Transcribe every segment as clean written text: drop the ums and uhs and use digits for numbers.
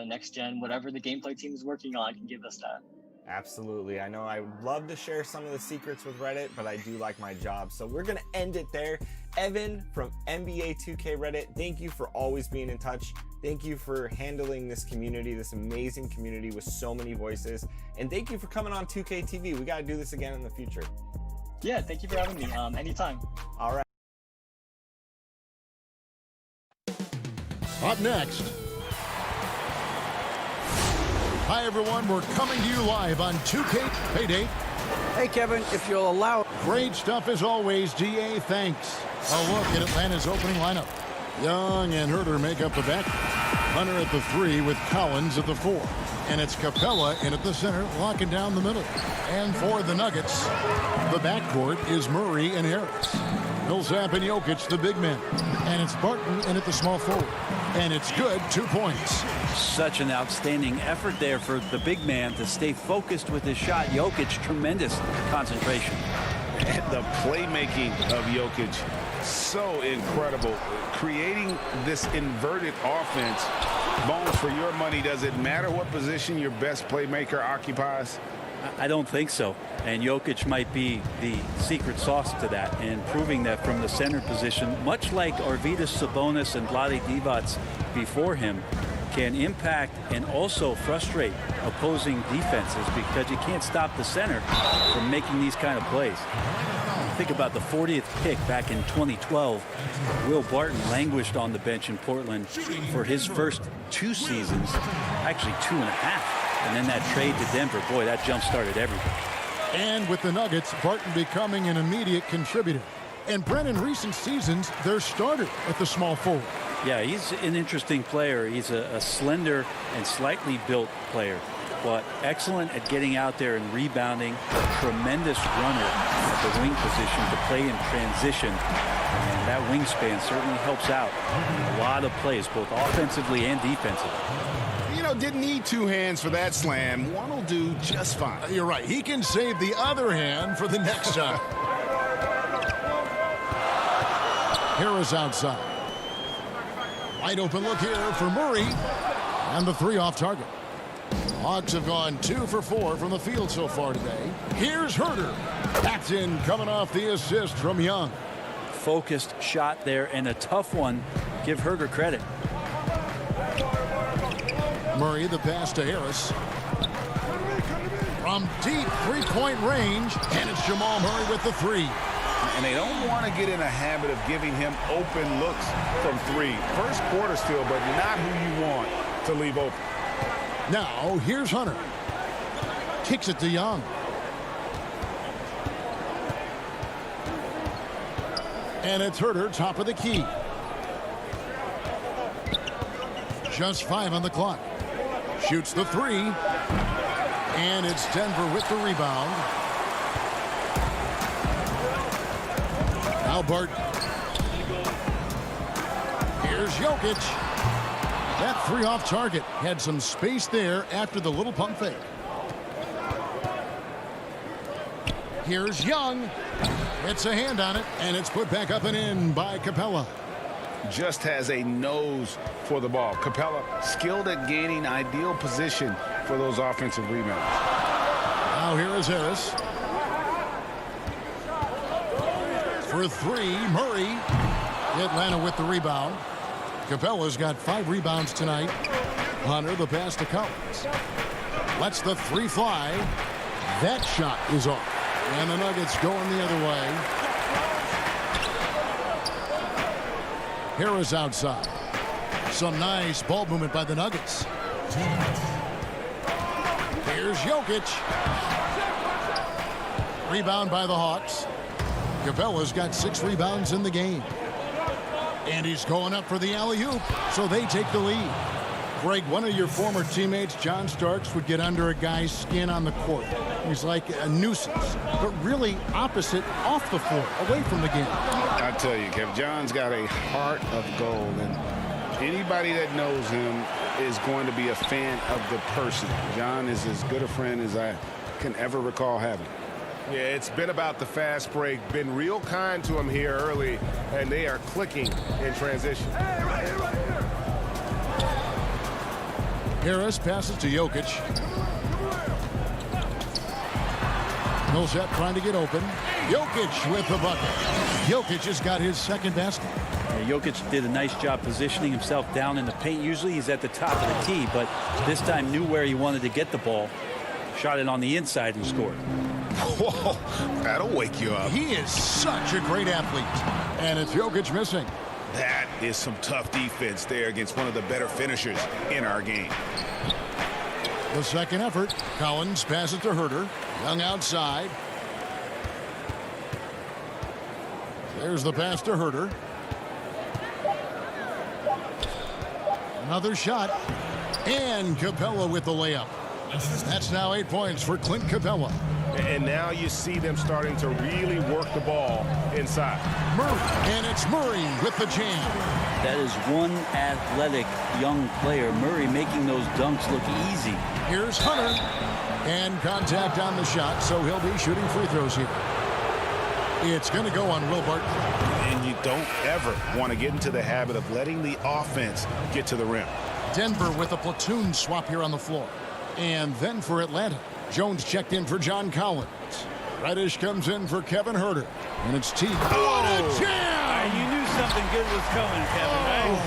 next gen, whatever the gameplay team is working on can give us that. Absolutely. I know I would love to share some of the secrets with Reddit, but I do like my job. So we're going to end it there. Evan from NBA 2K Reddit, thank you for always being in touch. Thank you for handling this community, this amazing community with so many voices. And thank you for coming on 2K TV. We got to do this again in the future. Yeah, thank you for having me. Anytime. All right. Up next. Hi, everyone. We're coming to you live on 2K Payday. Hey, Kevin, if you'll allow... Great stuff as always, GA. Thanks. A look at Atlanta's opening lineup. Young and Herter make up the back. Hunter at the 3 with Collins at the 4. And it's Capella in at the center, locking down the middle. And for the Nuggets, the backcourt is Murray and Harris. Millsap and Jokic, the big men. And it's Barton in at the small forward. And it's good, 2 points. Such an outstanding effort there for the big man to stay focused with his shot. Jokic, tremendous concentration. And the playmaking of Jokic, so incredible. Creating this inverted offense. Bones, for your money, does it matter what position your best playmaker occupies? I don't think so. And Jokic might be the secret sauce to that, and proving that from the center position, much like Arvydas Sabonis and Vlade Divac before him, can impact and also frustrate opposing defenses because you can't stop the center from making these kind of plays. Think about the 40th pick back in 2012. Will Barton languished on the bench in Portland for his first 2 seasons, actually 2.5. And then that trade to Denver, boy, that jump-started everything. And with the Nuggets, Barton becoming an immediate contributor. And Brent, in recent seasons, their starter at the small forward. Yeah, he's an interesting player. He's a slender and slightly built player, but excellent at getting out there and rebounding. A tremendous runner at the wing position to play in transition. And that wingspan certainly helps out a lot of plays, both offensively and defensively. You know, didn't need 2 hands for that slam. One will do just fine. You're right. He can save the other hand for the next shot. Harris outside. Wide open look here for Murray. And the 3 off target. Hawks have gone 2 for 4 from the field so far today. Here's Herter. That's in, coming off the assist from Young. Focused shot there and a tough one. Give Herter credit. Murray, the pass to Harris. From deep 3-point range. And it's Jamal Murray with the 3. And they don't want to get in a habit of giving him open looks from 3. First quarter still, but not who you want to leave open. Now, here's Hunter. Kicks it to Young. And it's Herter, top of the key. Just 5 on the clock. Shoots the 3. And it's Denver with the rebound. Now Barton. Here's Jokic. That 3 off target. Had some space there after the little pump fake. Here's Young. It's a hand on it, and it's put back up and in by Capella. Just has a nose for the ball. Capella, skilled at gaining ideal position for those offensive rebounds. Now here is Harris. For 3, Murray. Atlanta with the rebound. Capella's got 5 rebounds tonight. Hunter, the pass to Collins. Lets the 3 fly. That shot is off. And the Nuggets going the other way. Harris outside. Some nice ball movement by the Nuggets. Here's Jokic. Rebound by the Hawks. Capella's got 6 rebounds in the game. And he's going up for the alley-oop, so they take the lead. Greg, one of your former teammates, John Starks, would get under a guy's skin on the court. He's like a nuisance, but really opposite off the floor, away from the game. I tell you, Kevin, John's got a heart of gold, and anybody that knows him is going to be a fan of the person. John is as good a friend as I can ever recall having. Yeah, it's been about the fast break. Been real kind to him here early, and they are clicking in transition. Harris passes to Jokic. Millsap trying to get open. Jokic with the bucket. Jokic has got his second basket. Jokic did a nice job positioning himself down in the paint. Usually he's at the top of the key, but this time knew where he wanted to get the ball. Shot it on the inside and scored. Whoa, that'll wake you up. He is such a great athlete. And it's Jokic missing. That is some tough defense there against one of the better finishers in our game. The second effort. Collins passes to Herter. Young outside. There's the pass to Herter. Another shot. And Capella with the layup. That's now 8 points for Clint Capella. And now you see them starting to really work the ball inside. Murray. And it's Murray with the jam. That is one athletic young player. Murray making those dunks look easy. Here's Hunter. And contact on the shot, so he'll be shooting free throws here. It's going to go on Will Barton. And you don't ever want to get into the habit of letting the offense get to the rim. Denver with a platoon swap here on the floor. And then for Atlanta, Jones checked in for John Collins. Reddish comes in for Kevin Herter. And it's Teague. What a jam! You knew something good was coming, Kevin, right?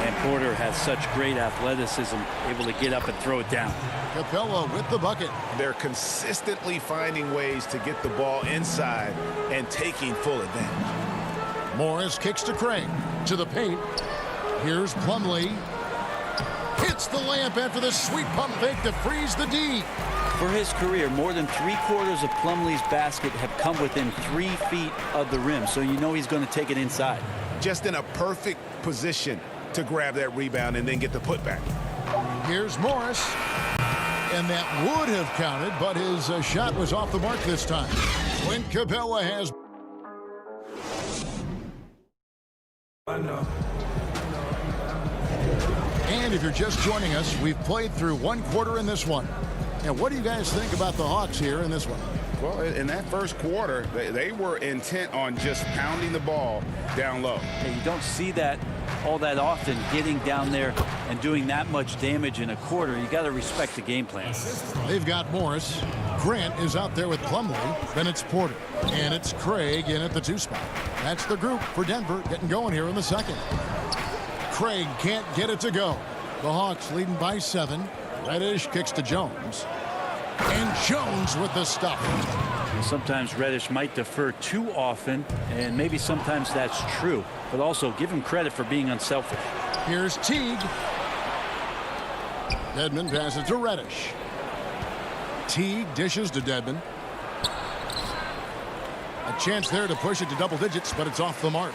And Porter has such great athleticism, able to get up and throw it down. Capella with the bucket. They're consistently finding ways to get the ball inside and taking full advantage. Morris kicks to Craig. To the paint. Here's Plumlee. Hits the layup after the sweet pump fake to freeze the D. For his career, more than 3/4 of Plumlee's basket have come within 3 feet of the rim, so you know he's going to take it inside. Just in a perfect position to grab that rebound and then get the putback. Here's Morris. And that would have counted, but his shot was off the mark this time. Clint Capella has... And if you're just joining us, we've played through 1 quarter in this one. And what do you guys think about the Hawks here in this one? Well, in that first quarter, they were intent on just pounding the ball down low. Hey, you don't see that all that often, getting down there and doing that much damage in a quarter. You got to respect the game plan. They've got Morris. Grant is out there with Plumlee. Then it's Porter. And it's Craig in at the 2 spot. That's the group for Denver getting going here in the second. Craig can't get it to go. The Hawks leading by 7. Reddish kicks to Jones. And Jones with the stuff. Sometimes Reddish might defer too often, and maybe sometimes that's true. But also give him credit for being unselfish. Here's Teague. Dedmon passes to Reddish. Teague dishes to Dedmon. A chance there to push it to double digits, but it's off the mark.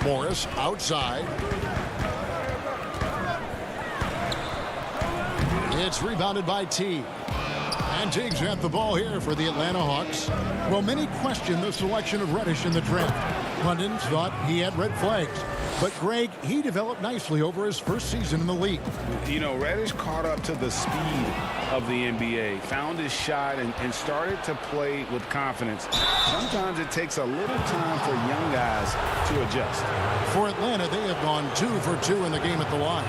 Morris outside. It's rebounded by Teague. And Teague's at the ball here for the Atlanta Hawks. Well, many question the selection of Reddish in the draft. Pundits thought he had red flags. But Greg, he developed nicely over his first season in the league. You know, Reddish caught up to the speed of the NBA, found his shot, and started to play with confidence. Sometimes it takes a little time for young guys to adjust. For Atlanta, they have gone 2 for 2 in the game at the line.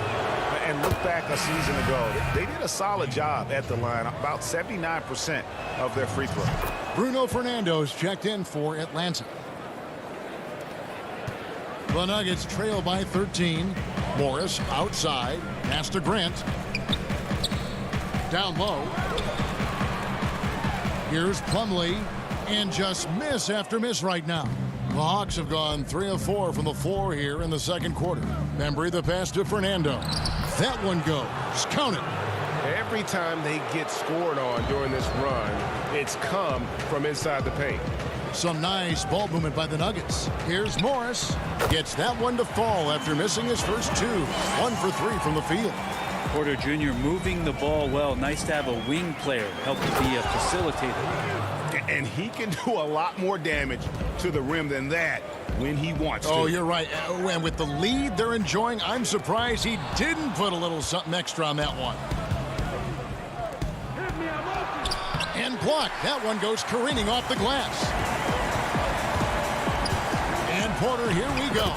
And look back a season ago, they did a solid job at the line, about 79% of their free throw. Bruno Fernando's checked in for Atlanta. The Nuggets trail by 13. Morris outside. Pass to Grant. Down low. Here's Plumlee. And just miss after miss right now. The Hawks have gone 3 of 4 from the floor here in the second quarter. Bembry the pass to Fernando. That one goes. Count it. Every time they get scored on during this run, it's come from inside the paint. Some nice ball movement by the Nuggets. Here's Morris. Gets that one to fall after missing his first 2. 1 for 3 from the field. Porter Jr. moving the ball well. Nice to have a wing player help to be a facilitator. And he can do a lot more damage to the rim than that when he wants to. Oh, you're right. And with the lead they're enjoying, I'm surprised he didn't put a little something extra on that one. And blocked. That one goes careening off the glass. And Porter, here we go.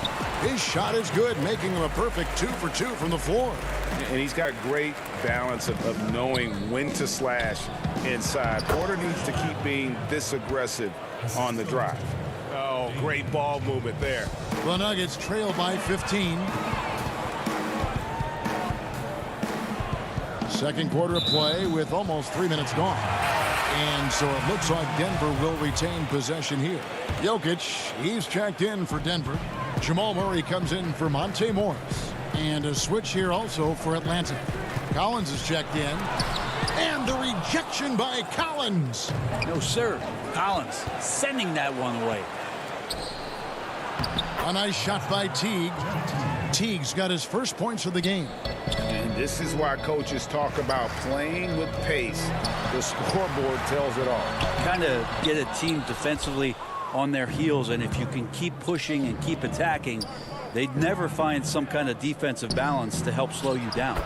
His shot is good, making him a perfect 2 for 2 from the floor. And he's got a great balance of knowing when to slash inside. Porter needs to keep being this aggressive on the drive. Oh, great ball movement there. The Nuggets trail by 15. Second quarter of play with almost 3 minutes gone. And so it looks like Denver will retain possession here. Jokic, he's checked in for Denver. Jamal Murray comes in for Monte Morris. And a switch here also for Atlanta. Collins is checked in. And the rejection by Collins. No, sir. Collins sending that one away. A nice shot by Teague. Teague's got his first points of the game. And this is why coaches talk about playing with pace. The scoreboard tells it all. Kind of get a team defensively on their heels, and if you can keep pushing and keep attacking, they'd never find some kind of defensive balance to help slow you down.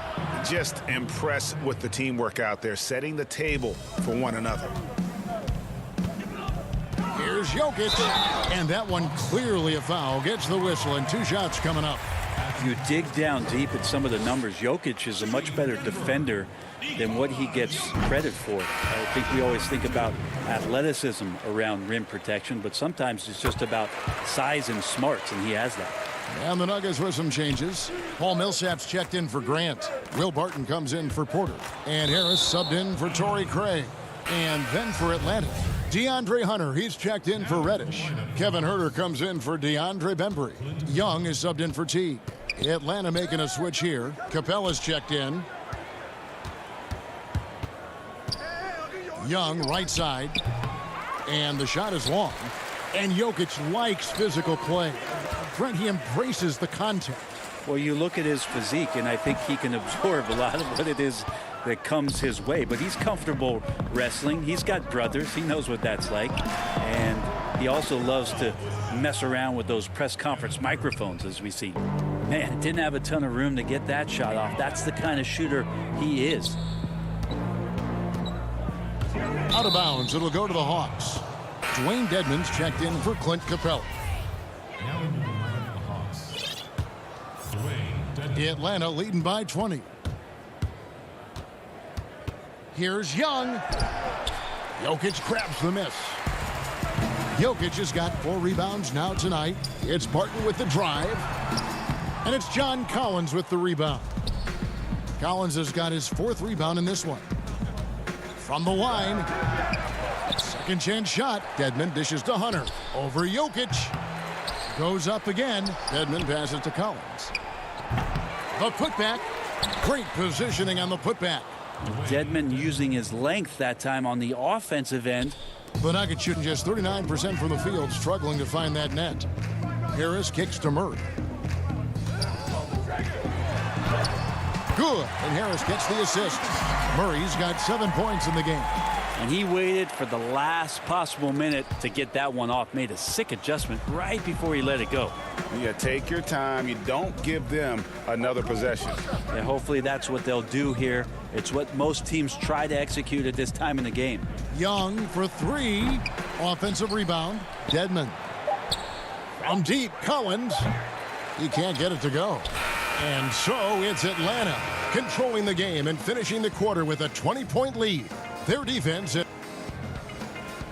Just impressed with the teamwork out there, setting the table for one another. Here's Jokic, and that one clearly a foul. Gets the whistle, and 2 shots coming up. If you dig down deep at some of the numbers, Jokic is a much better defender than what he gets credit for. I think we always think about athleticism around rim protection, but sometimes it's just about size and smarts, and he has that. And the Nuggets with some changes. Paul Millsap's checked in for Grant. Will Barton comes in for Porter. And Harris subbed in for Torrey Craig. And then for Atlanta, DeAndre Hunter, he's checked in for Reddish. Kevin Huerter comes in for DeAndre Bembry. Young is subbed in for Teague. Atlanta making a switch here. Capella's checked in. Young, right side. And the shot is long. And Jokic likes physical play. Brent, he embraces the contact. Well, you look at his physique, and I think he can absorb a lot of what it is that comes his way. But he's comfortable wrestling. He's got brothers. He knows what that's like. And he also loves to mess around with those press conference microphones, as we see. Man, didn't have a ton of room to get that shot off. That's the kind of shooter he is. Out of bounds, it'll go to the Hawks. Dwayne Dedmon's checked in for Clint Capella. Atlanta leading by 20. Here's Young. Jokic grabs the miss. Jokic has got 4 rebounds now tonight. It's Barton with the drive. And it's John Collins with the rebound. Collins has got his 4th rebound in this one. From the line. Second chance shot. Dedmon dishes to Hunter. Over Jokic. Goes up again. Dedmon passes to Collins. The putback. Great positioning on the putback. Dedmon using his length that time on the offensive end. The Nuggets shooting just 39% from the field, struggling to find that net. Harris kicks to Murray. Good, and Harris gets the assist. Murray's got 7 points in the game. And he waited for the last possible minute to get that one off. Made a sick adjustment right before he let it go. Yeah, take your time. You don't give them another possession. And hopefully that's what they'll do here. It's what most teams try to execute at this time in the game. Young for 3. Offensive rebound. Dedmon. From deep, Collins. He can't get it to go. And so it's Atlanta controlling the game and finishing the quarter with a 20-point lead. Their defense.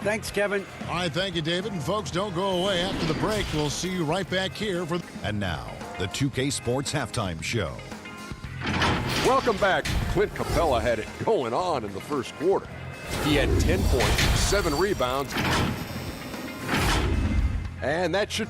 Thanks, Kevin. All right, thank you, David. And folks, don't go away after the break. We'll see you right back here for. And now, the 2K Sports Halftime Show. Welcome back. Clint Capella had it going on in the first quarter. He had 10 points, 7 rebounds, and that should.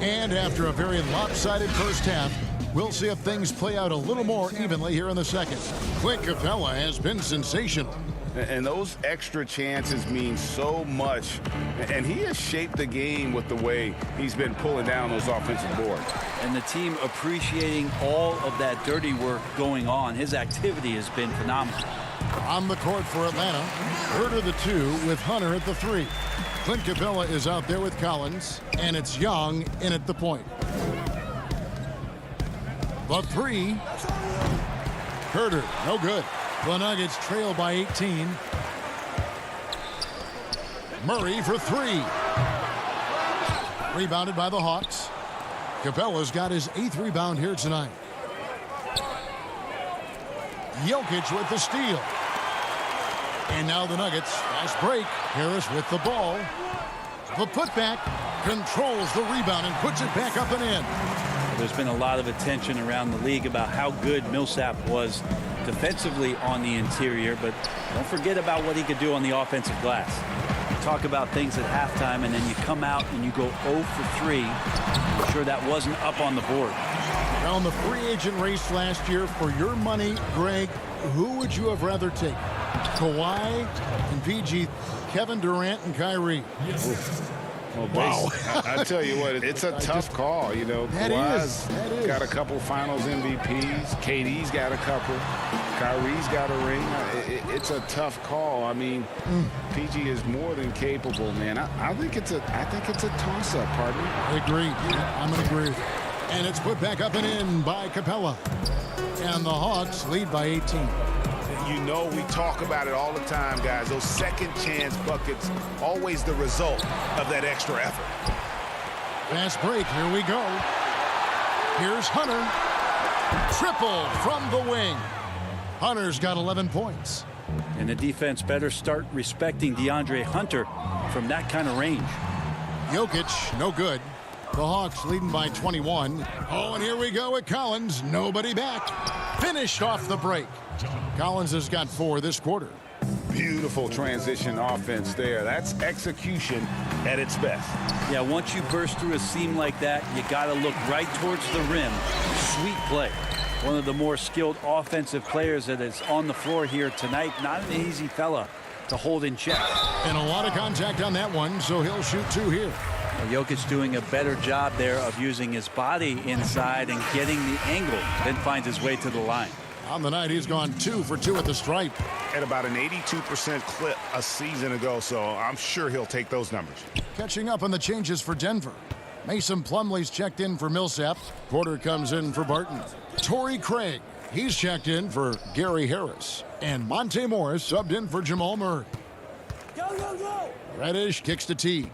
And after a very lopsided first half, we'll see if things play out a little more evenly here in the second. Clint Capella has been sensational. And those extra chances mean so much. And he has shaped the game with the way he's been pulling down those offensive boards. And the team appreciating all of that dirty work going on. His activity has been phenomenal. On the court for Atlanta, Huerter the 2 with Hunter at the 3. Clint Capella is out there with Collins, and it's Young in at the point. The 3. Huerter, no good. The Nuggets trail by 18. Murray for three. Rebounded by the Hawks. Capella's got his 8th rebound here tonight. Jokic with the steal. And now the Nuggets. Fast break. Harris with the ball. The putback controls the rebound and puts it back up and in. There's been a lot of attention around the league about how good Millsap was defensively on the interior, but don't forget about what he could do on the offensive glass. You talk about things at halftime, and then you come out and you go 0 for 3. I'm sure that wasn't up on the board. Now in the free agent race last year, for your money, Greg, who would you have rather taken? Kawhi and PG, Kevin Durant and Kyrie. Well, wow. I tell you what, it's a tough call. You know, Kawhi's got a couple finals MVPs. KD's got a couple. Kyrie's got a ring. It's a tough call. I mean, PG is more than capable, man. I think it's a toss-up, partner. I agree. I'm going to agree with you. And it's put back up and in by Capella. And the Hawks lead by 18. You know, we talk about it all the time, guys. Those second chance buckets, always the result of that extra effort. Fast break. Here we go. Here's Hunter. Triple from the wing. Hunter's got 11 points. And the defense better start respecting DeAndre Hunter from that kind of range. Jokic, no good. The Hawks leading by 21. Oh, and here we go with Collins. Nobody back. Finished off the break. Collins has got 4 this quarter. Beautiful transition offense there. That's execution at its best. Yeah, once you burst through a seam like that, you got to look right towards the rim. Sweet play. One of the more skilled offensive players that is on the floor here tonight. Not an easy fella to hold in check. And a lot of contact on that one, so he'll shoot 2 here. Jokic doing a better job there of using his body inside and getting the angle, then finds his way to the line. On the night, he's gone 2 for 2 at the stripe. At about an 82% clip a season ago, so I'm sure he'll take those numbers. Catching up on the changes for Denver. Mason Plumlee's checked in for Millsap. Porter comes in for Barton. Torrey Craig, he's checked in for Gary Harris. And Monte Morris subbed in for Jamal Murray. Go! Reddish kicks to Teague.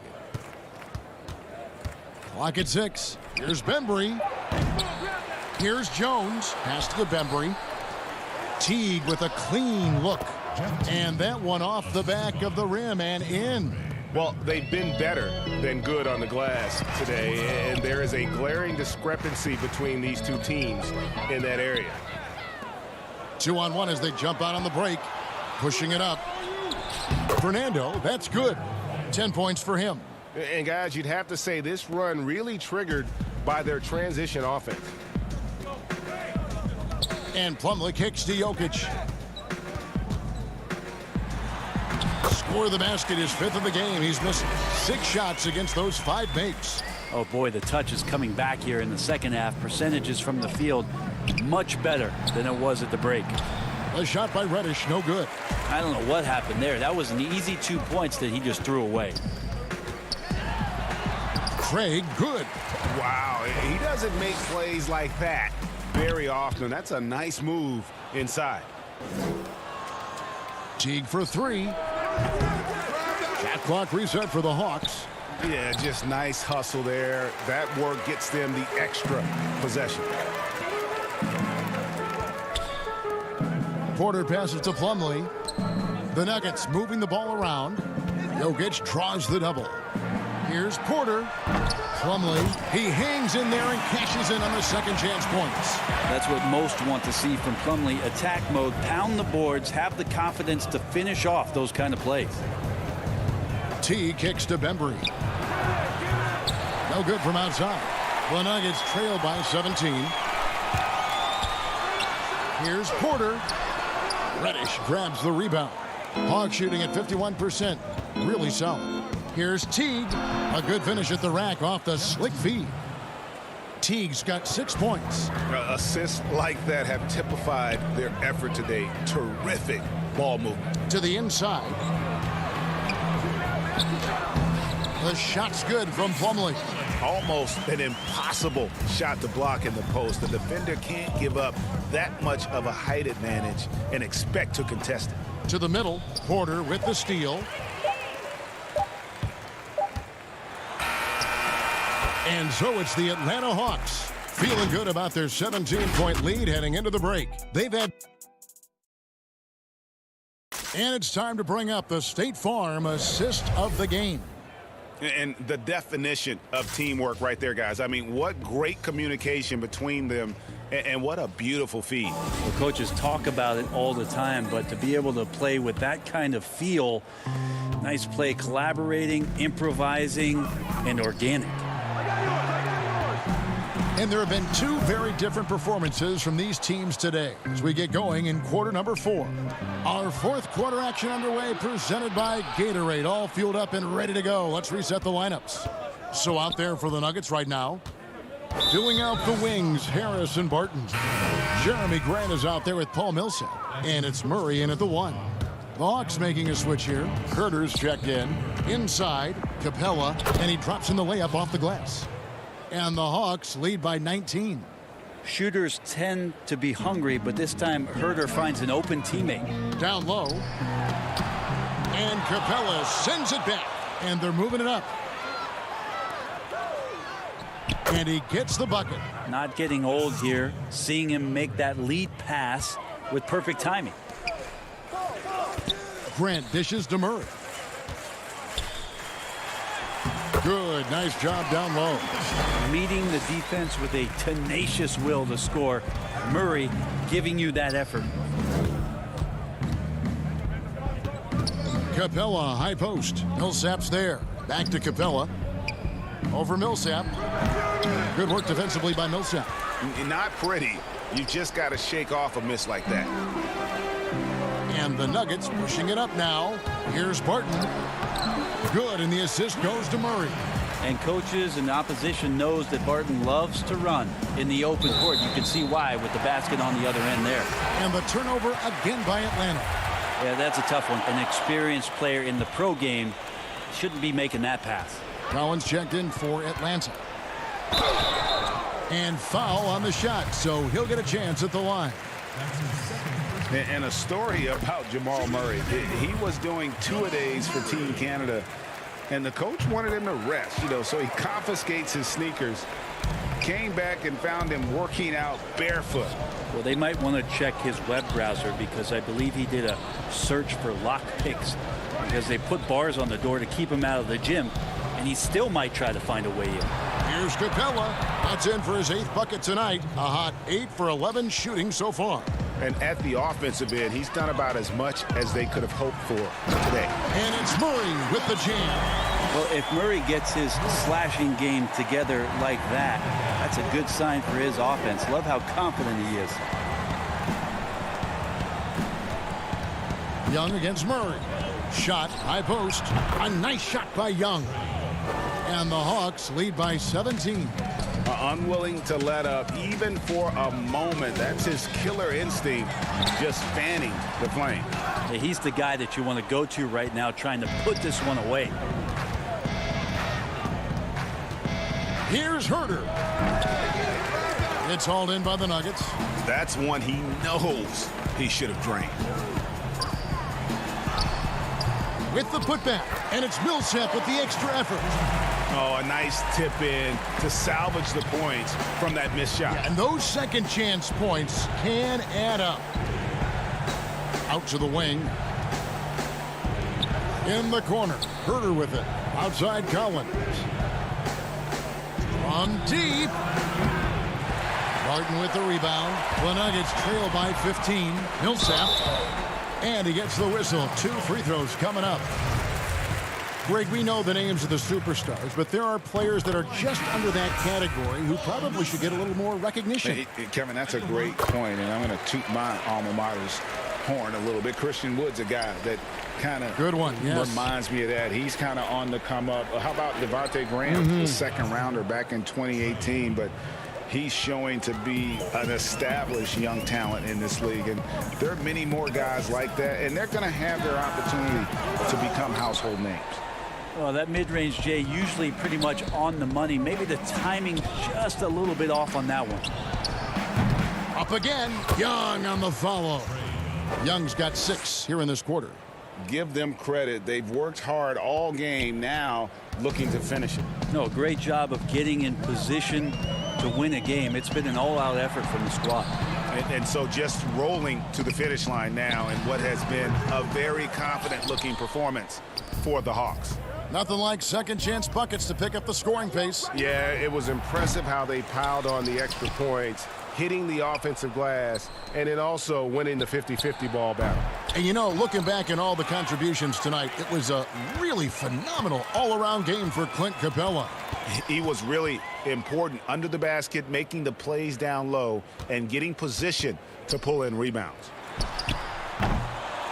Clock at 6. Here's Bembry. Here's Jones. Pass to Bembry. Teague with a clean look. And that one off the back of the rim and in. Well, they've been better than good on the glass today, and there is a glaring discrepancy between these two teams in that area. 2-on-1 as they jump out on the break. Pushing it up. Fernando, that's good. 10 points for him. And guys, you'd have to say this run really triggered by their transition offense. And Plumlee kicks to Jokic. Score the basket, his 5th of the game. He's missed 6 shots against those 5 makes. Oh boy, the touch is coming back here in the second half. Percentages from the field much better than it was at the break. A shot by Reddish, no good. I don't know what happened there. That was an easy 2 points that he just threw away. Craig, good. Wow, he doesn't make plays like that very often. That's a nice move inside. Teague for 3. Shot clock reset for the Hawks. Yeah, just nice hustle there. That work gets them the extra possession. Porter passes to Plumlee. The Nuggets moving the ball around. Jokic draws the double. Here's Porter. Plumlee, he hangs in there and cashes in on the second chance points. That's what most want to see from Plumlee. Attack mode, pound the boards, have the confidence to finish off those kind of plays. T kicks to Bembry. No good from outside. The Nuggets trail by 17. Here's Porter. Reddish grabs the rebound. Hawks shooting at 51%. Really solid. Here's Teague. A good finish at the rack off the slick feed. Teague's got 6 points. Assists like that have typified their effort today. Terrific ball movement. To the inside. The shot's good from Plumlee. Almost an impossible shot to block in the post. The defender can't give up that much of a height advantage and expect to contest it. To the middle. Porter with the steal. And so it's the Atlanta Hawks feeling good about their 17-point lead heading into the break. They've had... And it's time to bring up the State Farm assist of the game. And the definition of teamwork right there, guys. I mean, what great communication between them, and what a beautiful feed. Well, coaches talk about it all the time, but to be able to play with that kind of feel, nice play, collaborating, improvising, and organic. And there have been two very different performances from these teams today as we get going in quarter number 4. Our fourth quarter action underway, presented by Gatorade, all fueled up and ready to go. Let's reset the lineups. So out there for the Nuggets right now, filling out the wings, Harris and Barton. Jeremy Grant is out there with Paul Millsap, and it's Murray in at the 1. The Hawks making a switch here. Herter's checked in. Inside, Capella, and he drops in the layup off the glass. And the Hawks lead by 19. Shooters tend to be hungry, but this time Herter finds an open teammate. Down low. And Capella sends it back. And they're moving it up. And he gets the bucket. Not getting old here. Seeing him make that lead pass with perfect timing. Grant dishes to Murray. Good, nice job down low. Meeting the defense with a tenacious will to score. Murray giving you that effort. Capella, high post. Millsap's there. Back to Capella. Over Millsap. Good work defensively by Millsap. Not pretty. You just got to shake off a miss like that. And the Nuggets pushing it up now. Here's Barton. Good, and the assist goes to Murray. And coaches and opposition knows that Barton loves to run in the open court. You can see why with the basket on the other end there. And the turnover again by Atlanta. Yeah, that's a tough one. An experienced player in the pro game shouldn't be making that pass. Collins checked in for Atlanta. And foul on the shot, so he'll get a chance at the line. And a story about Jamal Murray. He was doing two-a-days for Team Canada, and the coach wanted him to rest, so he confiscates his sneakers, came back and found him working out barefoot. Well, they might want to check his web browser because I believe he did a search for lock picks because they put bars on the door to keep him out of the gym, and he still might try to find a way in. Here's Capella. That's in for his 8th bucket tonight. A hot 8 for 11 shooting so far. And at the offensive end, he's done about as much as they could have hoped for today. And it's Murray with the jam. Well, if Murray gets his slashing game together like that, that's a good sign for his offense. Love how confident he is. Young against Murray. Shot, high post. A nice shot by Young. And the Hawks lead by 17. Unwilling to let up even for a moment. That's his killer instinct, just fanning the flame. Yeah, he's the guy that you want to go to right now, trying to put this one away. Here's Herter. It's hauled in by the Nuggets. That's one he knows he should have drained. With the putback, and it's Millsap with the extra effort. Oh, a nice tip in to salvage the points from that missed shot. And those second chance points can add up. Out to the wing. In the corner. Herter with it. Outside Collins. On deep. Barton with the rebound. The Nuggets trail by 15. Millsap. And he gets the whistle. 2 free throws coming up. Greg, we know the names of the superstars, but there are players that are just under that category who probably should get a little more recognition. Hey, Kevin, that's a great point, and I'm going to toot my alma mater's horn a little bit. Christian Wood's a guy that kind of reminds me of that. He's kind of on the come up. How about Devontae Graham, the second rounder back in 2018, but he's showing to be an established young talent in this league, and there are many more guys like that, and they're going to have their opportunity to become household names. Well, that mid-range, Jay, usually pretty much on the money. Maybe the timing just a little bit off on that one. Up again. Young on the follow. Young's got 6 here in this quarter. give them credit. They've worked hard all game, now looking to finish it. No, great job of getting in position to win a game. It's been an all-out effort from the squad. And so just rolling to the finish line now in what has been a very confident-looking performance for the Hawks. Nothing like second chance buckets to pick up the scoring pace. Yeah, it was impressive how they piled on the extra points, hitting the offensive glass, and then also winning the 50-50 ball battle. And you know, looking back at all the contributions tonight, it was a really phenomenal all-around game for Clint Capella. He was really important under the basket, making the plays down low and getting position to pull in rebounds.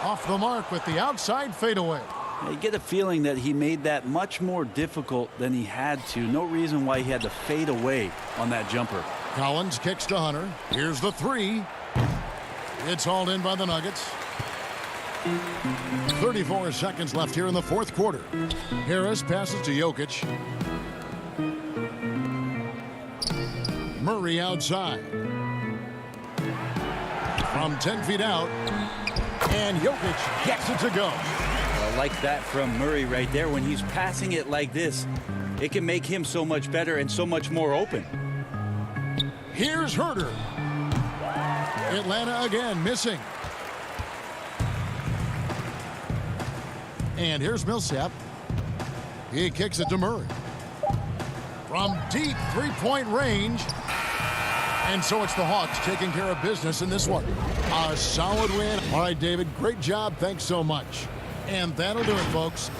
Off the mark with the outside fadeaway. You get a feeling that he made that much more difficult than he had to. No reason why he had to fade away on that jumper. Collins kicks to Hunter. Here's the three. It's hauled in by the Nuggets. 34 seconds left here in the fourth quarter. Harris passes to Jokic. Murray outside. From 10 feet out. And Jokic gets it to go. I like that from Murray right there. When he's passing it like this, it can make him so much better and so much more open. Here's Herter. Atlanta again missing. And here's Millsap. He kicks it to Murray. From deep three-point range. And so it's the Hawks taking care of business in this one. A solid win. All right, David, great job. Thanks so much. And that'll do it, folks.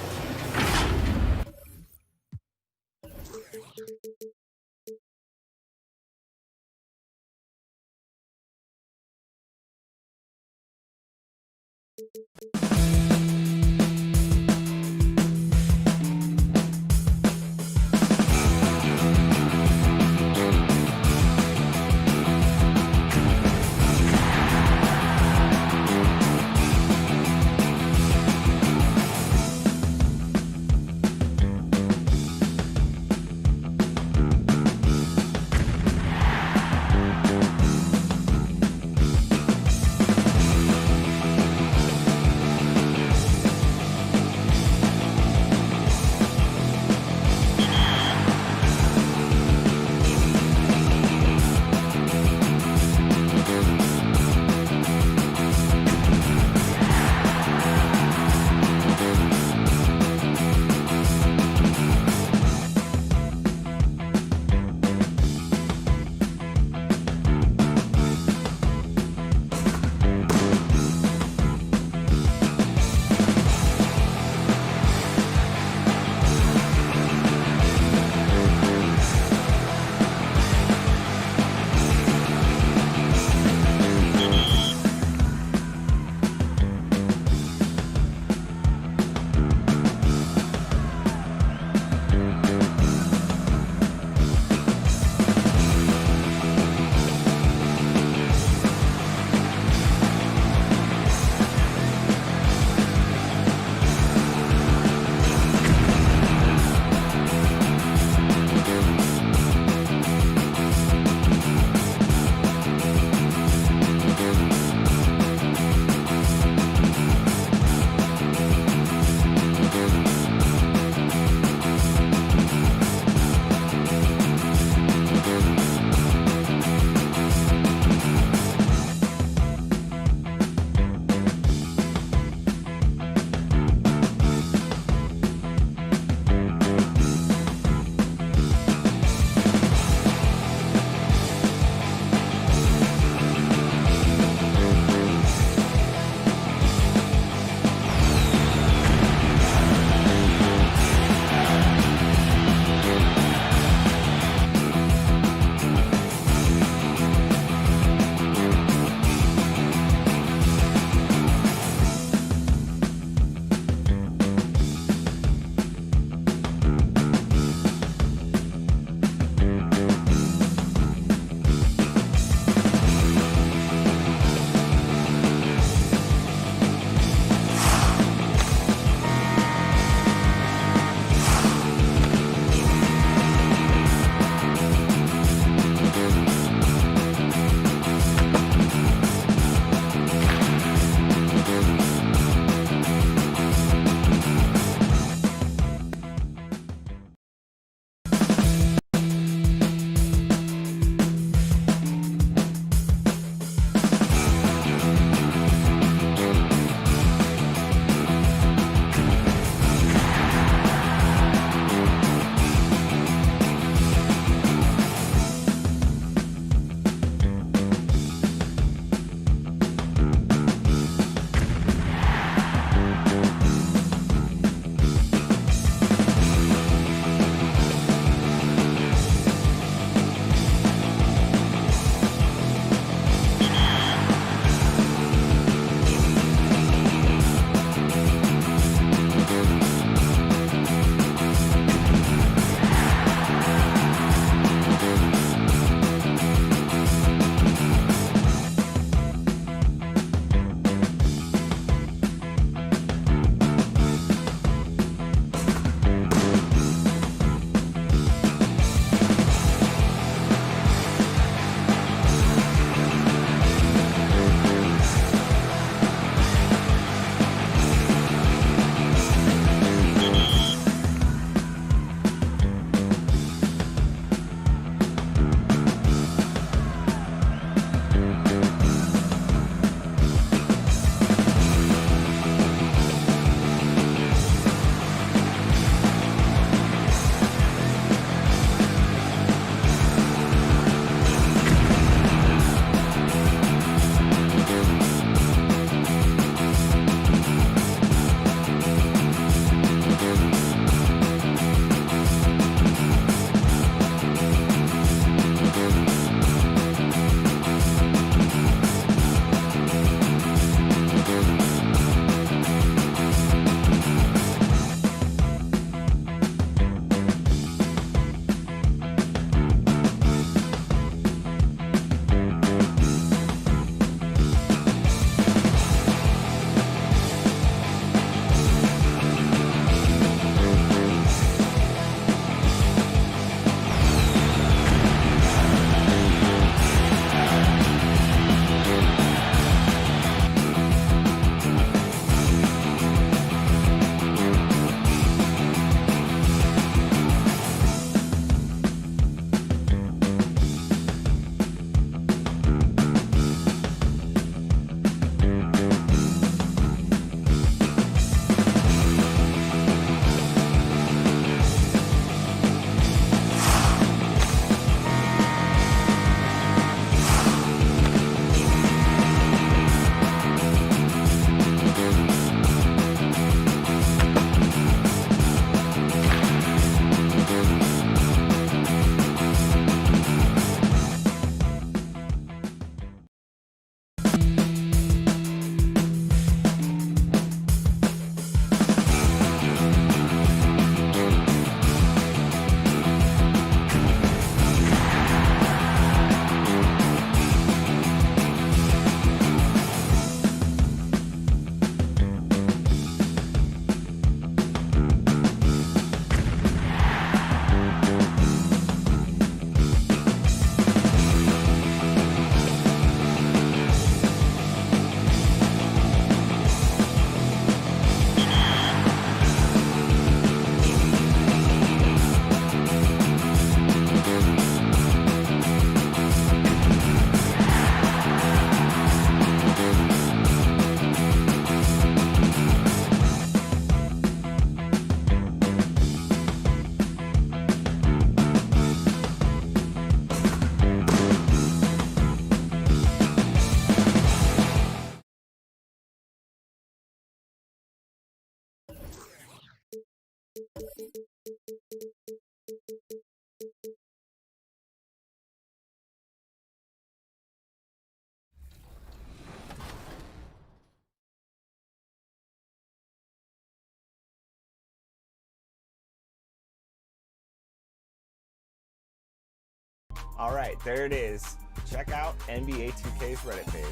All right, there it is. Check out NBA 2K's Reddit page.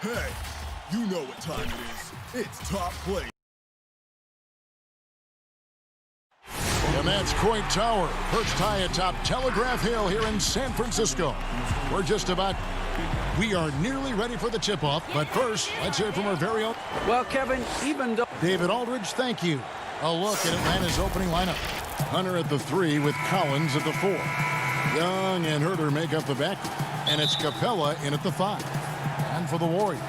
Hey, you know what time it is. It's top play. And that's Coit Tower, perched high atop Telegraph Hill here in San Francisco. We are nearly ready for the tip-off, but first, let's hear from our very own. Well, Kevin, even though David Aldridge, thank you. A look at Atlanta's opening lineup. Hunter at the 3 with Collins at the 4. Young and Herter make up the back, and it's Capella in at the 5. And for the Warriors,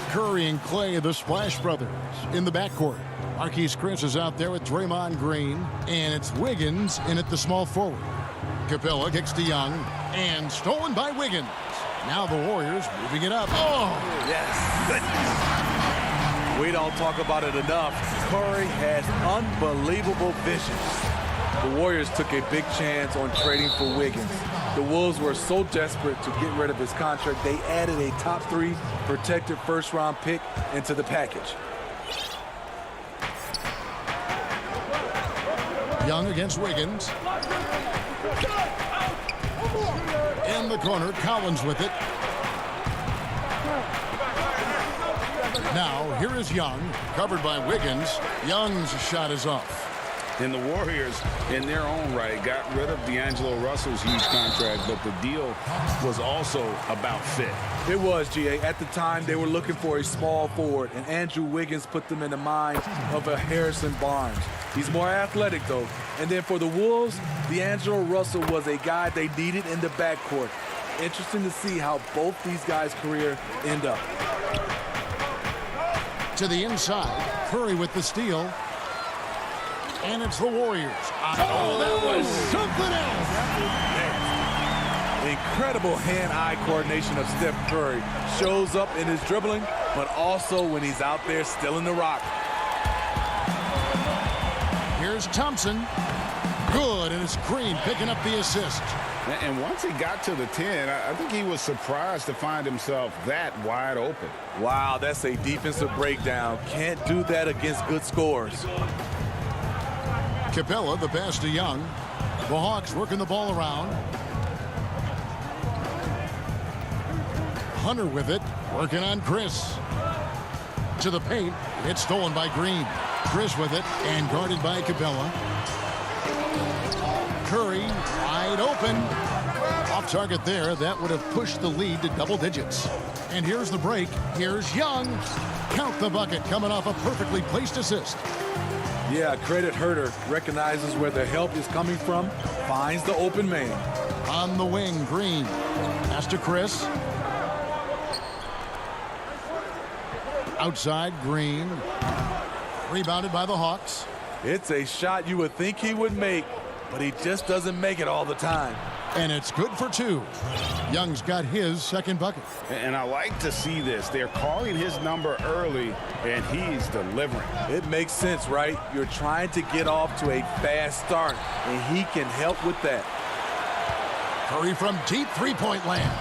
Curry and Clay, the Splash Brothers, in the backcourt. Marquise Chris is out there with Draymond Green, and it's Wiggins in at the small forward. Capella kicks to Young, and stolen by Wiggins. Now the Warriors moving it up. Oh! Yes, goodness. We don't talk about it enough. Curry has unbelievable vision. The Warriors took a big chance on trading for Wiggins. The Wolves were so desperate to get rid of his contract, they added a top 3 protected first-round pick into the package. Young against Wiggins. In the corner, Collins with it. Now, here is Young, covered by Wiggins. Young's shot is off. And the Warriors, in their own right, got rid of D'Angelo Russell's huge contract, but the deal was also about fit. It was, GA. At the time, they were looking for a small forward, and Andrew Wiggins put them in the mind of a Harrison Barnes. He's more athletic, though. And then for the Wolves, D'Angelo Russell was a guy they needed in the backcourt. Interesting to see how both these guys' career end up. To the inside, Curry with the steal. And it's the Warriors. Oh, that was something else. Incredible hand-eye coordination of Steph Curry. Shows up in his dribbling, but also when he's out there stealing the rock. Here's Thompson. Good, and it's Green picking up the assist. And once he got to the 10, I think he was surprised to find himself that wide open. Wow, that's a defensive breakdown. Can't do that against good scores. Capella, the pass to Young. The Hawks working the ball around. Hunter with it, working on Chris. To the paint, it's stolen by Green. Chris with it, and guarded by Capella. Curry, wide open. Off target there, that would have pushed the lead to double digits. And here's the break. Here's Young. Count the bucket, coming off a perfectly placed assist. Yeah, credit Herter. Recognizes where the help is coming from, finds the open man. On the wing, Green. Pass to Chris. Outside, Green. Rebounded by the Hawks. It's a shot you would think he would make, but he just doesn't make it all the time. And it's good for 2. Young's got his second bucket. And I like to see this. They're calling his number early, and he's delivering. It makes sense, right? You're trying to get off to a fast start, and he can help with that. Curry from deep three-point land.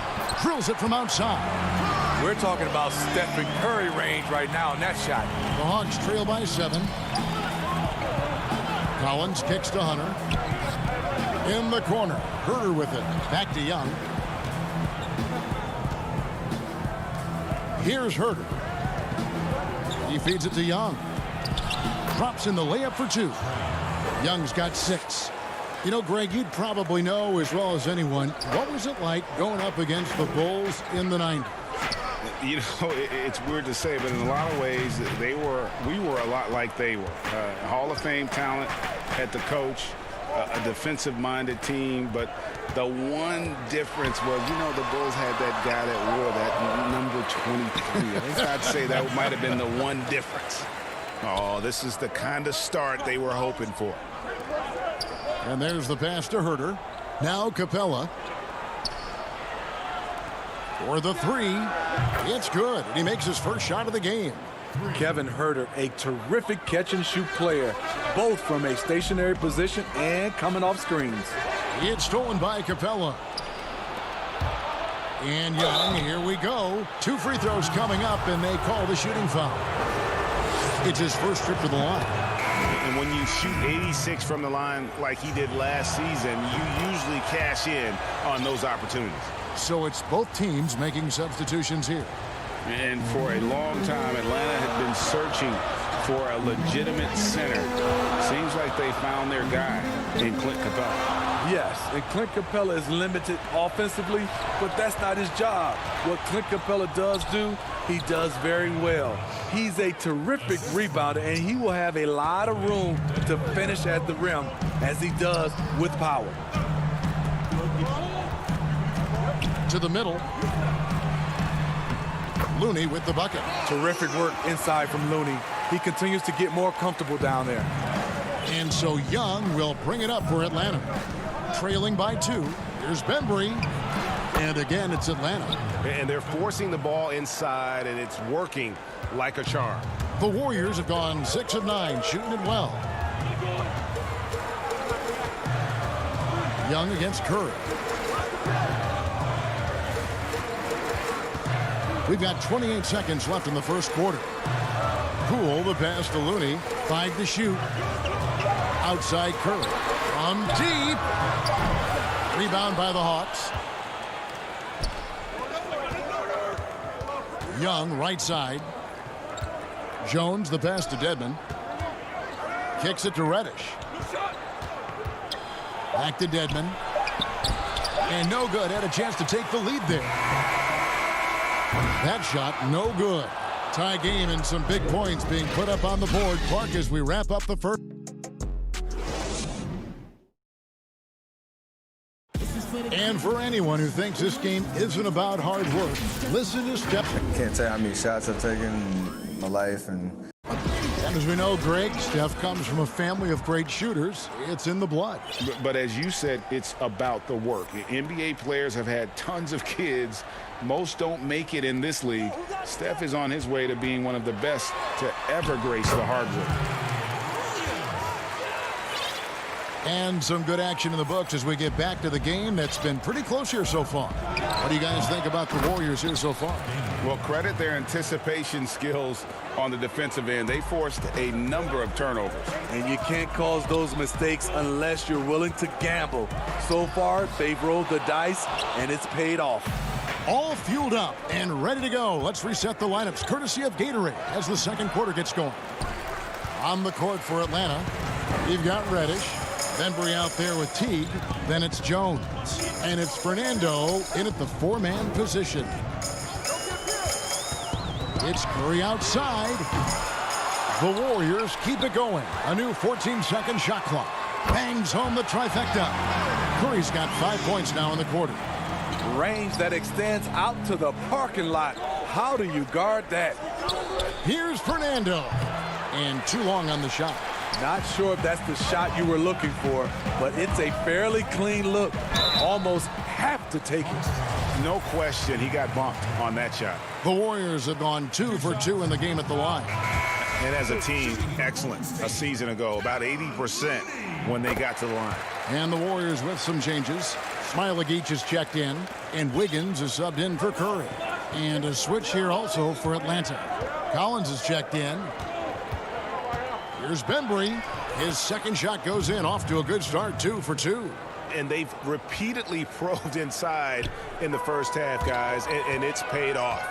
Drills it from outside. We're talking about Stephen Curry range right now in that shot. The Hawks trail by 7. Collins kicks to Hunter. In the corner, Herter with it. Back to Young. Here's Herter. He feeds it to Young. Drops in the layup for 2. Young's got 6. You know, Greg, you'd probably know as well as anyone, what was it like going up against the Bulls in the 90s? You know, it's weird to say, but in a lot of ways, we were a lot like they were. Hall of Fame talent at the coach, a defensive-minded team, but the one difference was, you know, the Bulls had that guy that wore that number 23. I think I'd say that might have been the one difference. Oh, this is the kind of start they were hoping for. And there's the pass to Herter. Now Capella. For the 3. It's good. And he makes his first shot of the game. Kevin Herter, a terrific catch-and-shoot player, both from a stationary position and coming off screens. It's stolen by Capella. And Young, here we go. 2 free throws coming up, and they call the shooting foul. It's his first trip to the line. And when you shoot 86 from the line like he did last season, you usually cash in on those opportunities. So it's both teams making substitutions here. And for a long time, Atlanta had been searching for a legitimate center. Seems like they found their guy in Clint Capella. Yes, and Clint Capella is limited offensively, but that's not his job. What Clint Capella does do, he does very well. He's a terrific rebounder, and he will have a lot of room to finish at the rim, as he does with power. To the middle. Looney with the bucket. Terrific work inside from Looney. He continues to get more comfortable down there. And so Young will bring it up for Atlanta. Trailing by 2. Here's Bembry. And again, it's Atlanta. And they're forcing the ball inside, and it's working like a charm. The Warriors have gone 6 of 9, shooting it well. Young against Curry. We've got 28 seconds left in the first quarter. Poole, the pass to Looney. 5 to shoot. Outside Curry. From deep. Rebound by the Hawks. Young, right side. Jones, the pass to Dedmon. Kicks it to Reddish. Back to Dedmon. And no good. Had a chance to take the lead there. That shot, no good. Tie game and some big points being put up on the board. Clark, as we wrap up the first. And for anyone who thinks this game isn't about hard work, listen to Steph. I can't tell how many shots I've taken in my life. And as we know, Greg, Steph comes from a family of great shooters. It's in the blood. But as you said, it's about the work. NBA players have had tons of kids. Most don't make it in this league. Steph is on his way to being one of the best to ever grace the hardwood. And some good action in the books as we get back to the game that's been pretty close here so far. What do you guys think about the Warriors here so far? Well, credit their anticipation skills on the defensive end. They forced a number of turnovers. And you can't cause those mistakes unless you're willing to gamble. So far, they've rolled the dice, and it's paid off. All fueled up and ready to go. Let's reset the lineups courtesy of Gatorade as the second quarter gets going. On the court for Atlanta, you've got Reddish. Bembry out there with Teague. Then it's Jones. And it's Fernando in at the 4-man position. It's Curry outside. The Warriors keep it going. A new 14-second shot clock. Bangs home the trifecta. Curry's got 5 points now in the quarter. Range that extends out to the parking lot. How do you guard that? Here's Fernando. And too long on the shot. Not sure if that's the shot you were looking for, but it's a fairly clean look. Almost have to take it. No question, he got bumped on that shot. The Warriors have gone 2 for 2 in the game at the line. And as a team, excellent. A season ago, about 80% when they got to the line. And the Warriors with some changes. Smailagic is checked in, and Wiggins is subbed in for Curry. And a switch here also for Atlanta. Collins is checked in. Here's Bembry. His second shot goes in, off to a good start, 2 for 2. And they've repeatedly probed inside in the first half, guys, and it's paid off.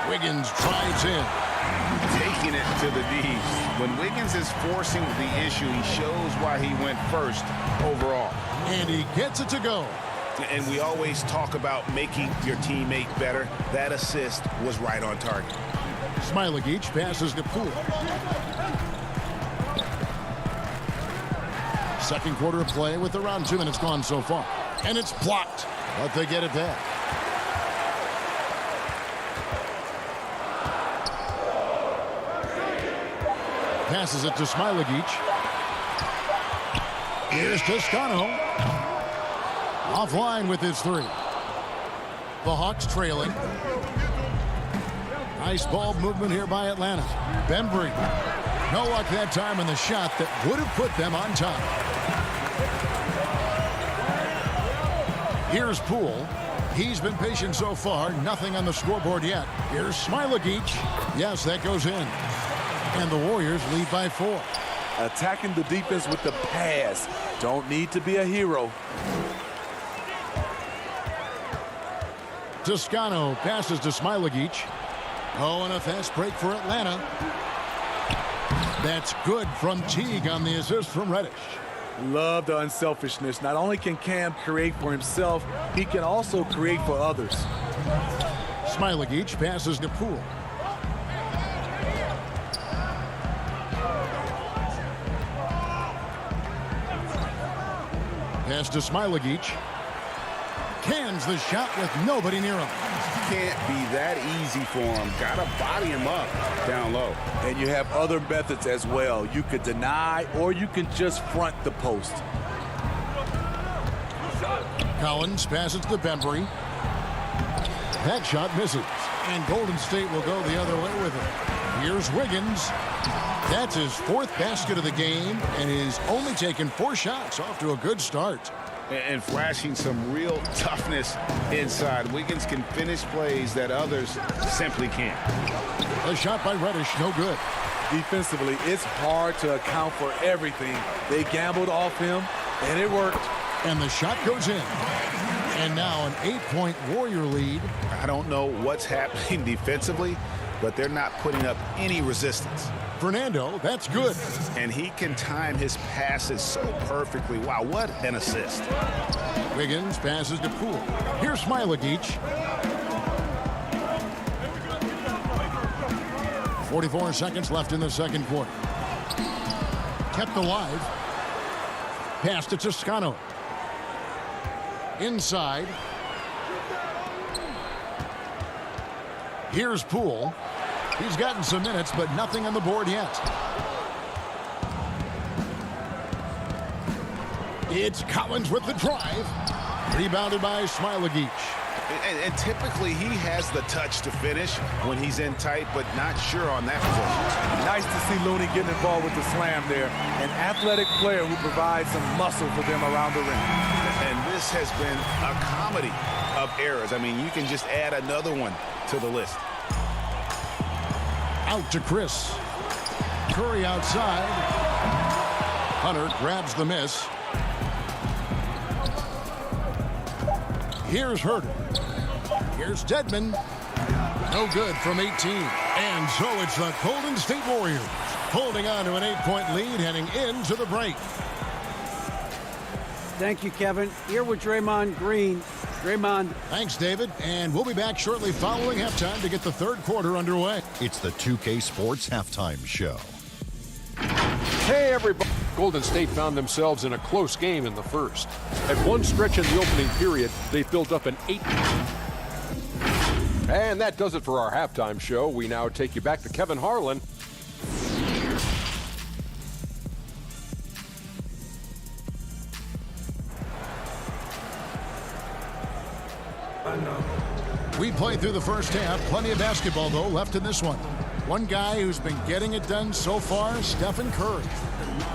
Wiggins drives in. Taking it to the D. When Wiggins is forcing the issue, he shows why he went first overall. And he gets it to go. And we always talk about making your teammate better. That assist was right on target. Smailagic passes to Poole. Second quarter of play with around 2 minutes gone so far. And it's blocked, but they get it back. Passes it to Smailagic. Here's Toscano. Offline with his 3. The Hawks trailing. Nice ball movement here by Atlanta. Bembry. No luck that time in the shot that would have put them on top. Here's Poole. He's been patient so far. Nothing on the scoreboard yet. Here's Smailagic. Yes, that goes in. And the Warriors lead by 4. Attacking the defense with the pass. Don't need to be a hero. Toscano passes to Smilagic. Oh, and a fast break for Atlanta. That's good from Teague on the assist from Reddish. Love the unselfishness. Not only can Cam create for himself, he can also create for others. Smilagic passes to Poole. Pass to Smilagic. Cans the shot with nobody near him. Can't be that easy for him. Gotta body him up down low. And you have other methods as well. You could deny or you can just front the post. Collins passes to Bembry. That shot misses. And Golden State will go the other way with it. Here's Wiggins. That's his 4th basket of the game, and he's only taken 4 shots. Off to a good start. And flashing some real toughness inside. Wiggins can finish plays that others simply can't. A shot by Reddish, no good. Defensively, it's hard to account for everything. They gambled off him, and it worked. And the shot goes in. And now an 8-point Warrior lead. I don't know what's happening defensively, but they're not putting up any resistance. Fernando, that's good. And he can time his passes so perfectly. Wow, what an assist. Wiggins passes to Poole. Here's Smilagic. 44 seconds left in the second quarter. Kept alive. Pass to Toscano. Inside. Here's Poole. He's gotten some minutes, but nothing on the board yet. It's Collins with the drive. Rebounded by Smilagic. And typically he has the touch to finish when he's in tight, but not sure on that position. Nice to see Looney getting involved with the slam there. An athletic player who provides some muscle for them around the rim. And this has been a comedy of errors. I mean, you can just add another one to the list. Out to Chris. Curry outside. Hunter grabs the miss. Here's Herter. Here's Dedmon. No good from 18. And so it's the Golden State Warriors holding on to an 8-point lead heading into the break. Thank you, Kevin. Here with Draymond Green. Draymond. Thanks, David. And we'll be back shortly following halftime to get the third quarter underway. It's the 2K Sports Halftime Show. Hey, everybody. Golden State found themselves in a close game in the first. At one stretch in the opening period, they built up an 8. And that does it for our halftime show. We now take you back to Kevin Harlan. We played through the first half. Plenty of basketball, though, left in this one. One guy who's been getting it done so far, Stephen Curry.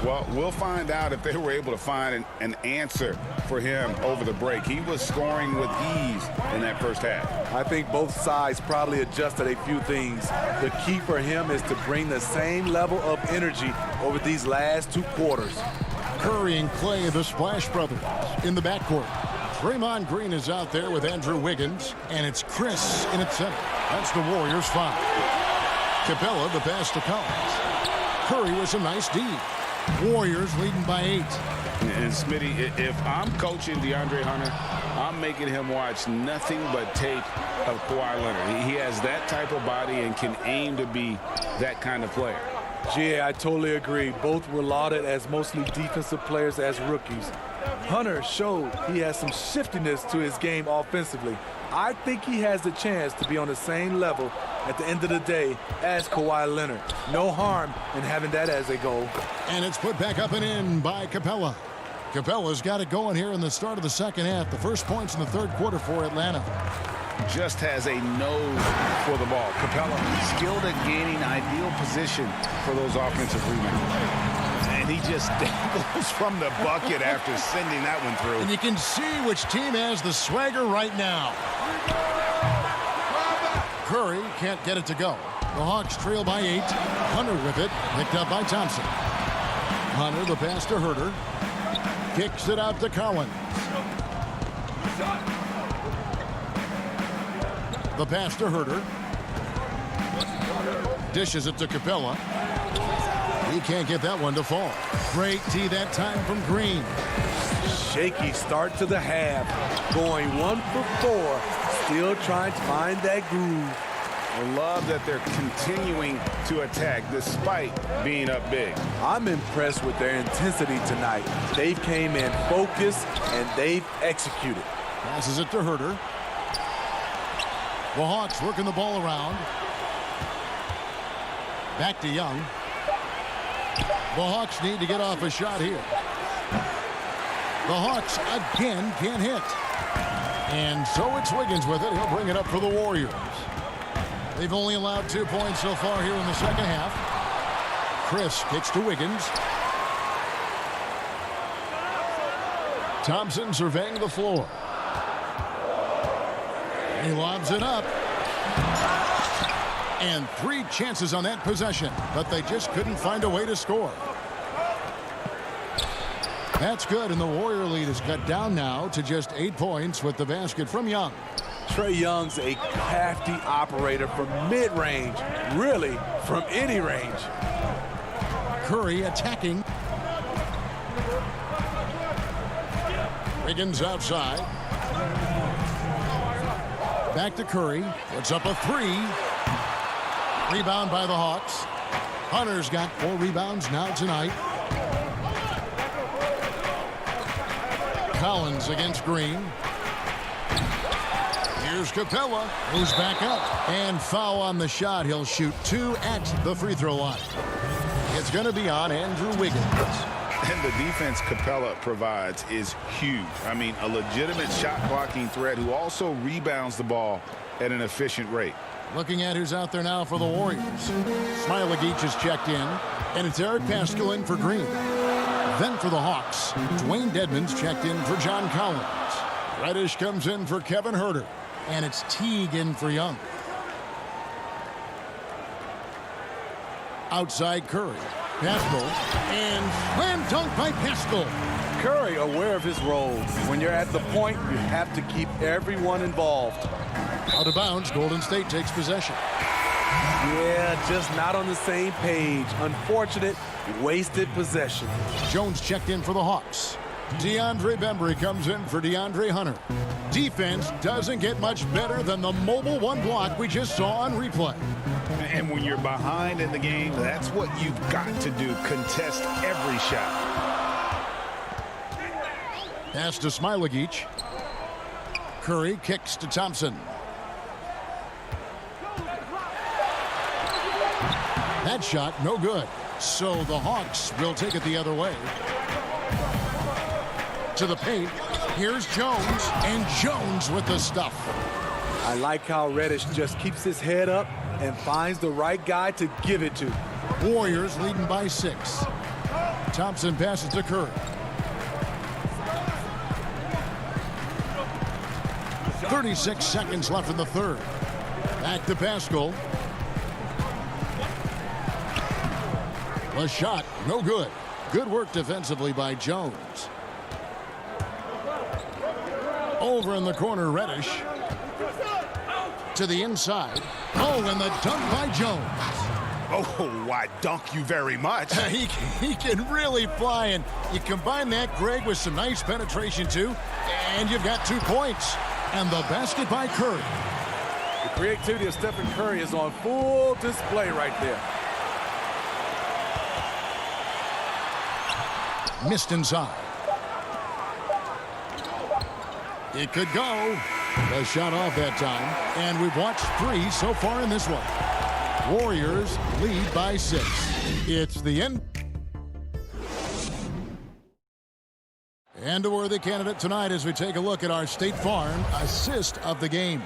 Well, we'll find out if they were able to find an answer for him over the break. He was scoring with ease in that first half. I think both sides probably adjusted a few things. The key for him is to bring the same level of energy over these last 2 quarters. Curry and Clay, the Splash Brothers, in the backcourt. Draymond Green is out there with Andrew Wiggins, and it's Chris in its center. That's the Warriors' foul. Capella, the pass to Collins. Curry with some nice D. Warriors leading by 8. And Smitty, if I'm coaching DeAndre Hunter, I'm making him watch nothing but tape of Kawhi Leonard. He has that type of body and can aim to be that kind of player. Yeah, I totally agree. Both were lauded as mostly defensive players as rookies. Hunter showed he has some shiftiness to his game offensively. I think he has the chance to be on the same level at the end of the day as Kawhi Leonard. No harm in having that as a goal. And it's put back up and in by Capella. Capella's got it going here in the start of the second half. The first points in the third quarter for Atlanta. Just has a nose for the ball. Capella skilled at gaining ideal position for those offensive rebounds. And he just dangles from the bucket after sending that one through. And you can see which team has the swagger right now. Curry can't get it to go. The Hawks trail by 8. Hunter with it. Picked up by Thompson. Hunter, the pass to Herter. Kicks it out to Collins. The pass to Herter. Dishes it to Capella. He can't get that one to fall. Great tee that time from Green. Shaky start to the half. Going 1 for 4. Still trying to find that groove. I love that they're continuing to attack despite being up big. I'm impressed with their intensity tonight. They've came in focused and they've executed. Passes it to Herter. The Hawks working the ball around. Back to Young. The Hawks need to get off a shot here. The Hawks again can't hit. And so it's Wiggins with it. He'll bring it up for the Warriors. They've only allowed 2 points so far here in the second half. Chris kicks to Wiggins. Thompson surveying the floor. He lobs it up. And 3 chances on that possession, but they just couldn't find a way to score. That's good, and the Warrior lead is cut down now to just 8 points with the basket from Young. Trae Young's a crafty operator from mid-range, really from any range. Curry attacking. Wiggins outside. Back to Curry. Puts up a 3. Rebound by the Hawks. Hunter's got 4 rebounds now tonight. Collins against Green. Here's Capella, who's back up. And foul on the shot. He'll shoot 2 at the free throw line. It's going to be on Andrew Wiggins. And the defense Capella provides is huge. I mean, a legitimate shot blocking threat who also rebounds the ball at an efficient rate. Looking at who's out there now for the Warriors. Smailagic is checked in, and it's Eric Paschal in for Green. Then for the Hawks, Dwayne Dedmon's checked in for John Collins. Reddish comes in for Kevin Herter, and it's Teague in for Young. Outside Curry. Paschal, and slam dunk by Paschal. Curry aware of his role. When you're at the point, you have to keep everyone involved. Out of bounds, Golden State takes possession. Yeah, just not on the same page. Unfortunate, wasted possession. Jones checked in for the Hawks. DeAndre Bembry comes in for DeAndre Hunter. Defense doesn't get much better than the mobile 1 block we just saw on replay. And when you're behind in the game, that's what you've got to do. Contest every shot. Pass to Smailagic. Curry kicks to Thompson. That shot, no good. So the Hawks will take it the other way. To the paint. Here's Jones, and Jones with the stuff. I like how Reddish just keeps his head up and finds the right guy to give it to. Warriors leading by 6. Thompson passes to Curry. 36 seconds left in the third. Back to Paschal. A shot, no good. Good work defensively by Jones. Over in the corner, Reddish. To the inside. Oh, and the dunk by Jones. Oh, why, dunk you very much. He can really fly, and you combine that, Greg, with some nice penetration, too, and you've got 2 points. And the basket by Curry. The creativity of Stephen Curry is on full display right there. Missed inside. It could go. The shot off that time. And we've watched 3 so far in this one. Warriors lead by 6. It's the end. And a worthy candidate tonight as we take a look at our State Farm assist of the game.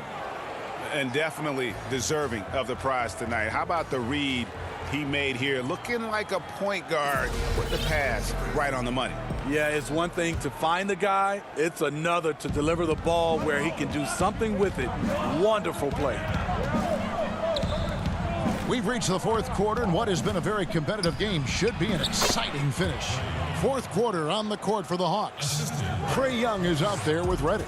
And definitely deserving of the prize tonight. How about the read he made here? Looking like a point guard with the pass right on the money. Yeah, it's one thing to find the guy. It's another to deliver the ball where he can do something with it. Wonderful play. We've reached the fourth quarter, and what has been a very competitive game should be an exciting finish. Fourth quarter on the court for the Hawks. Trae Young is out there with Reddish.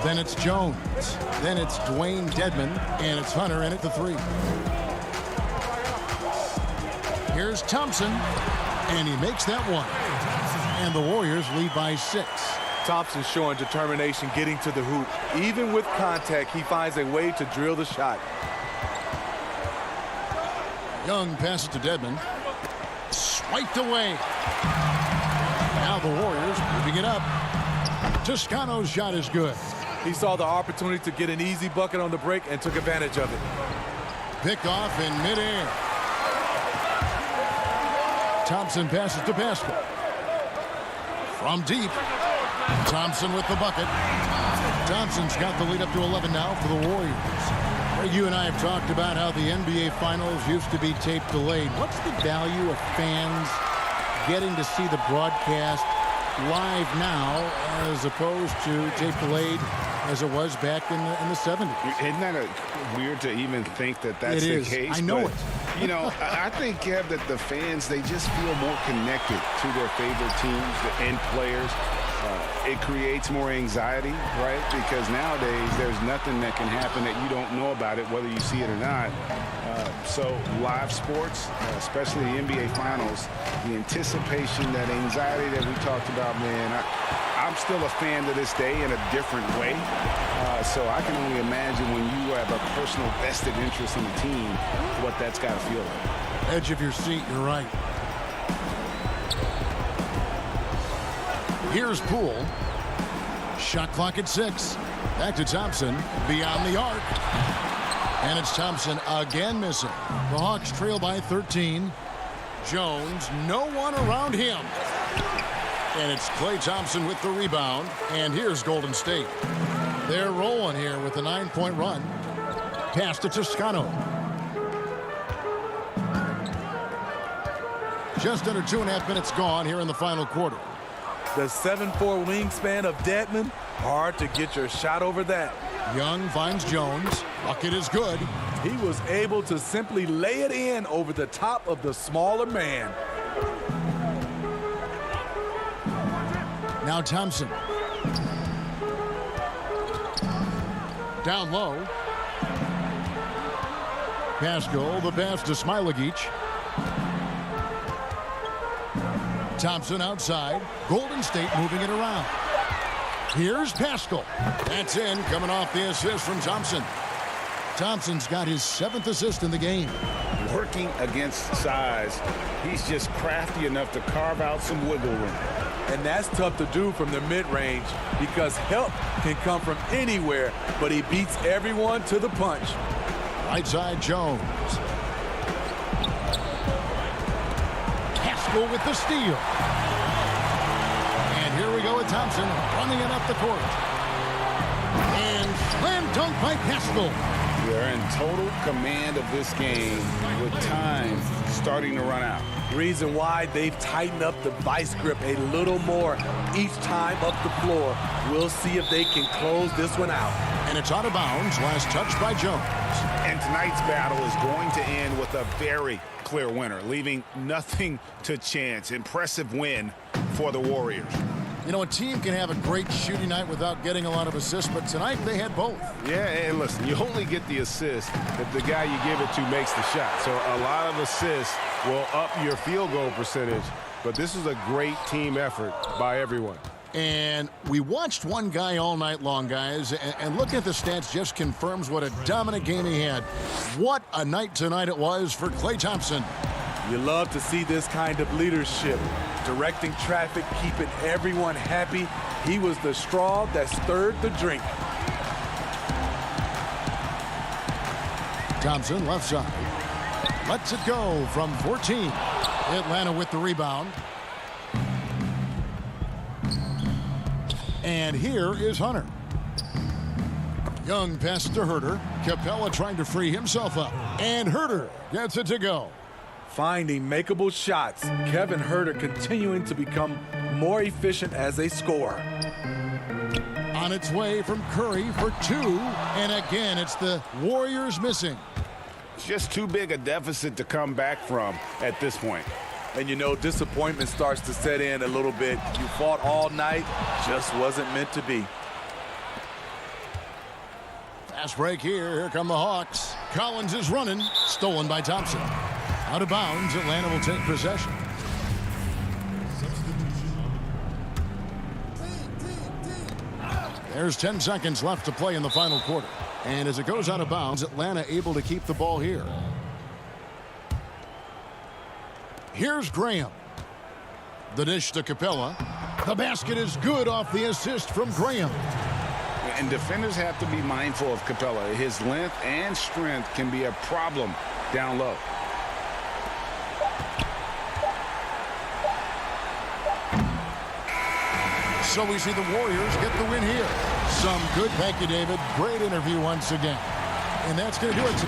Then it's Jones. Then it's Dwayne Dedmon, and it's Hunter in at the 3. Here's Thompson, and he makes that one. And the Warriors lead by 6. Thompson showing determination getting to the hoop. Even with contact, he finds a way to drill the shot. Young passes to Dedmon. Swiped away. Now the Warriors moving it up. Toscano's shot is good. He saw the opportunity to get an easy bucket on the break and took advantage of it. Pick off in midair. Thompson passes to Pascal. From deep. Thompson with the bucket. Thompson's got the lead up to 11 now for the Warriors. You and I have talked about how the NBA Finals used to be tape delayed. What's the value of fans getting to see the broadcast live now as opposed to tape delayed as it was back in the 70s? Isn't that weird to even think that that's the case? I know it. You know, I think, Kev, that the fans, they just feel more connected to their favorite teams and players. It creates more anxiety, right? Because nowadays there's nothing that can happen that you don't know about it, whether you see it or not. So live sports, especially the NBA Finals, the anticipation, that anxiety that we talked about, man, I'm still a fan to this day in a different way. So I can only imagine when you have a personal vested interest in the team, what that's got to feel like. Edge of your seat, you're right. Here's Poole. Shot clock at 6. Back to Thompson. Beyond the arc. And it's Thompson again missing. The Hawks trail by 13. Jones, no one around him. And it's Klay Thompson with the rebound. And here's Golden State. They're rolling here with a 9-point run. Pass to Toscano. Just under 2.5 minutes gone here in the final quarter. The 7'4" wingspan of Dedmon, hard to get your shot over that. Young finds Jones. Bucket is good. He was able to simply lay it in over the top of the smaller man. Now Thompson. Down low. Pascal, the pass to Smilagic. Thompson outside. Golden State moving it around. Here's Pascal. That's in, coming off the assist from Thompson. Thompson's got his 7th assist in the game. Working against size, he's just crafty enough to carve out some wiggle room. And that's tough to do from the mid-range because help can come from anywhere, but he beats everyone to the punch. Right side, Jones. Pascal with the steal. And here we go with Thompson running it up the court. And slam dunk by Pascal. They're in total command of this game with time starting to run out. Reason why they've tightened up the vice grip a little more each time up the floor. We'll see if they can close this one out. And it's out of bounds. Last touch by Jones. And tonight's battle is going to end with a very clear winner, leaving nothing to chance. Impressive win for the Warriors. You know, a team can have a great shooting night without getting a lot of assists, but tonight they had both. Yeah, and listen, you only get the assist if the guy you give it to makes the shot. So a lot of assists will up your field goal percentage, but this is a great team effort by everyone. And we watched one guy all night long, guys, and looking at the stats just confirms what a dominant game he had. What a night tonight it was for Klay Thompson. You love to see this kind of leadership. Directing traffic, keeping everyone happy. He was the straw that stirred the drink. Thompson left side. Lets it go from 14. Atlanta with the rebound. And here is Hunter. Young passes to Herter. Capella trying to free himself up. And Herter gets it to go. Finding makeable shots. Kevin Herter continuing to become more efficient as a scorer. On its way from Curry for 2. And again, it's the Warriors missing. It's just too big a deficit to come back from at this point. And you know, disappointment starts to set in a little bit. You fought all night, just wasn't meant to be. Fast break here. Here come the Hawks. Collins is running. Stolen by Thompson. Out of bounds. Atlanta will take possession. There's 10 seconds left to play in the final quarter. And as it goes out of bounds, Atlanta able to keep the ball here. Here's Graham. The dish to Capella. The basket is good off the assist from Graham. And defenders have to be mindful of Capella. His length and strength can be a problem down low. So we see the Warriors get the win here. Some good. Thank you, David. Great interview once again. And that's going to do it.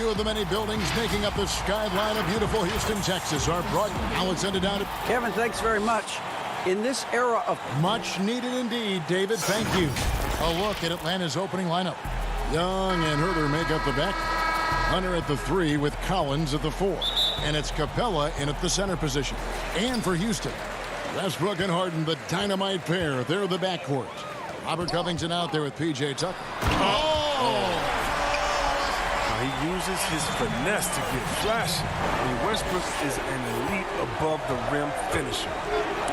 few of the many buildings making up the skyline of beautiful Houston, Texas are brought. Now it's ended down to Kevin, thanks very much. In this era of much needed indeed, David. Thank you. A look at Atlanta's opening lineup. Young and Herder make up the back. Hunter at the 3 with Collins at the 4. And it's Capella in at the center position. And for Houston, Westbrook and Harden, the dynamite pair. They're the backcourt. Robert Covington out there with P.J. Tucker. He uses his finesse to get flashy. I mean, Westbrook is an elite above the rim finisher.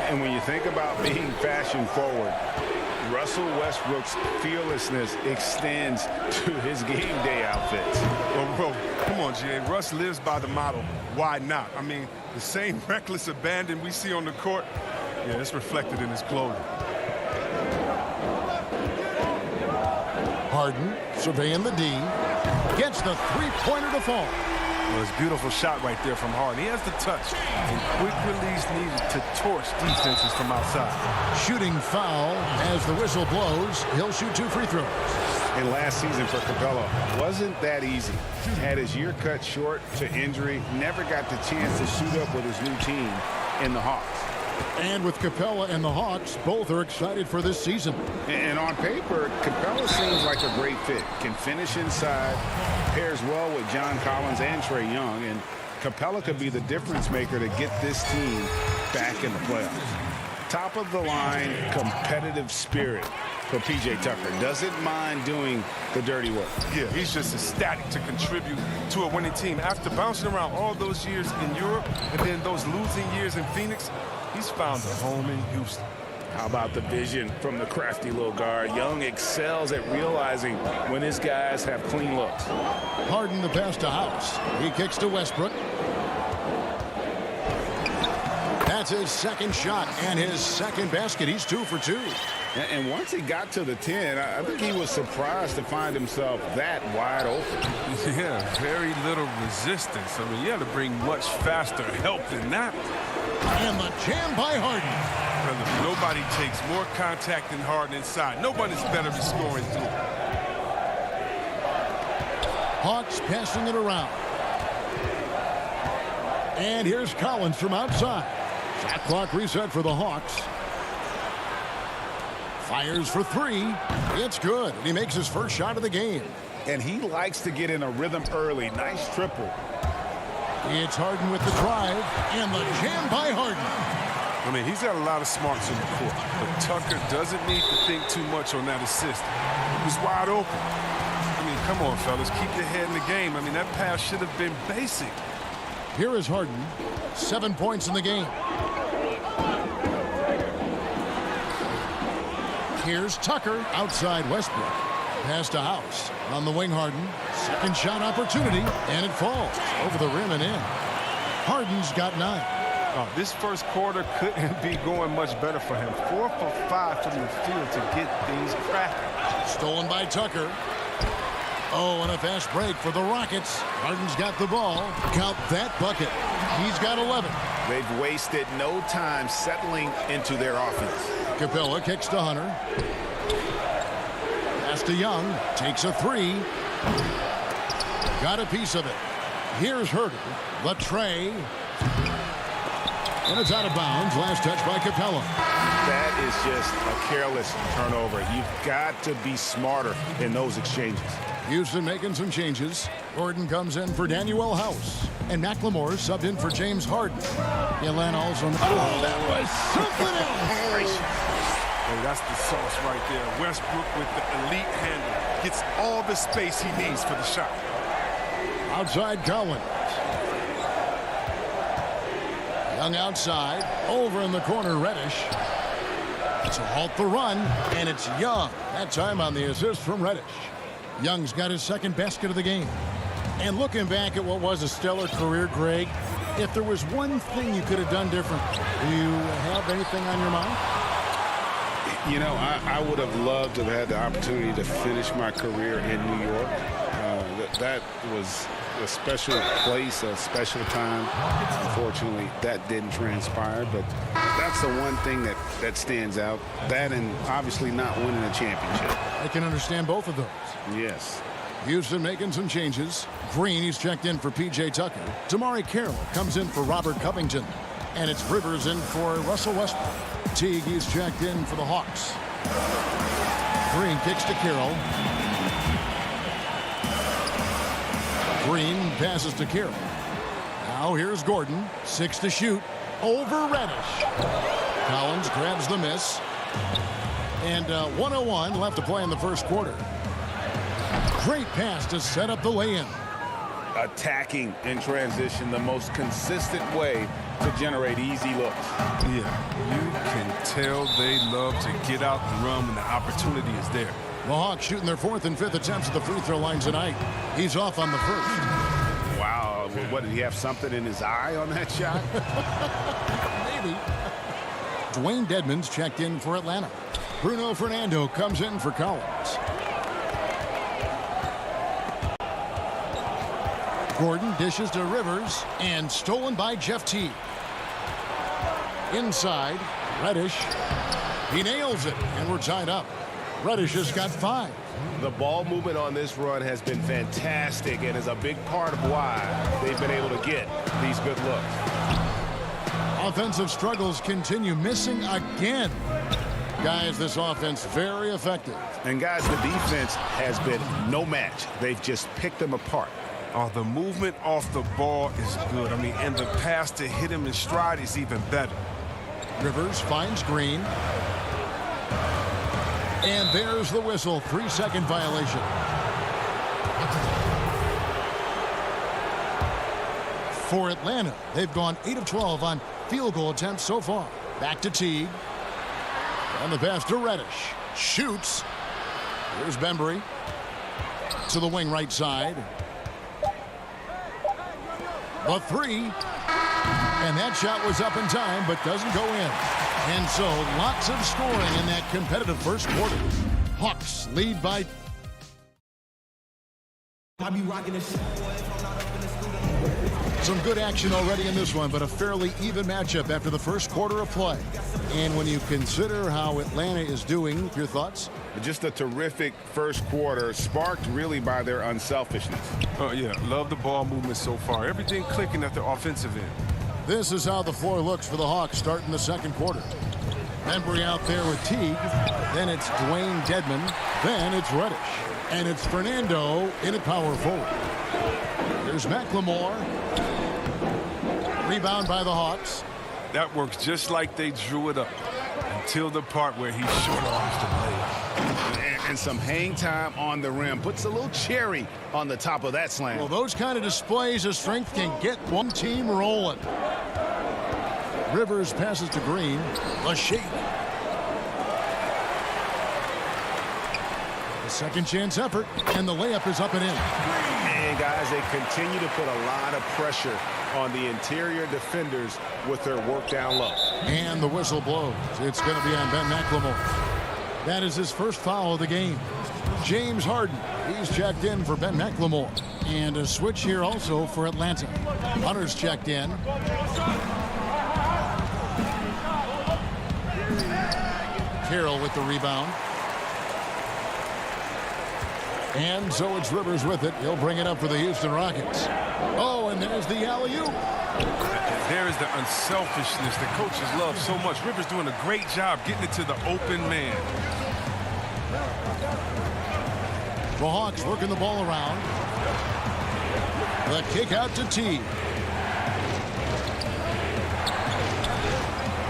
And when you think about being fashion forward, Russell Westbrook's fearlessness extends to his game day outfits. Well, bro, come on, G.A. Russ lives by the motto, why not? I mean, the same reckless abandon we see on the court, yeah, it's reflected in his clothing. Harden surveying the D. Gets the three-pointer to fall. Well, it's a beautiful shot right there from Harden. He has the touch and quick release needed to torch defenses from outside. Shooting foul as the whistle blows. He'll shoot 2 free throws. And last season for Capella wasn't that easy. Had his year cut short to injury, never got the chance to suit up with his new team in the Hawks. And with Capella and the Hawks, both are excited for this season. And on paper, Capella seems like a great fit. Can finish inside, pairs well with John Collins and Trae Young, and Capella could be the difference maker to get this team back in the playoffs. Top of the line, competitive spirit for P.J. Tucker. Doesn't mind doing the dirty work. Yeah, he's just ecstatic to contribute to a winning team. After bouncing around all those years in Europe and then those losing years in Phoenix, he's found a home in Houston. How about the vision from the crafty little guard? Young excels at realizing when his guys have clean looks. Harden the pass to House. He kicks to Westbrook. That's his second shot and his second basket. He's 2 for 2. And once he got to the 10, I think he was surprised to find himself that wide open. Yeah, very little resistance. I mean, you had to bring much faster help than that. And the jam by Harden. Brother, nobody takes more contact than Harden inside. Nobody's better at scoring through. Hawks passing it around. And here's Collins from outside. Shot clock reset for the Hawks. Fires for 3. It's good. And he makes his first shot of the game. And he likes to get in a rhythm early. Nice triple. It's Harden with the drive. And the jam by Harden. I mean, he's got a lot of smarts in the court. But Tucker doesn't need to think too much on that assist. He was wide open. I mean, come on, fellas. Keep your head in the game. I mean, that pass should have been basic. Here is Harden. 7 points in the game. Here's Tucker outside Westbrook. Pass to House. On the wing, Harden. Second shot opportunity, and it falls over the rim and in. Harden's got 9. Oh, this first quarter couldn't be going much better for him. 4 for 5 from the field to get things cracking. Stolen by Tucker. Oh, and a fast break for the Rockets. Harden's got the ball. Count that bucket. He's got 11. They've wasted no time settling into their offense. Capella kicks to Hunter. Pass to Young. Takes a 3. Got a piece of it. Here's Herder. Latrey. And it's out of bounds. Last touch by Capella. That is just a careless turnover. You've got to be smarter in those exchanges. Houston making some changes. Gordon comes in for Daniel House. And McLemore subbed in for James Harden. Atlanta also... Oh, that was something else! Hey, that's the sauce right there. Westbrook with the elite handle. Gets all the space he needs for the shot. Outside Collins. Young outside. Over in the corner, Reddish. To halt the run. And it's Young. That time on the assist from Reddish. Young's got his second basket of the game. And looking back at what was a stellar career, Greg, if there was one thing you could have done different, do you have anything on your mind? You know, I would have loved to have had the opportunity to finish my career in New York. That was a special place, a special time. Unfortunately, that didn't transpire, but that's the one thing that stands out. That and obviously not winning a championship. I can understand both of those. Yes. Houston making some changes. Green, he's checked in for P.J. Tucker. Damari Carroll comes in for Robert Covington. And it's Rivers in for Russell Westbrook. Teague, he's checked in for the Hawks. Green kicks to Carroll. Green passes to Carroll. Now here's Gordon. 6 to shoot. Over Reddish. Collins grabs the miss. And 1:01 left to play in the first quarter. Great pass to set up the lay-in. Attacking in transition, the most consistent way to generate easy looks. Yeah, you can tell they love to get out and run when the opportunity is there. The Hawks shooting their 4th and 5th attempts at the free throw line tonight. He's off on the first. Wow, what, did he have something in his eye on that shot? Maybe. Dwayne Dedmon's checked in for Atlanta. Bruno Fernando comes in for Collins. Gordon dishes to Rivers and stolen by Jeff Teague. Inside, Reddish. He nails it, and we're tied up. Reddish has got 5. The ball movement on this run has been fantastic and is a big part of why they've been able to get these good looks. Offensive struggles continue, missing again. Guys, this offense very effective. And guys, the defense has been no match. They've just picked them apart. Oh, the movement off the ball is good. I mean, and the pass to hit him in stride is even better. Rivers finds Green. And there's the whistle. 3-second violation. For Atlanta, they've gone 8 of 12 on field goal attempts so far. Back to Teague. And the pass to Reddish. Shoots. Here's Bembry. To the wing right side. The 3. And that shot was up in time, but doesn't go in. And so lots of scoring in that competitive first quarter. Hawks lead by... Some good action already in this one, but a fairly even matchup after the first quarter of play. And when you consider how Atlanta is doing, your thoughts? Just a terrific first quarter, sparked really by their unselfishness. Oh, yeah, love the ball movement so far. Everything clicking at the offensive end. This is how the floor looks for the Hawks starting the second quarter. Bembry out there with Teague. Then it's Dwayne Dedmon. Then it's Reddish. And it's Fernando in at power forward. There's McLemore. Rebound by the Hawks. That works just like they drew it up until the part where he short arms the layup. And some hang time on the rim. Puts a little cherry on the top of that slam. Well, those kind of displays of strength can get one team rolling. Rivers passes to Green. A shake. A second chance effort, and the layup is up and in. And guys, they continue to put a lot of pressure on the interior defenders with their work down low. And the whistle blows. It's going to be on Ben McLemore. That is his first foul of the game. James Harden, he's checked in for Ben McLemore. And a switch here also for Atlanta. Hunter's checked in. Carroll with the rebound. And so it's Rivers with it. He'll bring it up for the Houston Rockets. Oh, and there's the alley-oop. There is the unselfishness that coaches love so much. Rivers doing a great job getting it to the open man. The Hawks working the ball around. The kick out to Teague.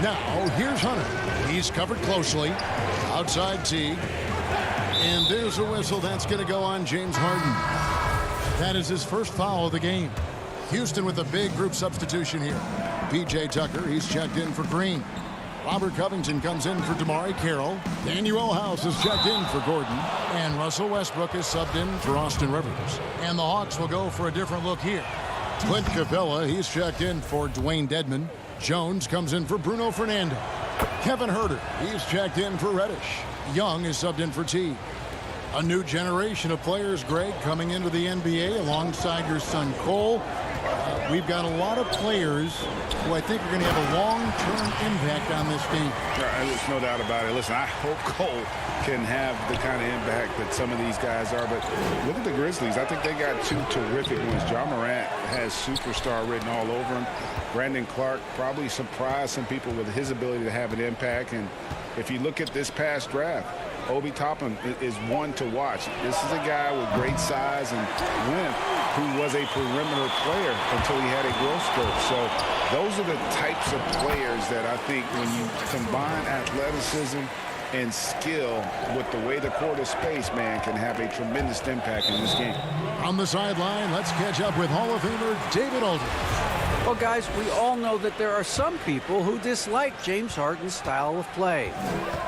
Now, here's Hunter. He's covered closely. Outside Teague. And there's a whistle. That's going to go on James Harden. That is his first foul of the game. Houston with a big group substitution here. P.J. Tucker, he's checked in for Green. Robert Covington comes in for Damari Carroll. Daniel House is checked in for Gordon. And Russell Westbrook is subbed in for Austin Rivers. And the Hawks will go for a different look here. Clint Capella, he's checked in for Dwayne Dedmon. Jones comes in for Bruno Fernando. Kevin Huerter, he's checked in for Reddish. Young is subbed in for Teague. A new generation of players, Greg, coming into the NBA alongside your son Cole. we've got a lot of players who I think are going to have a long-term impact on this team. There's no doubt about it. Listen, I hope Cole can have the kind of impact that some of these guys are. But look at the Grizzlies. I think they got two terrific ones. Ja Morant has superstar written all over him. Brandon Clark probably surprised some people with his ability to have an impact. And if you look at this past draft, Obi Toppin is one to watch. This is a guy with great size and length who was a perimeter player until he had a growth spurt. So those are the types of players that I think when you combine athleticism and skill with the way the court is spaced, man, can have a tremendous impact in this game. On the sideline, let's catch up with Hall of Famer David Aldridge. Well, guys, we all know that there are some people who dislike James Harden's style of play.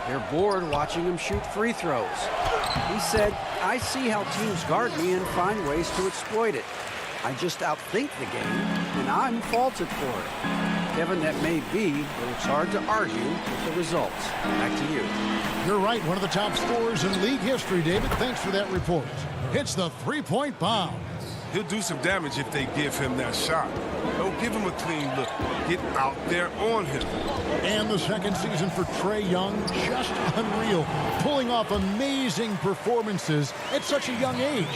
They're bored watching him shoot free throws. He said, "I see how teams guard me and find ways to exploit it. I just outthink the game, and I'm faulted for it." Kevin, that may be, but it's hard to argue with the results. Back to you. You're right, one of the top scorers in league history, David. Thanks for that report. Hits the three-point bomb. He'll do some damage if they give him that shot. Don't give him a clean look. Get out there on him. And the second season for Trae Young, just unreal. Pulling off amazing performances at such a young age.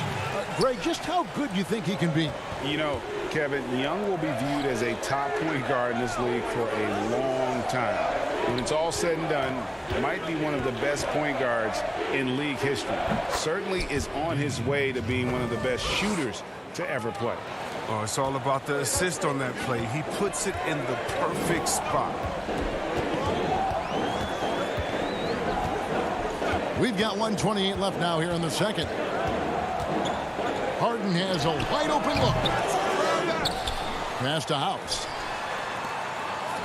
Greg, just how good do you think he can be? You know, Kevin, Young will be viewed as a top point guard in this league for a long time. When it's all said and done, might be one of the best point guards in league history. Certainly is on his way to being one of the best shooters to ever play. Oh, it's all about the assist on that play. He puts it in the perfect spot. We've got 1:28 left now here in the second. Harden has a wide-open look. Pass to House.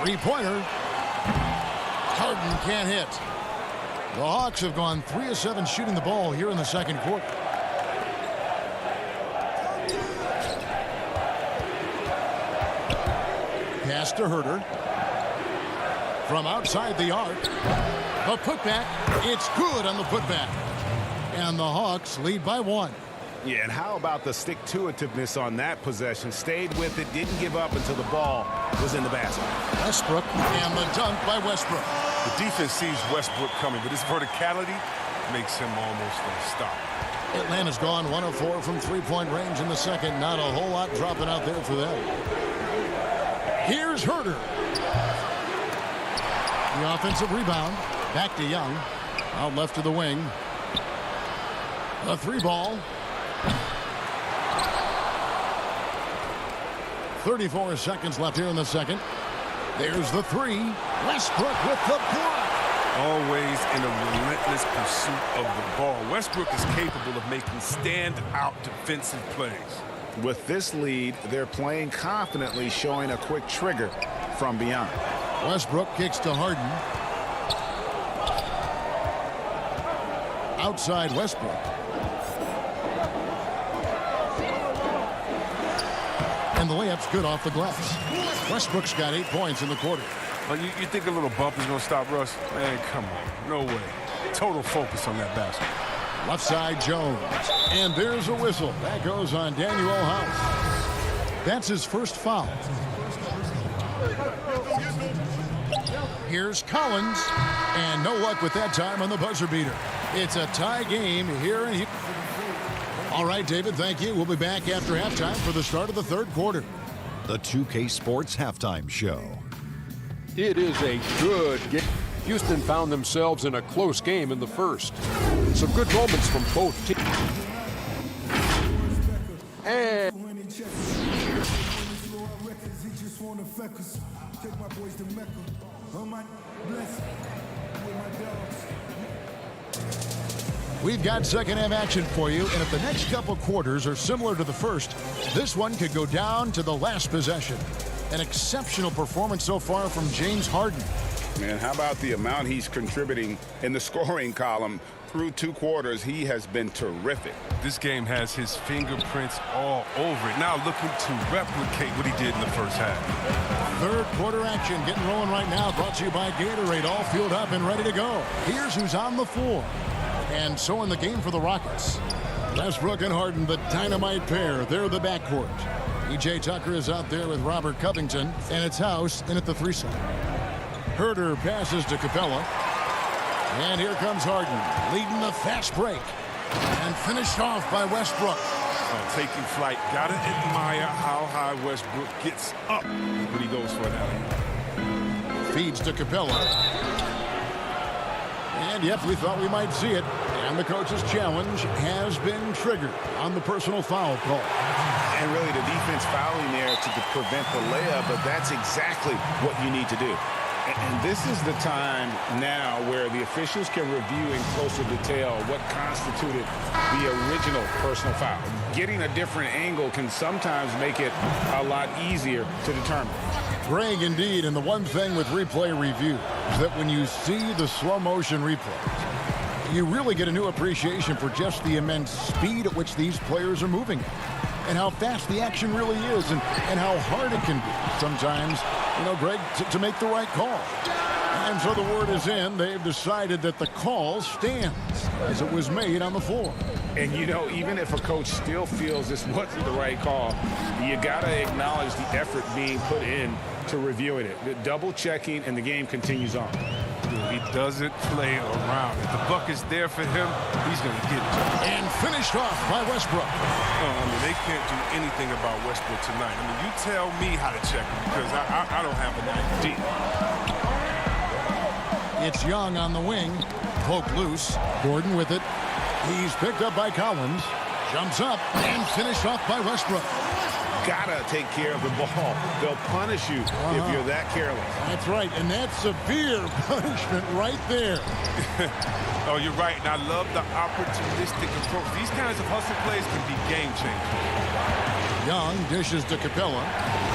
Three-pointer. Harden can't hit. The Hawks have gone 3 of 7 shooting the ball here in the second quarter. Pass to Herter. From outside the arc. A putback. It's good on the putback. And the Hawks lead by 1. Yeah, and how about the stick-to-itiveness on that possession? Stayed with it, didn't give up until the ball was in the basket. Westbrook, and the dunk by Westbrook. The defense sees Westbrook coming, but his verticality makes him almost unstoppable. Atlanta's gone 1 of 4 from three-point range in the second. Not a whole lot dropping out there for them. Here's Herter. The offensive rebound. Back to Young. Out left to the wing. A 3-ball. 34 seconds left here in the second. There's the 3. Westbrook with the block. Always in a relentless pursuit of the ball. Westbrook is capable of making stand-out defensive plays. With this lead, they're playing confidently, showing a quick trigger from beyond. Westbrook kicks to Harden. Outside Westbrook. And the layup's good off the glass. Westbrook's got 8 points in the quarter. Well, you think a little bump is going to stop Russ? Man, come on. No way. Total focus on that basket. Left side, Jones. And there's a whistle. That goes on Daniel House. That's his first foul. Here's Collins. And no luck with that time on the buzzer beater. It's a tie game here in Houston. All right, David, thank you. We'll be back after halftime for the start of the third quarter. The 2K Sports Halftime Show. It is a good game. Houston found themselves in a close game in the first. Some good moments from both teams. And we've got second half action for you, and if the next couple quarters are similar to the first, this one could go down to the last possession. An exceptional performance so far from James Harden. Man, how about the amount he's contributing in the scoring column? Through 2 quarters, he has been terrific. This game has his fingerprints all over it. Now looking to replicate what he did in the first half. Third quarter action getting rolling right now, brought to you by Gatorade, all fueled up and ready to go. Here's who's on the floor. And so in the game for the Rockets, Westbrook and Harden, the dynamite pair. They're the backcourt. E.J. Tucker is out there with Robert Covington, and it's House in at the 3 side. Herder passes to Capella. And here comes Harden, leading the fast break. And finished off by Westbrook. Taking flight. Gotta admire how high Westbrook gets up when he goes for that. Feeds to Capella. And yep, we thought we might see it. And the coach's challenge has been triggered on the personal foul call. And really the defense fouling there to prevent the layup, but that's exactly what you need to do. And this is the time now where the officials can review in closer detail what constituted the original personal foul. Getting a different angle can sometimes make it a lot easier to determine. Greg, indeed, and the one thing with replay review is that when you see the slow motion replays, you really get a new appreciation for just the immense speed at which these players are moving and how fast the action really is and how hard it can be sometimes, Greg, to make the right call. And so the word is in. They've decided that the call stands as it was made on the floor. And, even if a coach still feels this wasn't the right call, you got to acknowledge the effort being put in to reviewing it. Double checking, and the game continues on. He doesn't play around. If the buck is there for him, he's going to get it. And finished off by Westbrook. They can't do anything about Westbrook tonight. You tell me how to check him because I don't have an idea. It's Young on the wing. Poke loose. Gordon with it. He's picked up by Collins. Jumps up and finished off by Westbrook. Gotta take care of the ball. They'll punish you if you're that careless. That's right, and that's severe punishment right there. Oh, you're right, and I love the opportunistic approach. These kinds of hustle plays can be game changers. Young dishes to Capella.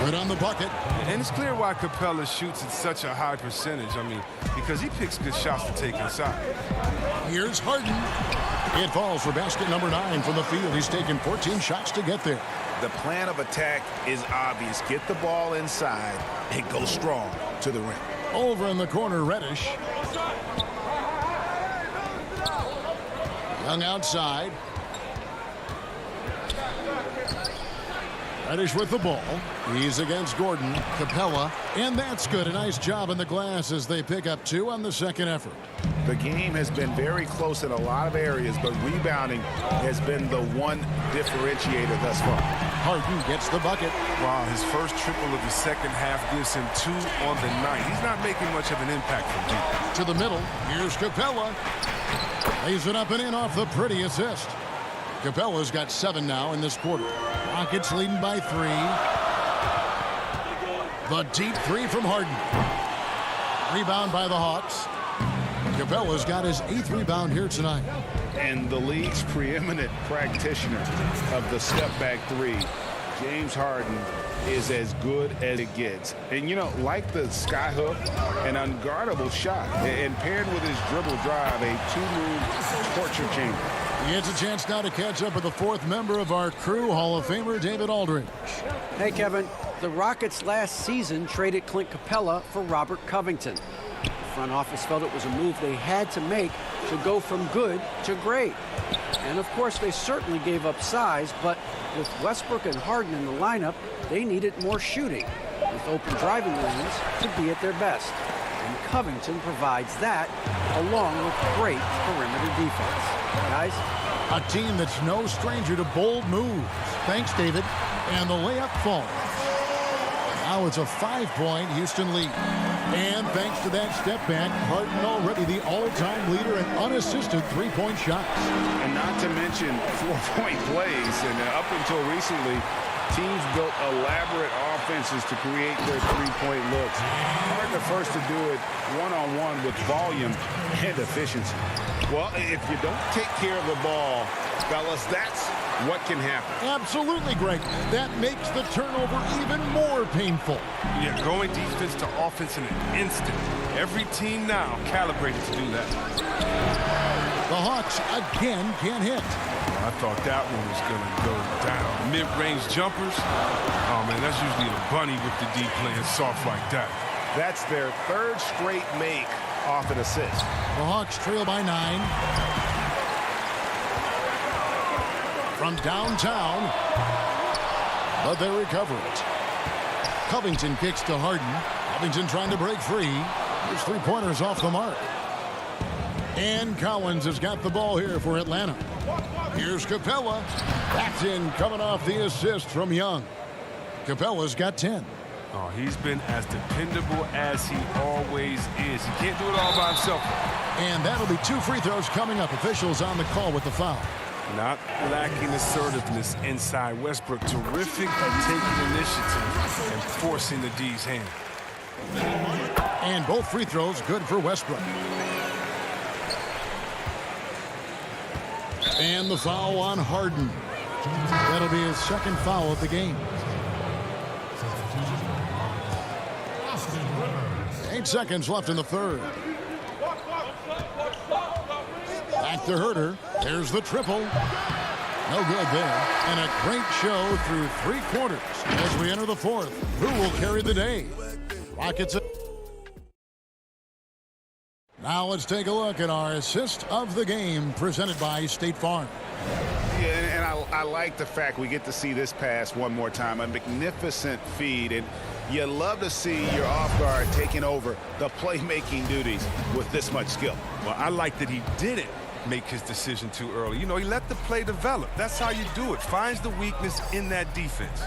Good on the bucket. And it's clear why Capella shoots at such a high percentage. Because he picks good shots to take inside. Here's Harden. It falls for basket number 9 from the field. He's taken 14 shots to get there. The plan of attack is obvious. Get the ball inside and go strong to the rim. Over in the corner, Reddish. Young outside. Reddish with the ball. He's against Gordon. Capella. And that's good. A nice job in the glass as they pick up 2 on the second effort. The game has been very close in a lot of areas, but rebounding has been the one differentiator thus far. Harden gets the bucket. Wow, his first triple of the second half gives him 2 on the night. He's not making much of an impact from deep. To the middle. Here's Capella. Lays it up and in off the pretty assist. Capella's got 7 now in this quarter. Rockets leading by 3. The deep 3 from Harden. Rebound by the Hawks. Capella's got his 8th rebound here tonight. And the league's preeminent practitioner of the step-back 3, James Harden, is as good as it gets. And, like the skyhook, an unguardable shot. And paired with his dribble drive, a 2-move torture chamber. He gets a chance now to catch up with the 4th member of our crew, Hall of Famer David Aldridge. Hey, Kevin. The Rockets last season traded Clint Capella for Robert Covington. The front office felt it was a move they had to make to go from good to great. And, of course, they certainly gave up size, but with Westbrook and Harden in the lineup, they needed more shooting with open driving lanes to be at their best. And Covington provides that, along with great perimeter defense. Guys? A team that's no stranger to bold moves. Thanks, David. And the layup falls. Now it's a 5-point Houston lead. And thanks to that step back, Harden already the all-time leader in unassisted 3-point shots. And not to mention 4-point plays. And up until recently, teams built elaborate offenses to create their 3-point looks. Harden the first to do it one-on-one with volume and efficiency. Well, if you don't take care of the ball, fellas, that's what can happen. Absolutely, Greg. That makes the turnover even more painful. Yeah, going defense to offense in an instant. Every team now calibrated to do that. The Hawks again can't hit. I thought that one was going to go down. Mid-range jumpers. Oh, man, that's usually a bunny with the D playing soft like that. That's their 3rd straight make off an assist. The Hawks trail by 9. From downtown, but they recover it. Covington kicks to Harden. Covington trying to break free. There's 3-pointers off the mark. And Collins has got the ball here for Atlanta. Here's Capella. That's in, coming off the assist from Young. Capella's got 10. Oh, he's been as dependable as he always is. He can't do it all by himself. And that'll be 2 free throws coming up. Officials on the call with the foul. Not lacking assertiveness inside. Westbrook terrific at taking initiative and forcing the D's hand. And both free throws good for Westbrook. And the foul on Harden. That'll be his second foul of the game. 8 seconds left in the third. Back to Herter. There's the triple. No good there. And a great show through 3 quarters. As we enter the fourth, who will carry the day? Rockets. Now let's take a look at our assist of the game presented by State Farm. Yeah, and I like the fact we get to see this pass one more time. A magnificent feed, and you love to see your off guard taking over the playmaking duties with this much skill. Well, I like that he didn't make his decision too early. You know, he let the play develop. That's how you do it. Finds the weakness in that defense.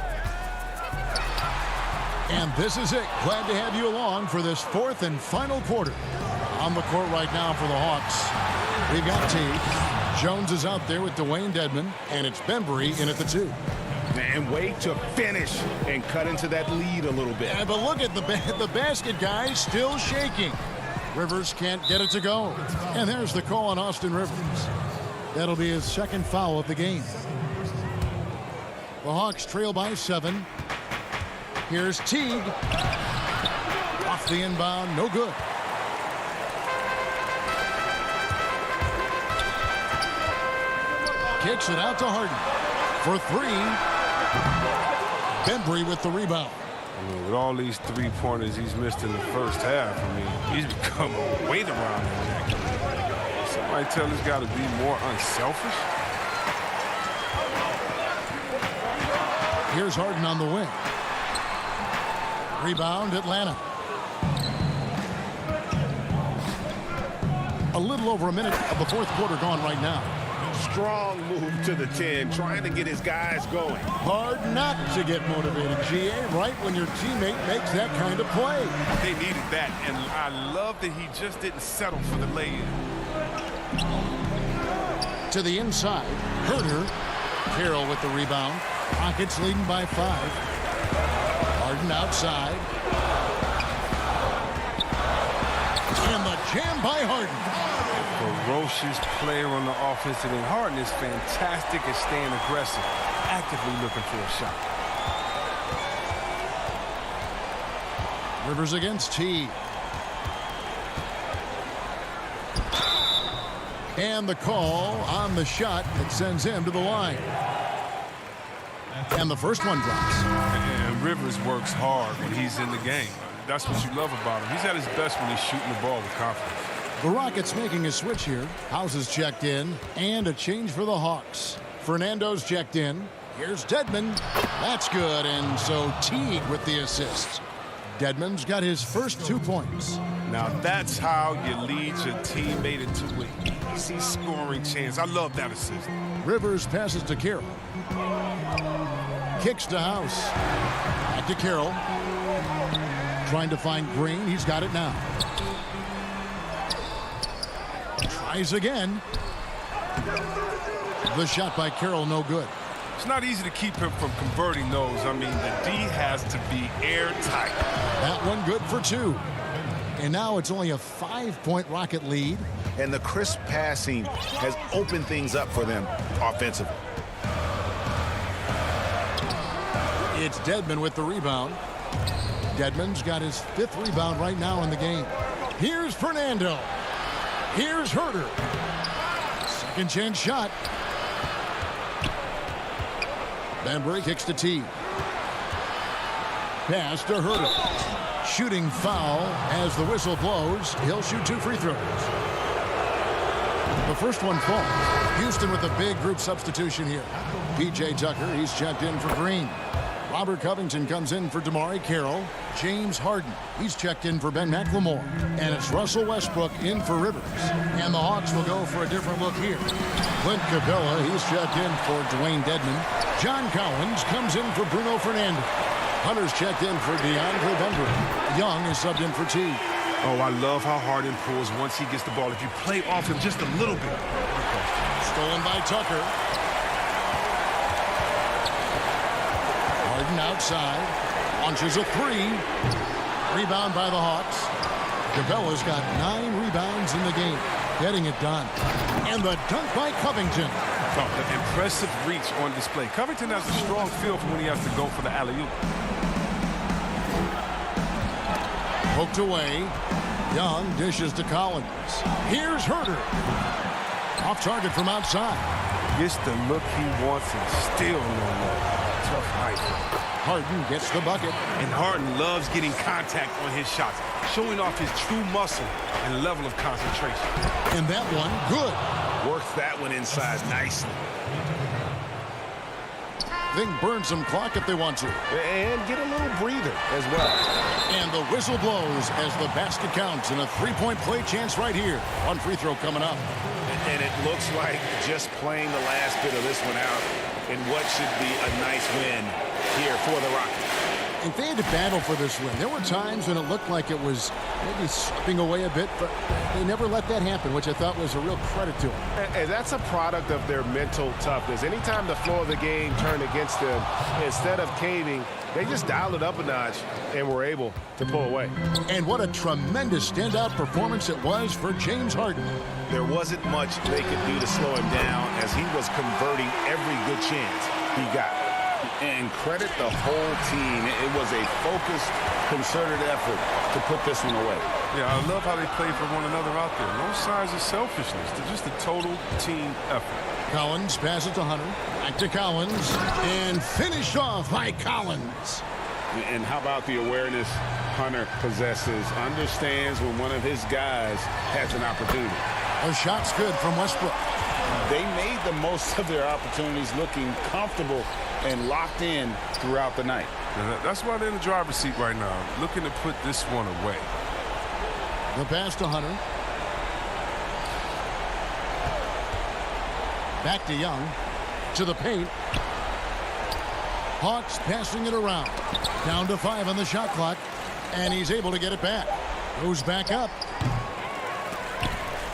And this is it. Glad to have you along for this fourth and final quarter. On the court right now for the Hawks, we've got T. Jones is out there with Dwayne Dedmon, and it's Bembry in at the 2. And wait to finish and cut into that lead a little bit. Yeah, but look at the basket guy still shaking. Rivers can't get it to go. And there's the call on Austin Rivers. That'll be his second foul of the game. The Hawks trail by 7. Here's Teague. Off the inbound, no good. Kicks it out to Harden for 3. Bembry with the rebound. I mean, with all these 3-pointers he's missed in the first half, I mean, he's become a weight around that neck. Somebody tell this guy to be more unselfish. Here's Harden on the wing. Rebound, Atlanta. A little over a minute of the fourth quarter gone right now. Strong move to the 10, trying to get his guys going. Hard not to get motivated, GA, right when your teammate makes that kind of play. They needed that, and I love that he just didn't settle for the lay-in. To the inside, Herter. Carroll with the rebound. Rockets leading by 5. Harden outside. And the jam by Harden. Ferocious player on the offensive end. Harden is fantastic at staying aggressive, actively looking for a shot. Rivers against T. And the call on the shot that sends him to the line. And the first one drops. And Rivers works hard when he's in the game. That's what you love about him. He's at his best when he's shooting the ball with confidence. The Rockets making a switch here. House is checked in, and a change for the Hawks. Fernando's checked in. Here's Dedmon. That's good, and so Teague with the assist. Dedmon's got his first 2 points. Now that's how you lead your teammate into an easy scoring chance. I love that assist. Rivers passes to Carroll. Kicks to House. Back to Carroll. Trying to find Green. He's got it now. Tries again. The shot by Carroll, no good. It's not easy to keep him from converting those. I mean, the D has to be airtight. That one good for 2. And now it's only a 5-point Rocket lead. And the crisp passing has opened things up for them offensively. It's Dedmon with the rebound. Dedmon's got his 5th rebound right now in the game. Here's Fernando. Here's Herter. Second chance shot. Bembry kicks to T. Pass to Herter. Shooting foul as the whistle blows. He'll shoot 2 free throws. The first one falls. Houston with a big group substitution here. P.J. Tucker, he's checked in for Green. Robert Covington comes in for Damari Carroll. James Harden, he's checked in for Ben McLemore. And it's Russell Westbrook in for Rivers. And the Hawks will go for a different look here. Clint Capella, he's checked in for Dwayne Dedman. John Collins comes in for Bruno Fernandez. Hunter's checked in for DeAndre Bembry. Young is subbed in for T. Oh, I love how Harden pulls once he gets the ball. If you play off him just a little bit. Stolen by Tucker. Harden outside. Launches a three. Rebound by the Hawks. Capella's got 9 rebounds in the game. Getting it done. And the dunk by Covington. Oh, the impressive reach on display. Covington has a strong feel for when he has to go for the alley-oop. Poked away. Young dishes to Collins. Here's Herter. Off target from outside. Gets the look he wants and still no look. Tough night. Harden gets the bucket. And Harden loves getting contact on his shots, showing off his true muscle and level of concentration. And that one, good. Works that one inside nicely. They can burn some clock if they want to. And get a little breather as well. And the whistle blows as the basket counts and a three-point play chance right here. One free throw coming up. And it looks like just playing the last bit of this one out in what should be a nice win here for the Rockets. And they had to battle for this win. There were times when it looked like it was maybe slipping away a bit, but they never let that happen, which I thought was a real credit to them. And that's a product of their mental toughness. Anytime the flow of the game turned against them, instead of caving, they just dialed it up a notch and were able to pull away. And what a tremendous standout performance it was for James Harden. There wasn't much they could do to slow him down as he was converting every good chance he got. And credit the whole team. It was a focused, concerted effort to put this one away. Yeah, I love how they play for one another out there. No signs of selfishness. They're just a total team effort. Collins passes to Hunter. Back to Collins. And finished off by Collins. And how about the awareness Hunter possesses? Understands when one of his guys has an opportunity. A shot's good from Westbrook. They made the most of their opportunities, looking comfortable and locked in throughout the night. That's why they're in the driver's seat right now, looking to put this one away. The pass to Hunter. Back to Young. To the paint. Hawks passing it around. Down to 5 on the shot clock. And he's able to get it back. Goes back up.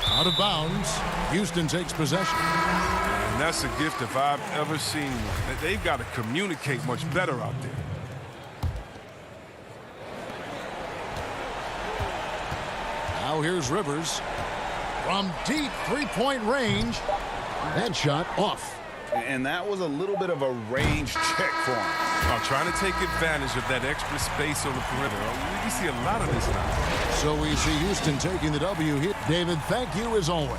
Out of bounds. Houston takes possession. And that's a gift if I've ever seen one. They've got to communicate much better out there. Now here's Rivers. From deep three-point range. That shot off. And that was a little bit of a range check for him. Trying to take advantage of that extra space on the perimeter. We see a lot of this now. So we see Houston taking the W here. David, thank you as always.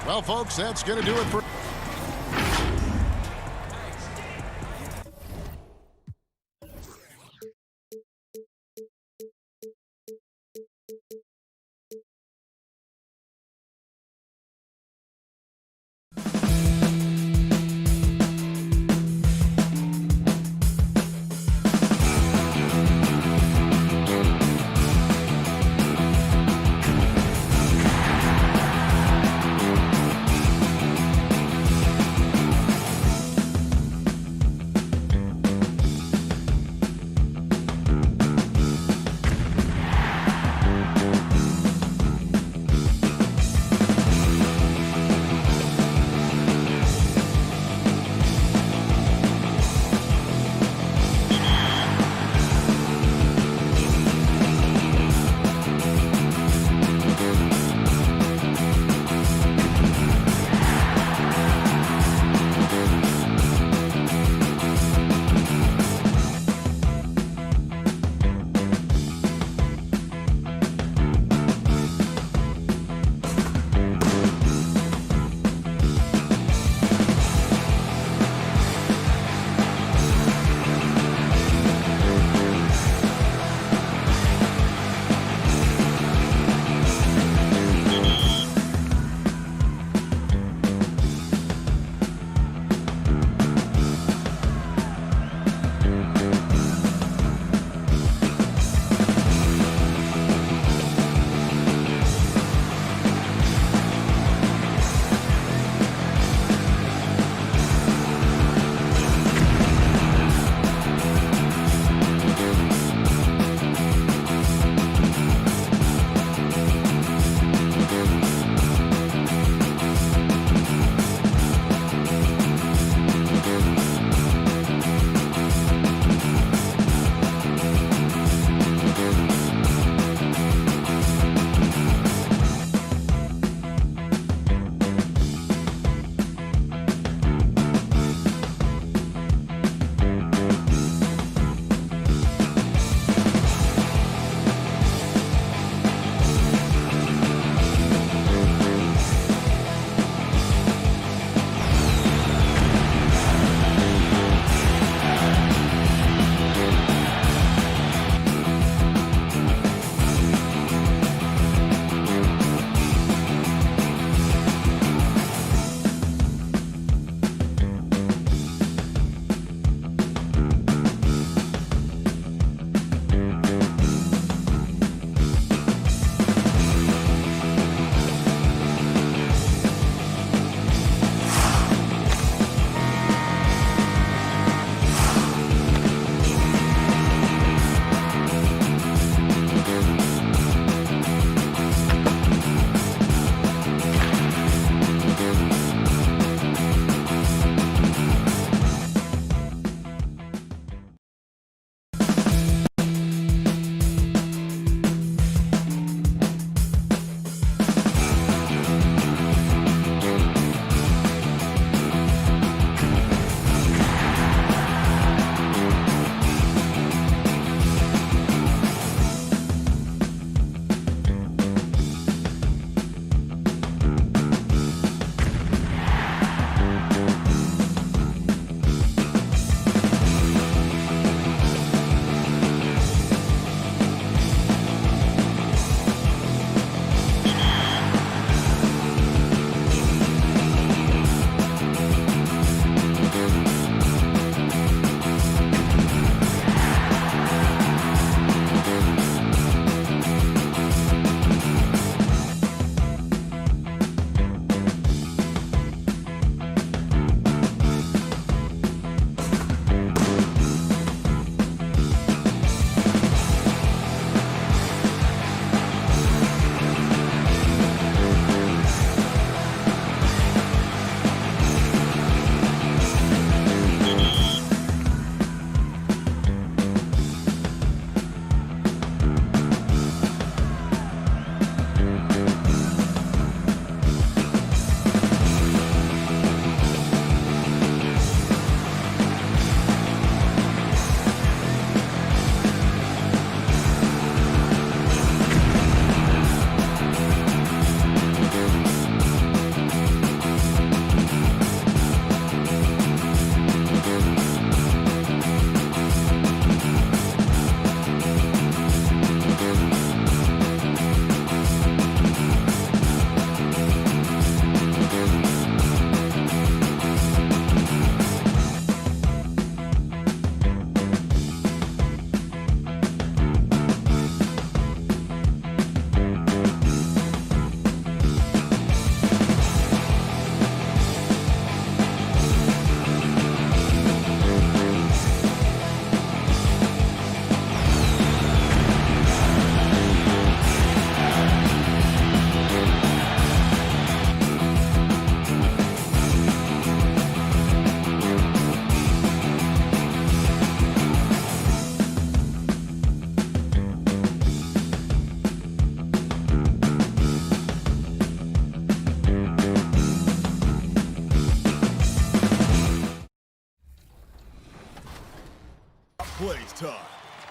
Well, folks, that's going to do it for...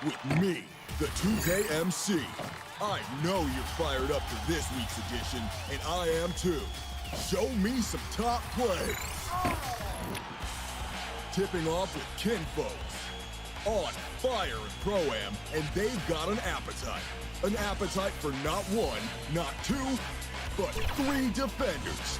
with me, the 2KMC. I know you're fired up for this week's edition, and I am too. Show me some top play. Tipping off with kinfolks. On fire in Pro-Am, and they've got an appetite. An appetite for not one, not two, but 3 defenders.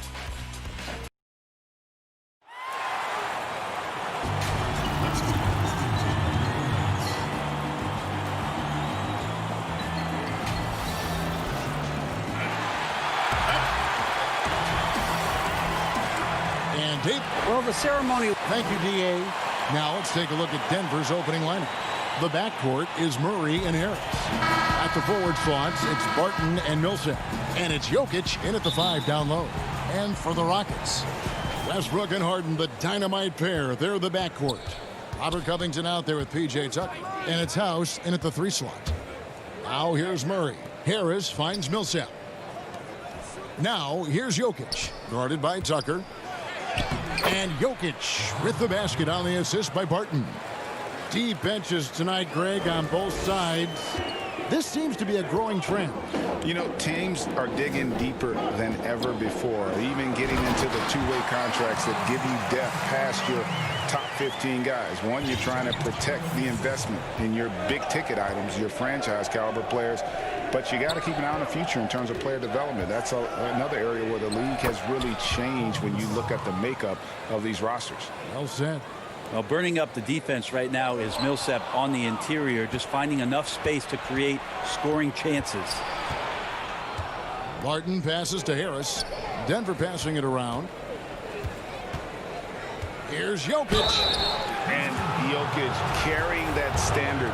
And deep. Well, the ceremony. Thank you, D.A. Now let's take a look at Denver's opening lineup. The backcourt is Murray and Harris. At the forward slots, it's Barton and Millsap. And it's Jokic in at the 5 down low. And for the Rockets, Westbrook and Harden, the dynamite pair. They're the backcourt. Robert Covington out there with P.J. Tucker. And it's House in at the 3 slot. Now here's Murray. Harris finds Millsap. Now here's Jokic, guarded by Tucker. And Jokic with the basket on the assist by Barton. Deep benches tonight, Greg, on both sides. This seems to be a growing trend. You know, teams are digging deeper than ever before, even getting into the two-way contracts that give you depth past your top 15 guys. One, you're trying to protect the investment in your big-ticket items, your franchise-caliber players, but you got to keep an eye on the future in terms of player development. That's another area where the league has really changed when you look at the makeup of these rosters. Well said. Well, burning up the defense right now is Millsap on the interior, just finding enough space to create scoring chances. Barton passes to Harris. Denver passing it around. Here's Jokic. And Jokic carrying that standard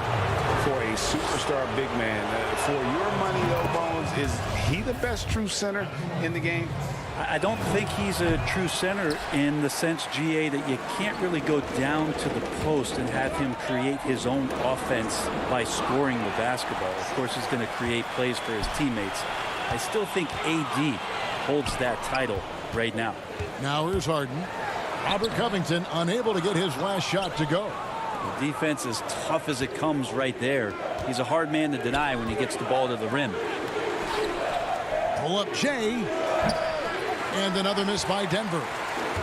for a superstar big man. For your money, though, Bones, is he the best true center in the game? I don't think he's a true center in the sense, GA, that you can't really go down to the post and have him create his own offense by scoring the basketball. Of course, he's going to create plays for his teammates. I still think AD holds that title right now. Now here's Harden. Robert Covington unable to get his last shot to go. The defense is tough as it comes right there. He's a hard man to deny when he gets the ball to the rim. Pull up Jay. And another miss by Denver.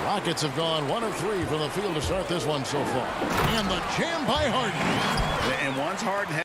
Rockets have gone 1 of 3 from the field to start this one so far. And the jam by Harden. And once Harden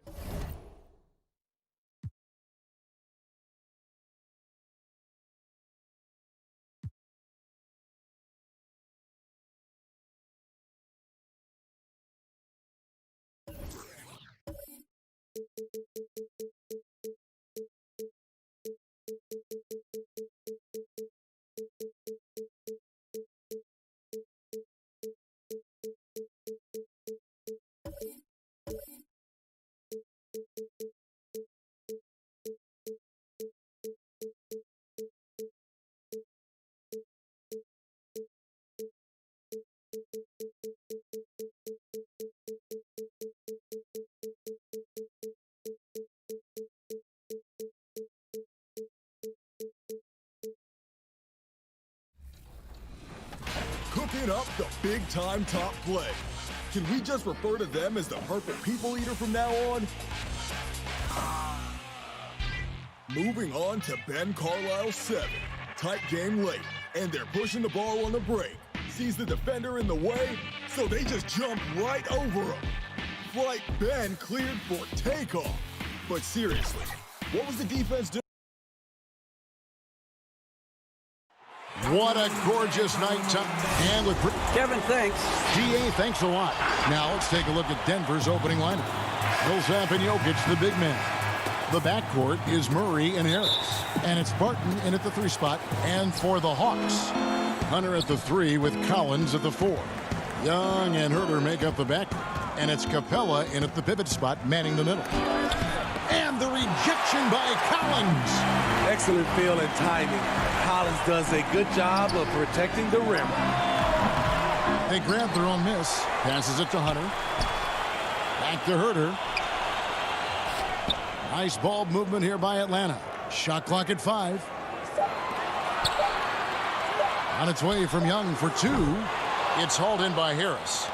Cooking up the big-time top play. Can we just refer to them as the purple people eater from now on? Moving on to Ben Carlisle's 7. Tight game late, and they're pushing the ball on the break. Sees the defender in the way, so they just jump right over him. Flight Ben cleared for takeoff. But seriously, what was the defense doing? What a gorgeous night. And with Kevin, thanks. DA, thanks a lot. Now let's take a look at Denver's opening lineup. Millsap and Jokic, the big man. The backcourt is Murray and Harris. And it's Barton in at the 3 spot. And for the Hawks, Hunter at the 3 with Collins at the 4. Young and Herter make up the backcourt. And it's Capella in at the pivot spot, manning the middle. And the rejection by Collins. Excellent feel and timing. Collins does a good job of protecting the rim. They grab their own miss. Passes it to Hunter. Back to Herter. Nice ball movement here by Atlanta. Shot clock at 5. On its way from Young for 2. It's hauled in by Harris.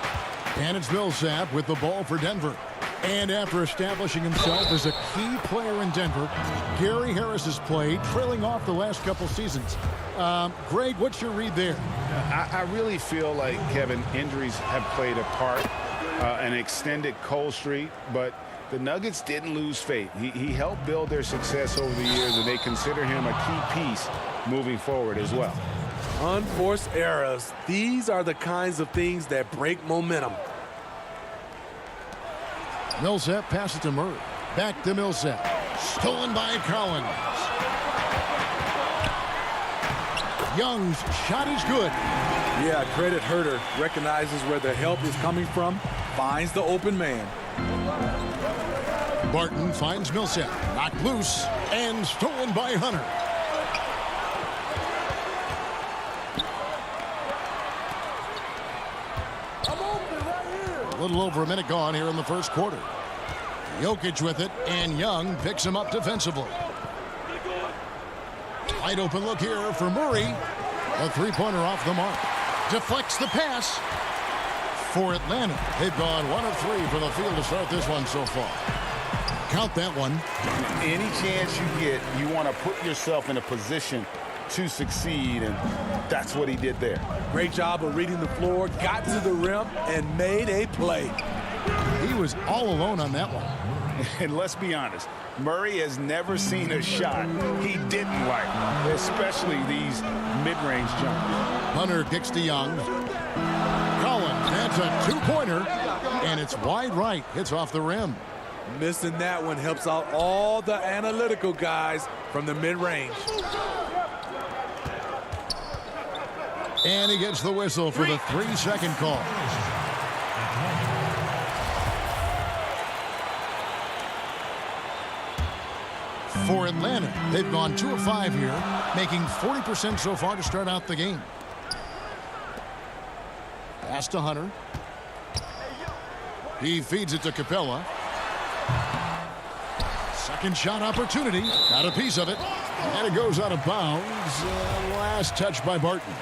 And it's Millsap with the ball for Denver. And after establishing himself as a key player in Denver, Gary Harris has played, trailing off the last couple seasons. Greg, what's your read there? I really feel like, Kevin, injuries have played a part, an extended cold streak, but the Nuggets didn't lose faith. He helped build their success over the years, and they consider him a key piece moving forward as well. Unforced errors. These are the kinds of things that break momentum. Millsap passes to Murray. Back to Millsap. Stolen by Collins. Young's shot is good. Yeah, credit Herter. Recognizes where the help is coming from. Finds the open man. Barton finds Millsap. Knocked loose and stolen by Hunter. A little over a minute gone here in the first quarter. Jokic with it, and Young picks him up defensively. Wide open look here for Murray. A three-pointer off the mark. Deflects the pass for Atlanta. They've gone 1 of 3 from the field to start this one so far. Count that one. Any chance you get, you want to put yourself in a position to succeed, and that's what he did there. Great job of reading the floor, got to the rim, and made a play. He was all alone on that one. And let's be honest, Murray has never seen a shot he didn't like, especially these mid-range jumpers. Hunter kicks to Young. Collins, that's a two-pointer, and it's wide right. Hits off the rim. Missing that one helps out all the analytical guys from the mid-range. And he gets the whistle for the 3-second call. For Atlanta, they've gone 2 of 5 here, making 40% so far to start out the game. Pass to Hunter. He feeds it to Capella. Second shot opportunity. Got a piece of it. And it goes out of bounds. Last touch by Barton.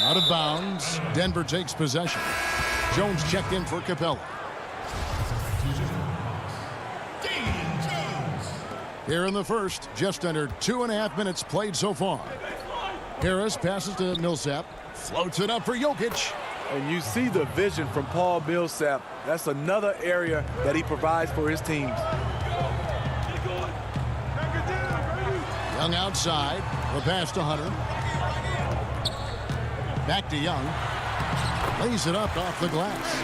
Out of bounds. Denver takes possession. Jones checked in for Capella. Here in the first, just under 2.5 minutes played so far. Harris passes to Millsap. Floats it up for Jokic. And you see the vision from Paul Millsap. That's another area that he provides for his teams. Young outside. The pass to Hunter. Back to Young. Lays it up off the glass.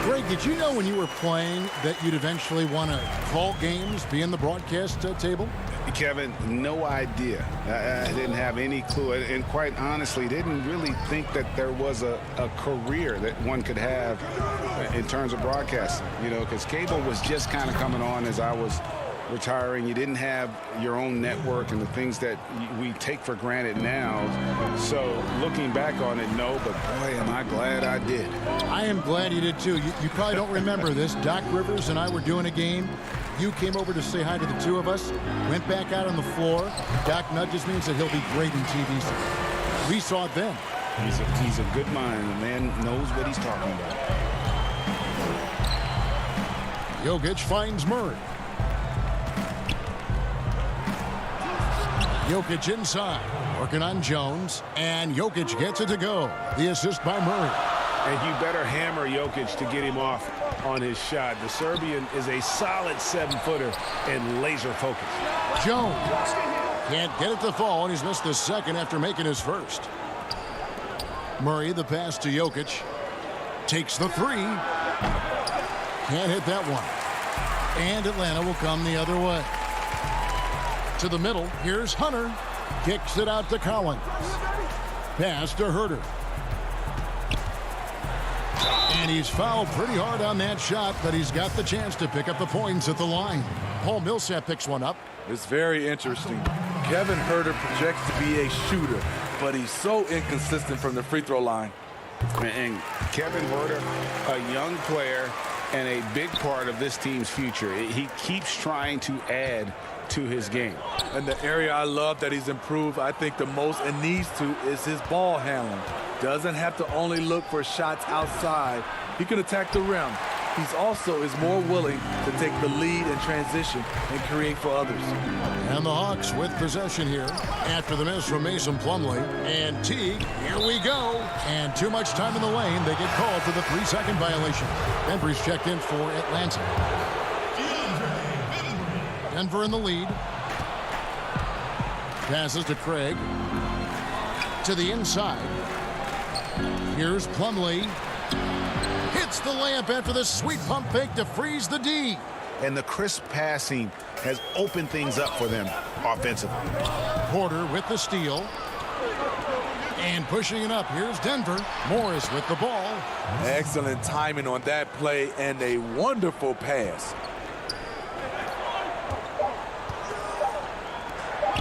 Greg, did you know when you were playing that you'd eventually want to call games, be in the broadcast table? Kevin, no idea. I didn't have any clue, and quite honestly, didn't really think that there was a career that one could have in terms of broadcasting, you know, because cable was just kind of coming on as I was retiring. You didn't have your own network and the things that we take for granted now. So looking back on it, no, but boy, am I glad I did. I am glad you did too. You probably don't remember this. Doc Rivers and I were doing a game. You came over to say hi to the two of us, went back out on the floor. Doc nudges me and said he'll be great in TV. We saw it then. He's a good mind. The man knows what he's talking about. Jokic finds Murray. Jokic inside, working on Jones, and Jokic gets it to go. The assist by Murray. And you better hammer Jokic to get him off on his shot. The Serbian is a solid 7-footer and laser focused. Jones can't get it to fall, and he's missed the second after making his first. Murray, the pass to Jokic. Takes the three. Can't hit that one. And Atlanta will come the other way. To the middle, here's Hunter. Kicks it out to Collins. Pass to Herter. And he's fouled pretty hard on that shot, but he's got the chance to pick up the points at the line. Paul Millsap picks one up. It's very interesting. Kevin Herter projects to be a shooter, but he's so inconsistent from the free throw line. And Kevin Herter, a young player and a big part of this team's future. He keeps trying to add to his game. And the area I love that he's improved, I think the most and needs to, is his ball handling. Doesn't have to only look for shots outside. He can attack the rim. he's also is more willing to take the lead in transition and create for others. And the Hawks with possession here after the miss from Mason Plumlee. And Teague, here we go. And too much time in the lane. They get called for the 3-second violation. Denver's checked in for Atlanta. Denver in the lead. Passes to Craig. To the inside. Here's Plumlee. Hits the layup after the sweet pump fake to freeze the D. And the crisp passing has opened things up for them offensively. Porter with the steal. And pushing it up. Here's Denver. Morris with the ball. Excellent timing on that play and a wonderful pass.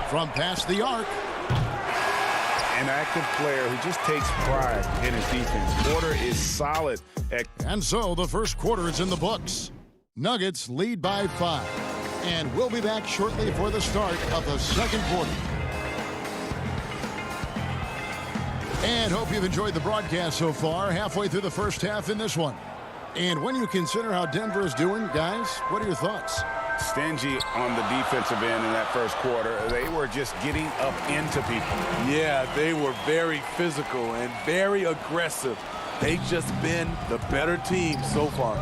From past the arc. An active player who just takes pride in his defense. Porter is solid. And so the first quarter is in the books. Nuggets lead by 5. And we'll be back shortly for the start of the second quarter. And hope you've enjoyed the broadcast so far. Halfway through the first half in this one. And when you consider how Denver is doing, guys, what are your thoughts? Stingy on the defensive end in that first quarter. They were just getting up into people. Yeah, they were very physical and very aggressive. They've just been the better team so far.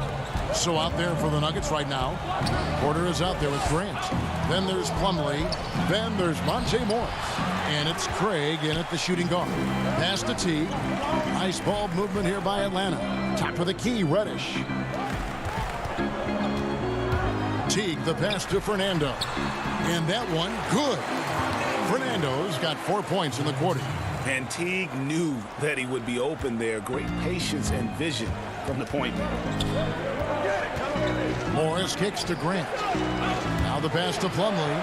So out there for the Nuggets right now, Porter is out there with Grant. Then there's Plumlee. Then there's Monte Morris. And it's Craig in at the shooting guard. Pass to Teague. Nice ball movement here by Atlanta. Top of the key, Reddish. Teague, the pass to Fernando. And that one, good. Fernando's got 4 points in the quarter. And Teague knew that he would be open there. Great patience and vision from the point man. Morris kicks to Grant. Now the pass to Plumlee.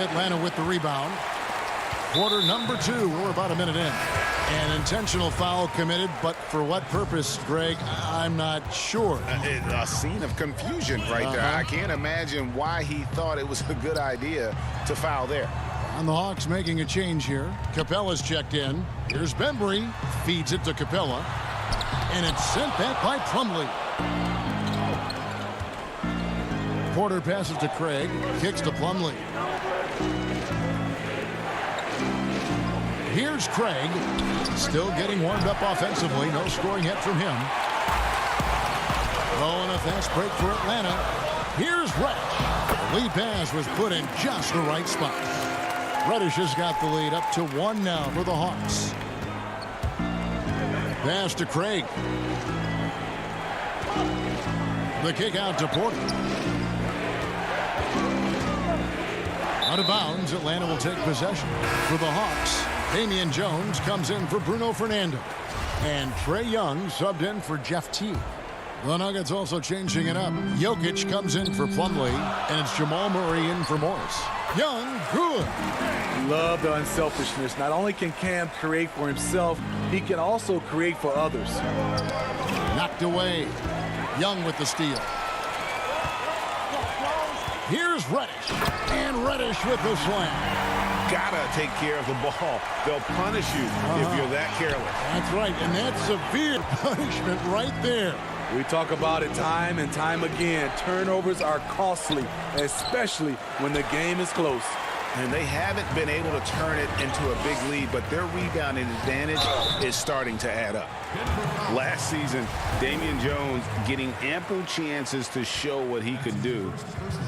Atlanta with the rebound. Quarter number 2. We're about a minute in. An intentional foul committed, but for what purpose, Greg? I'm not sure. A scene of confusion right there. I can't imagine why he thought it was a good idea to foul there. And the Hawks making a change here. Capella's checked in. Here's Bembry. Feeds it to Capella. And it's sent back by Plumlee. Porter passes to Craig. Kicks to Plumlee. Here's Craig. Still getting warmed up offensively. No scoring yet from him. Oh, and a fast break for Atlanta. Here's Reddish. The lead pass was put in just the right spot. Reddish has got the lead up to 1 now for the Hawks. Pass to Craig. The kick out to Porter. Out of bounds, Atlanta will take possession. For the Hawks, Damian Jones comes in for Bruno Fernando. And Trae Young subbed in for Jeff Teague. The Nuggets also changing it up. Jokic comes in for Plumlee, and it's Jamal Murray in for Morris. Young, good. Love the unselfishness. Not only can Cam create for himself, he can also create for others. Knocked away. Young with the steal. Here's Reddish. And Reddish with the slam. Gotta take care of the ball. They'll punish you if you're that careless. That's right, and that's severe punishment right there. We talk about it time and time again. Turnovers are costly, especially when the game is close. And they haven't been able to turn it into a big lead, but their rebounding advantage is starting to add up. Last season, Damian Jones getting ample chances to show what he could do.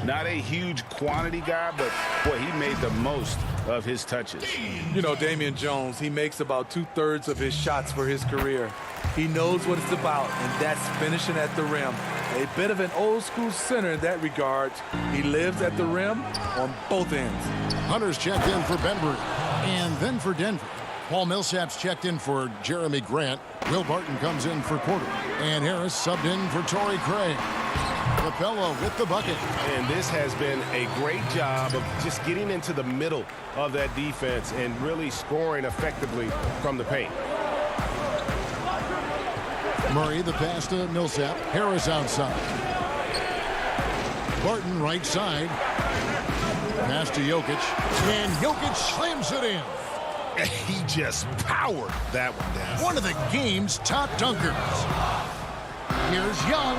Not a huge quantity guy, but boy, he made the most of his touches. You know, Damian Jones, he makes about 2/3 of his shots for his career. He knows what it's about, and that's finishing at the rim. A bit of an old-school center in that regard. He lives at the rim on both ends. Hunter's checked in for Bembry, and then for Denver. Paul Millsap's checked in for Jeremy Grant. Will Barton comes in for Porter. And Harris subbed in for Torrey Craig. Capella with the bucket. And this has been a great job of just getting into the middle of that defense and really scoring effectively from the paint. Murray the pass to Millsap. Harris outside. Barton right side. Pass to Jokic. And Jokic slams it in. He just powered that one down. One of the game's top dunkers. Here's Young,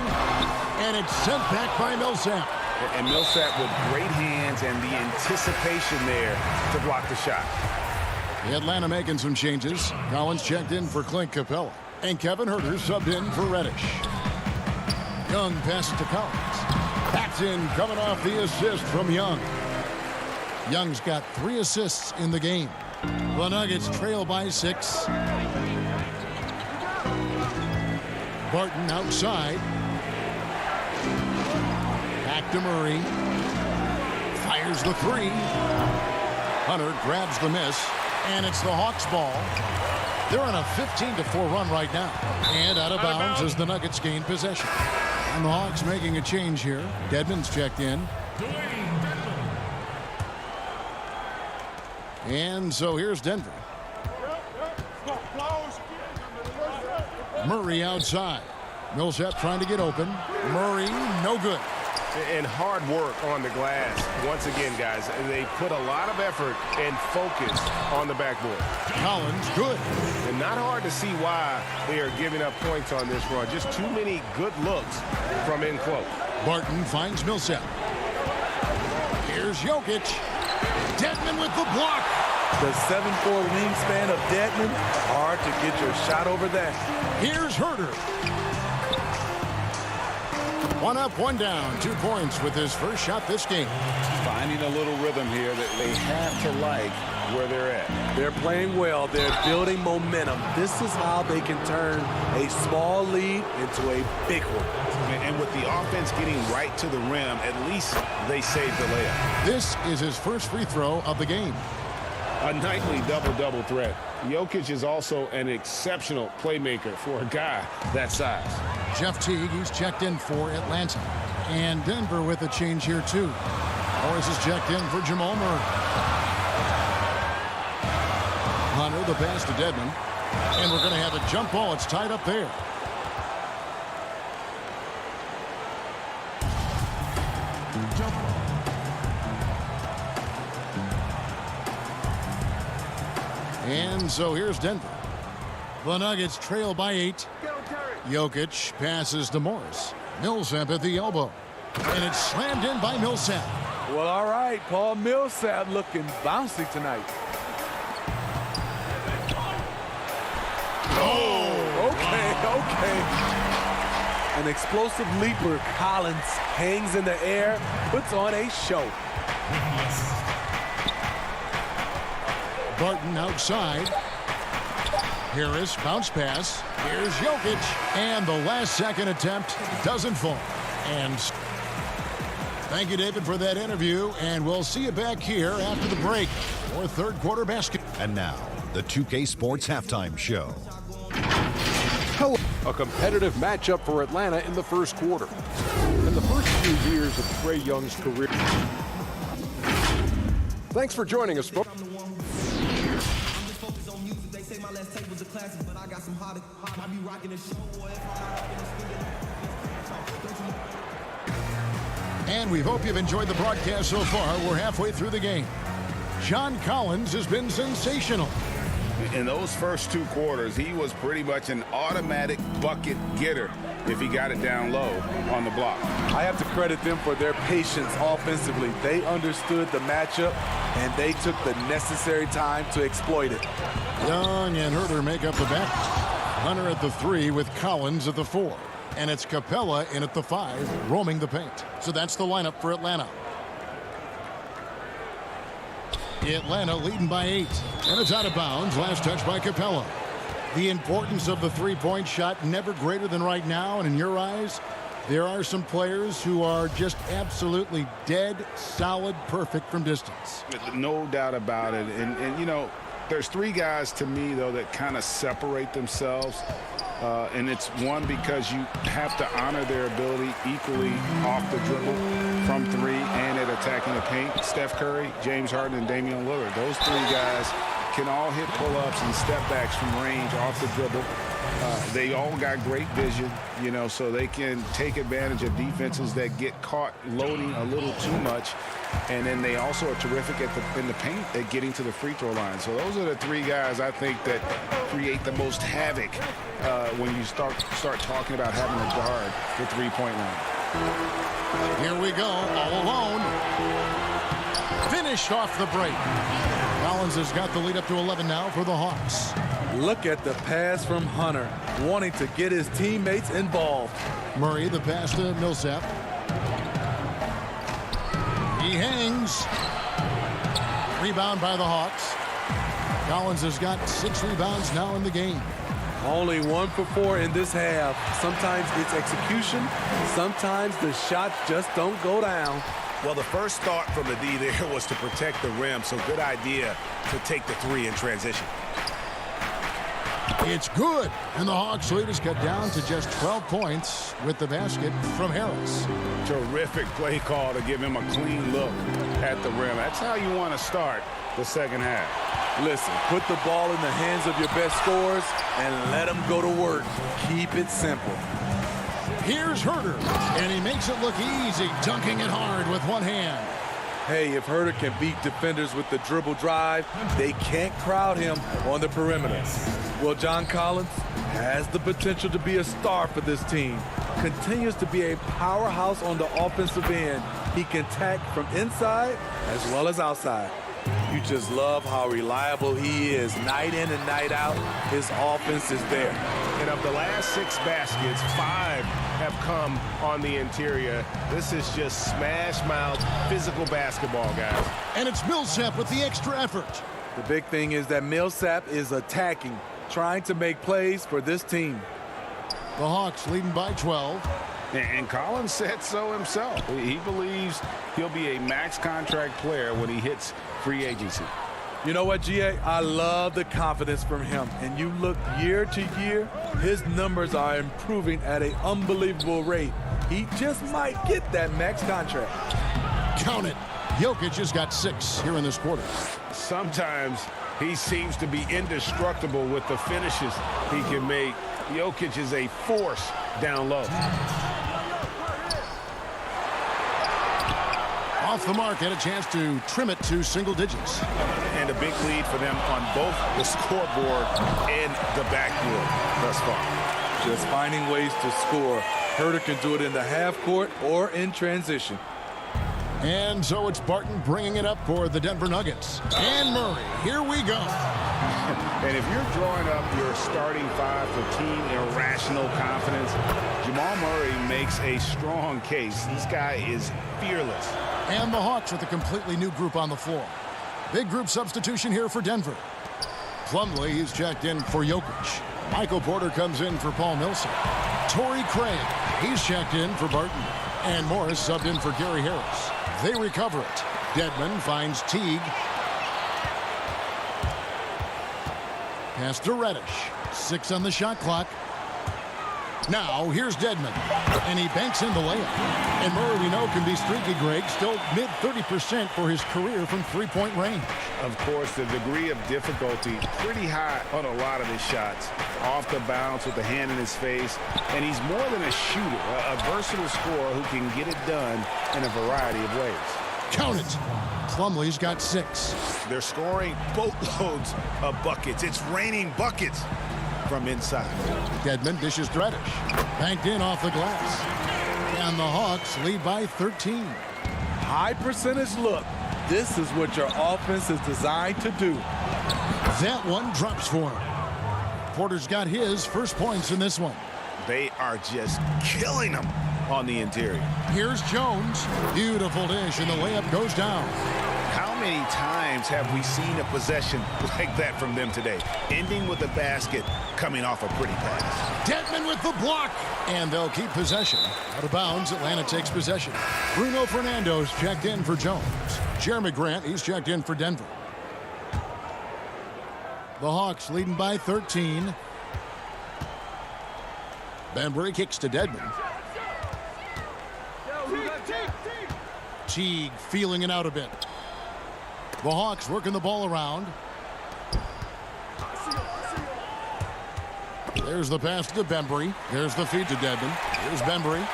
and it's sent back by Millsap. And Millsap with great hands and the anticipation there to block the shot. Atlanta making some changes. Collins checked in for Clint Capella. And Kevin Huerter subbed in for Reddish. Young passes to Collins. Backs in, coming off the assist from Young. Young's got 3 assists in the game. The Nuggets trail by 6. Barton outside. Back to Murray. Fires the 3. Hunter grabs the miss. And it's the Hawks ball. They're on a 15-4 run right now. And out of bounds as the Nuggets gain possession. And the Hawks making a change here. Dedmon's checked in. And so here's Denver. Murray outside. Millsap trying to get open. Murray, no good. And hard work on the glass. Once again, guys, they put a lot of effort and focus on the backboard. Collins, good. And not hard to see why they are giving up points on this run. Just too many good looks from in close. Barton finds Millsap. Here's Jokic. Dedmon with the block. The 7'4" wingspan of Dedmon. Hard to get your shot over that. Here's Huerter. 1 up, 1 down. 2 points with his first shot this game. Finding a little rhythm here that they have to like where they're at. They're playing well. They're building momentum. This is how they can turn a small lead into a big one. And with the offense getting right to the rim, at least they saved the layup. This is his first free throw of the game. A nightly double-double threat. Jokic is also an exceptional playmaker for a guy that size. Jeff Teague, he's checked in for Atlanta. And Denver with a change here, too. Morris is checked in for Jamal Murray. Hunter, the pass to Dedmon. And we're going to have a jump ball. It's tied up there. Jump ball. And so here's Denver. The Nuggets trail by 8. Jokic passes to Morris. Millsap at the elbow. And it's slammed in by Millsap. Well, all right, Paul Millsap looking bouncy tonight. Oh! Okay. An explosive leaper. Collins hangs in the air, puts on a show. Barton outside. Harris, bounce pass. Here's Jokic. And the last second attempt doesn't fall. And thank you, David, for that interview. And we'll see you back here after the break for third quarter basketball. And now, the 2K Sports Halftime Show. A competitive matchup for Atlanta in the first quarter. In the first few years of Trae Young's career. Thanks for joining us, folks. And we hope you've enjoyed the broadcast so far. We're halfway through the game. John Collins has been sensational. In those first 2 quarters, he was pretty much an automatic bucket getter if he got it down low on the block. I have to credit them for their patience offensively. They understood the matchup, and they took the necessary time to exploit it. Young and Huerter make up the back. Hunter at the 3 with Collins at the 4. And it's Capella in at the 5, roaming the paint. So that's the lineup for Atlanta. Atlanta leading by 8. And it's out of bounds. Last touch by Capella. The importance of the three-point shot never greater than right now. And in your eyes, there are some players who are just absolutely dead, solid, perfect from distance. No doubt about it. And you know, there's 3 guys to me, though, that kind of separate themselves. And it's one, because you have to honor their ability equally off the dribble from 3 and at attacking the paint. Steph Curry, James Harden, and Damian Lillard. Those 3 guys can all hit pull-ups and step backs from range off the dribble. They all got great vision, you know, so they can take advantage of defenses that get caught loading a little too much. And then they also are terrific in the paint at getting to the free throw line. So those are the three guys I think that create the most havoc when you start talking about having to guard the three-point line. Here we go, all alone. Finished off the break. Collins has got the lead up to 11 now for the Hawks. Look at the pass from Hunter, wanting to get his teammates involved. Murray, the pass to Millsap. He hangs. Rebound by the Hawks. Collins has got 6 rebounds now in the game. Only 1 for 4 in this half. Sometimes it's execution. Sometimes the shots just don't go down. Well, the first thought from the D there was to protect the rim, so good idea to take the 3 in transition. It's good, and the Hawks lead is cut down to just 12 points with the basket from Harris. Terrific play call to give him a clean look at the rim. That's how you want to start the second half. Listen, put the ball in the hands of your best scorers and let them go to work. Keep it simple. Here's Herter, and he makes it look easy, dunking it hard with one hand. Hey, if Herter can beat defenders with the dribble drive, they can't crowd him on the perimeter. Well, John Collins has the potential to be a star for this team. Continues to be a powerhouse on the offensive end. He can attack from inside as well as outside. You just love how reliable he is night in and night out. His offense is there. And of the last 6 baskets, 5 have come on the interior. This is just smash-mouth physical basketball, guys. And it's Millsap with the extra effort. The big thing is that Millsap is attacking, trying to make plays for this team. The Hawks leading by 12. And Collins said so himself. He believes he'll be a max contract player when he hits free agency. You know what, GA? I love the confidence from him. And you look year to year, his numbers are improving at an unbelievable rate. He just might get that max contract. Count it. Jokic has got 6 here in this quarter. Sometimes he seems to be indestructible with the finishes he can make. Jokic is a force down low. Off the mark, had a chance to trim it to single digits. And a big lead for them on both the scoreboard and the backboard thus far. Just finding ways to score. Herter can do it in the half court or in transition. And so it's Barton bringing it up for the Denver Nuggets. And Murray, here we go. And if you're drawing up your starting 5 for team irrational confidence, Jamal Murray makes a strong case. This guy is fearless. And the Hawks with a completely new group on the floor. Big group substitution here for Denver. Plumlee is checked in for Jokic. Michael Porter comes in for Paul Millsap. Torrey Craig, he's checked in for Barton. And Morris subbed in for Gary Harris. They recover it. Dedmon finds Teague. Pass to Reddish. 6 on the shot clock. Now, here's Dedmon. And he banks in the layup. And Murray, we know, can be streaky, Greg. Still mid-30% for his career from three-point range. Of course, the degree of difficulty pretty high on a lot of his shots. Off the bounce with the hand in his face. And he's more than a shooter, a versatile scorer who can get it done in a variety of ways. Count it. Plumlee's got 6. They're scoring boatloads of buckets. It's raining buckets from inside. Dedmon dishes to Reddish. Banked in off the glass. And the Hawks lead by 13. High percentage look. This is what your offense is designed to do. That one drops for him. Porter's got his first points in this one. They are just killing them on the interior. Here's Jones. Beautiful dish, and the layup goes down. How many times have we seen a possession like that from them today? Ending with a basket, coming off a pretty pass. Dedmon with the block. And they'll keep possession. Out of bounds, Atlanta takes possession. Bruno Fernando's checked in for Jones. Jeremy Grant, he's checked in for Denver. The Hawks leading by 13. Bembry kicks to Dedmon. Teague feeling it out a bit. The Hawks working the ball around. There's the pass to Bembry. There's the feed to Dedmon. Here's Bembry.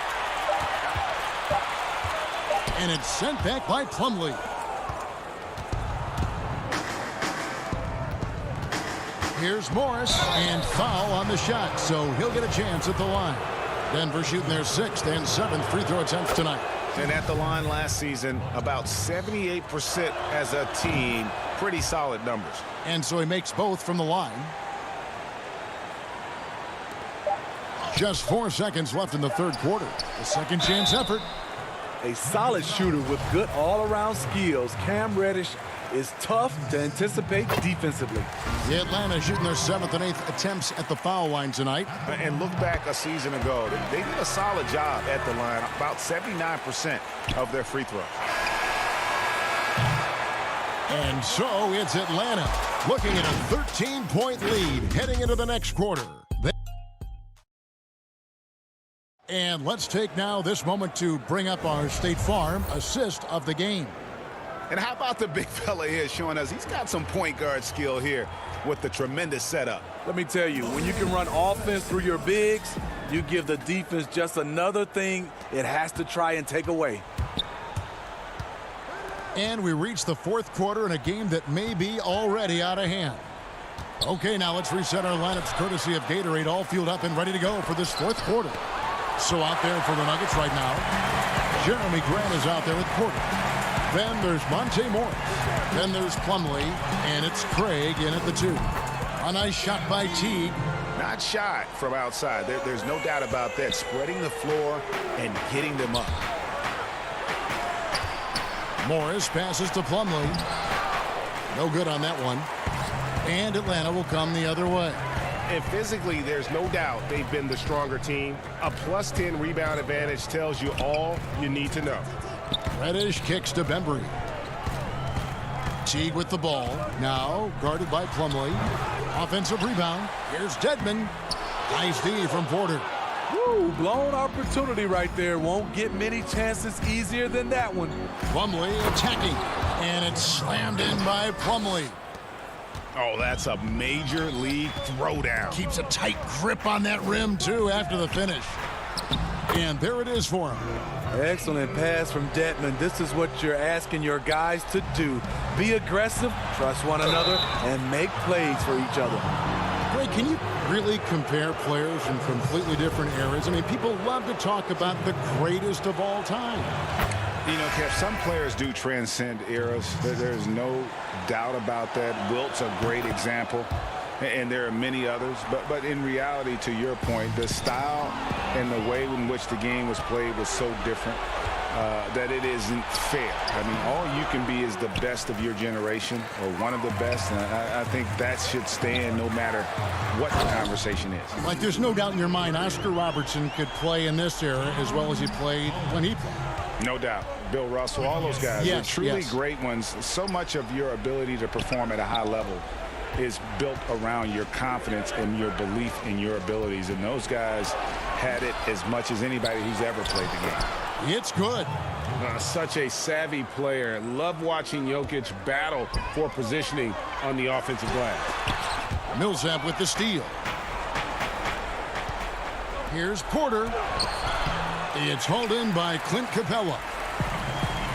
And it's sent back by Plumlee. Here's Morris, and foul on the shot, so he'll get a chance at the line. Denver shooting their 6th and 7th free throw attempts tonight. And at the line last season, about 78% as a team. Pretty solid numbers. And so he makes both from the line. Just 4 seconds left in the third quarter. A second chance effort. A solid shooter with good all-around skills. Cam Reddish is tough to anticipate defensively. The Atlanta shooting their 7th and 8th attempts at the foul line tonight. And look back a season ago. They did a solid job at the line. About 79% of their free throws. And so it's Atlanta looking at a 13-point lead heading into the next quarter. And let's take now this moment to bring up our State Farm assist of the game. And how about the big fella here showing us he's got some point guard skill here with the tremendous setup. Let me tell you, when you can run offense through your bigs, you give the defense just another thing it has to try and take away. And we reach the fourth quarter in a game that may be already out of hand. Okay, now let's reset our lineups courtesy of Gatorade, all fueled up and ready to go for this fourth quarter. So out there for the Nuggets right now, Jeremy Grant is out there with Porter. Then there's Monte Morris. Then there's Plumlee, and it's Craig in at the 2. A nice shot by Teague. Not shy from outside. There's no doubt about that. Spreading the floor and getting them up. Morris passes to Plumlee. No good on that one. And Atlanta will come the other way. And physically, there's no doubt they've been the stronger team. A plus 10 rebound advantage tells you all you need to know. Reddish kicks to Bembry. Teague with the ball. Now guarded by Plumlee. Offensive rebound. Here's Dedmon. Nice D from Porter. Woo, blown opportunity right there. Won't get many chances easier than that one. Plumlee attacking. And it's slammed in by Plumlee. Oh, that's a major league throwdown. Keeps a tight grip on that rim, too, after the finish. And there it is for him. Excellent pass from Dedmon. This is what you're asking your guys to do. Be aggressive, trust one another, and make plays for each other. Greg, can you really compare players from completely different eras? I mean, people love to talk about the greatest of all time. You know, Kev, some players do transcend eras. There's no doubt about that. Wilt's a great example, and there are many others. But in reality, to your point, the style and the way in which the game was played was so different that it isn't fair. I mean, all you can be is the best of your generation or one of the best. And I think that should stand no matter what the conversation is. Like, there's no doubt in your mind Oscar Robertson could play in this era as well as he played when he played. No doubt. Bill Russell, all those guys. Yes, They're truly yes. great ones. So much of your ability to perform at a high level is built around your confidence and your belief in your abilities. And those guys had it as much as anybody who's ever played the game. It's good. Such a savvy player. Love watching Jokic battle for positioning on the offensive glass. Millsap with the steal. Here's Porter. It's hauled in by Clint Capella.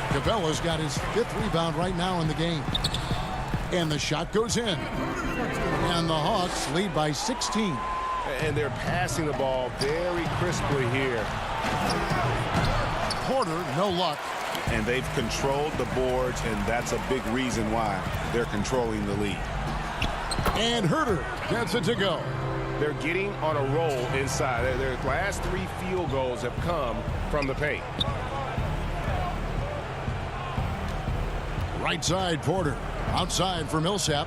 Capella's got his 5th rebound right now in the game. And the shot goes in. And the Hawks lead by 16. And they're passing the ball very crisply here. Porter, no luck. And they've controlled the boards, and that's a big reason why they're controlling the lead. And Herter gets it to go. They're getting on a roll inside. Their last 3 field goals have come from the paint. Right side, Porter. Outside for Millsap.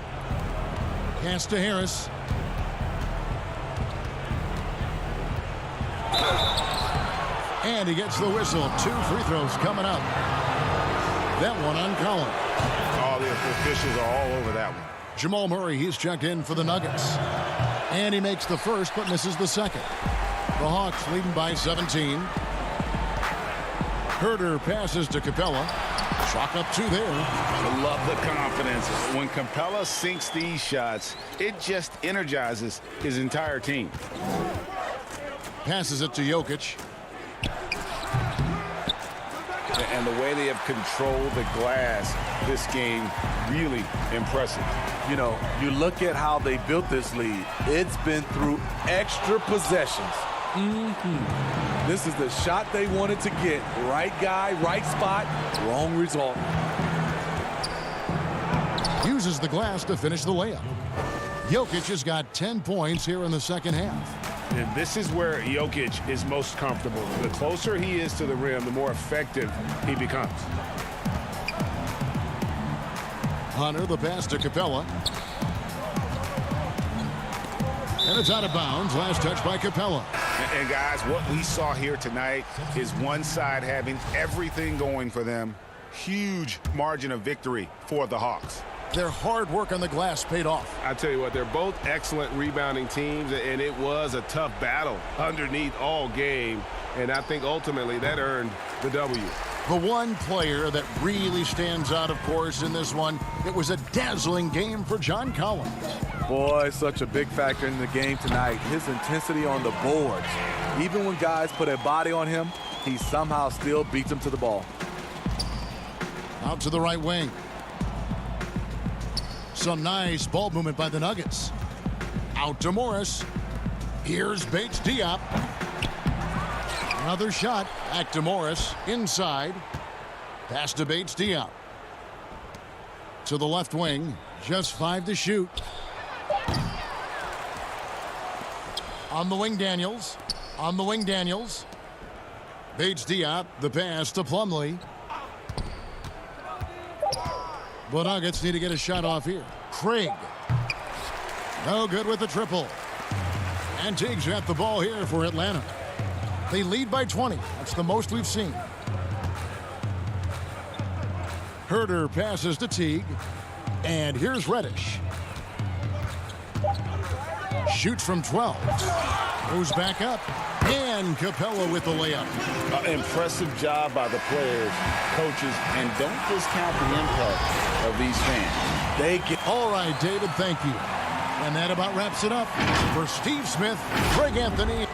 Pass to Harris. And he gets the whistle. 2 free throws coming up. That one on Collins. All the officials are all over that one. Jamal Murray, he's checked in for the Nuggets. And he makes the first but misses the second. The Hawks leading by 17. Herter passes to Capella. Chalk up 2 there. I love the confidence. When Capella sinks these shots, it just energizes his entire team. Passes it to Jokic. And the way they have controlled the glass this game, really impressive. You know, you look at how they built this lead. It's been through extra possessions. This is the shot they wanted to get. Right guy, right spot, wrong result. Uses the glass to finish the layup. Jokic has got 10 points here in the second half. And this is where Jokic is most comfortable. The closer he is to the rim, the more effective he becomes. Hunter, the pass to Capella. And it's out of bounds. Last touch by Capella. And guys, what we saw here tonight is one side having everything going for them. Huge margin of victory for the Hawks. Their hard work on the glass paid off. I tell you what, they're both excellent rebounding teams, and it was a tough battle underneath all game. And I think ultimately that earned the W. The one player that really stands out, of course, in this one, it was a dazzling game for John Collins. Boy, such a big factor in the game tonight. His intensity on the boards. Even when guys put a body on him, he somehow still beats them to the ball. Out to the right wing. Some nice ball movement by the Nuggets. Out to Morris. Here's Bates Diop. Another shot. Back to Morris. Inside. Pass to Bates Diop. To the left wing. Just 5 to shoot. On the wing, Daniels. On the wing, Daniels. Bates Diop. The pass to Plumlee. The Nuggets need to get a shot off here. Craig. No good with the triple. And Teague's got the ball here for Atlanta. They lead by 20. That's the most we've seen. Herter passes to Teague. And here's Reddish. Shoots from 12. Goes back up. And Capella with the layup. Impressive job by the players, coaches, and don't discount the impact of these fans. They get. All right, David, thank you. And that about wraps it up. For Steve Smith, Greg Anthony.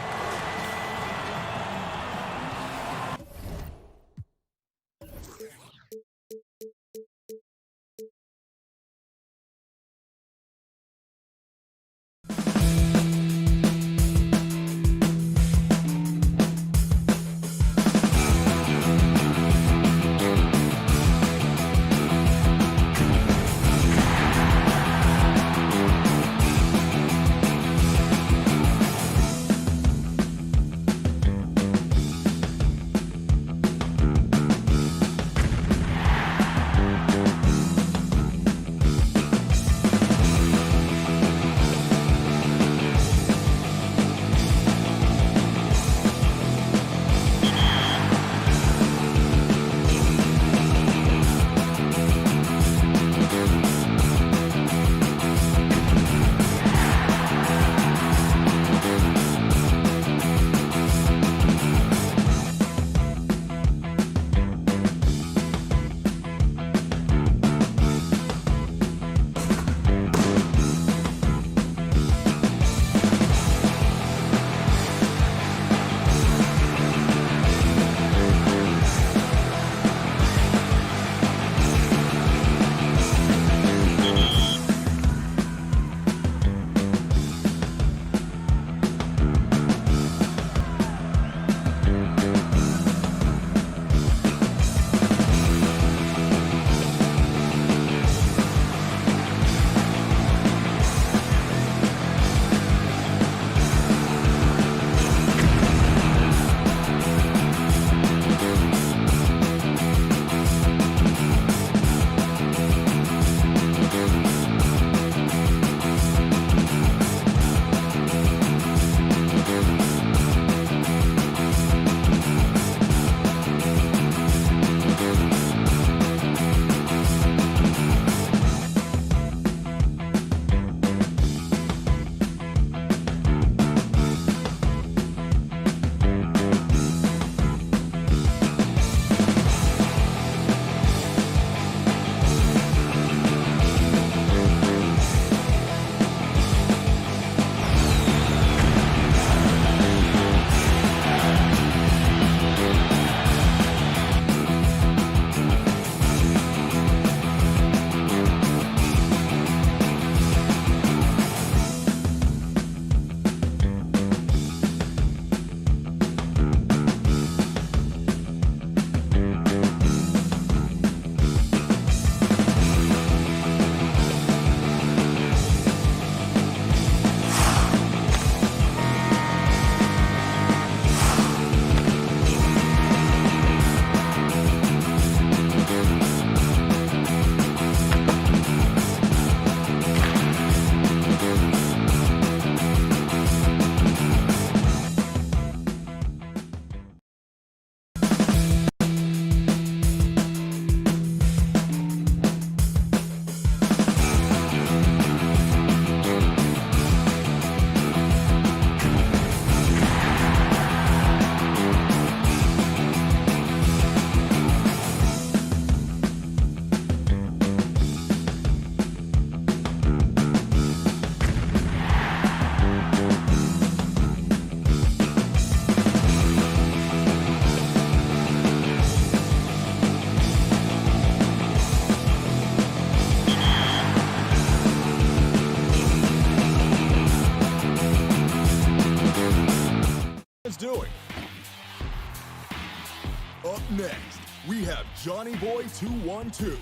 Up next, we have Johnny Boy 212.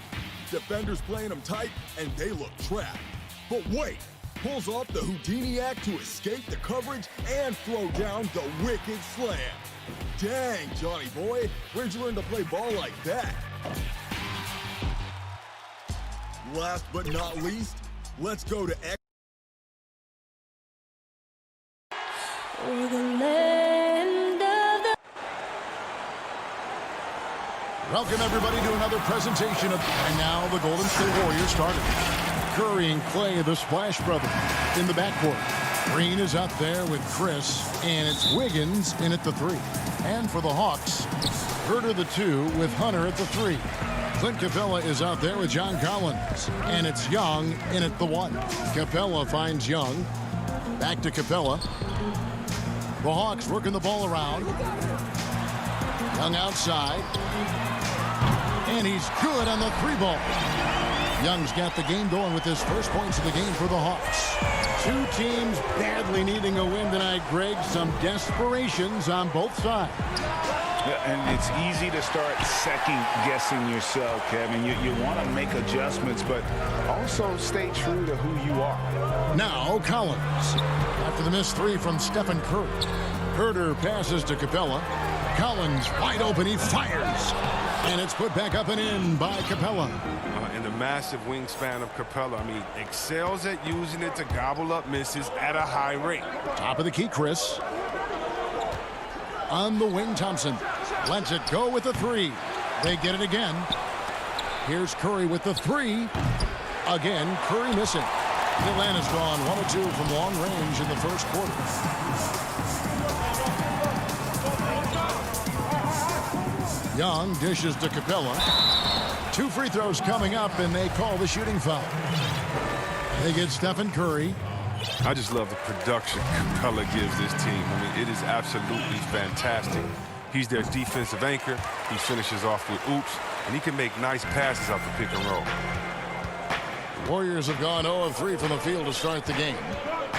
Defenders playing him tight, and they look trapped. But wait, pulls off the Houdini act to escape the coverage and throw down the wicked slam. Dang, Johnny Boy, where'd you learn to play ball like that? Last but not least, let's go to Welcome, everybody, to another presentation of... And now the Golden State Warriors starters. Curry and Clay, the Splash Brothers, in the backcourt. Green is out there with Chris, and it's Wiggins in at the 3. And for the Hawks, Herter the 2 with Hunter at the 3. Clint Capella is out there with John Collins, and it's Young in at the 1. Capella finds Young. Back to Capella. The Hawks working the ball around. Young outside. And he's good on the 3-ball. Young's got the game going with his first points of the game for the Hawks. Two teams badly needing a win tonight, Greg. Some desperations on both sides. And it's easy to start second-guessing yourself, Kevin. You want to make adjustments, but also stay true to who you are. Now Collins. After the missed 3 from Stephen Curry. Herter passes to Capella. Collins wide open. He fires. And it's put back up and in by Capella. And the massive wingspan of Capella, I mean, excels at using it to gobble up misses at a high rate. Top of the key, Chris. On the wing, Thompson lets it go with the 3. They get it again. Here's Curry with the 3. Again, Curry missing. Atlanta's gone 1 of 2 from long range in the first quarter. Young dishes to Capella. 2 free throws coming up, and they call the shooting foul. They get Stephen Curry. I just love the production Capella gives this team. I mean, it is absolutely fantastic. He's their defensive anchor. He finishes off with oops, and he can make nice passes off the pick and roll. The Warriors have gone 0 of 3 from the field to start the game.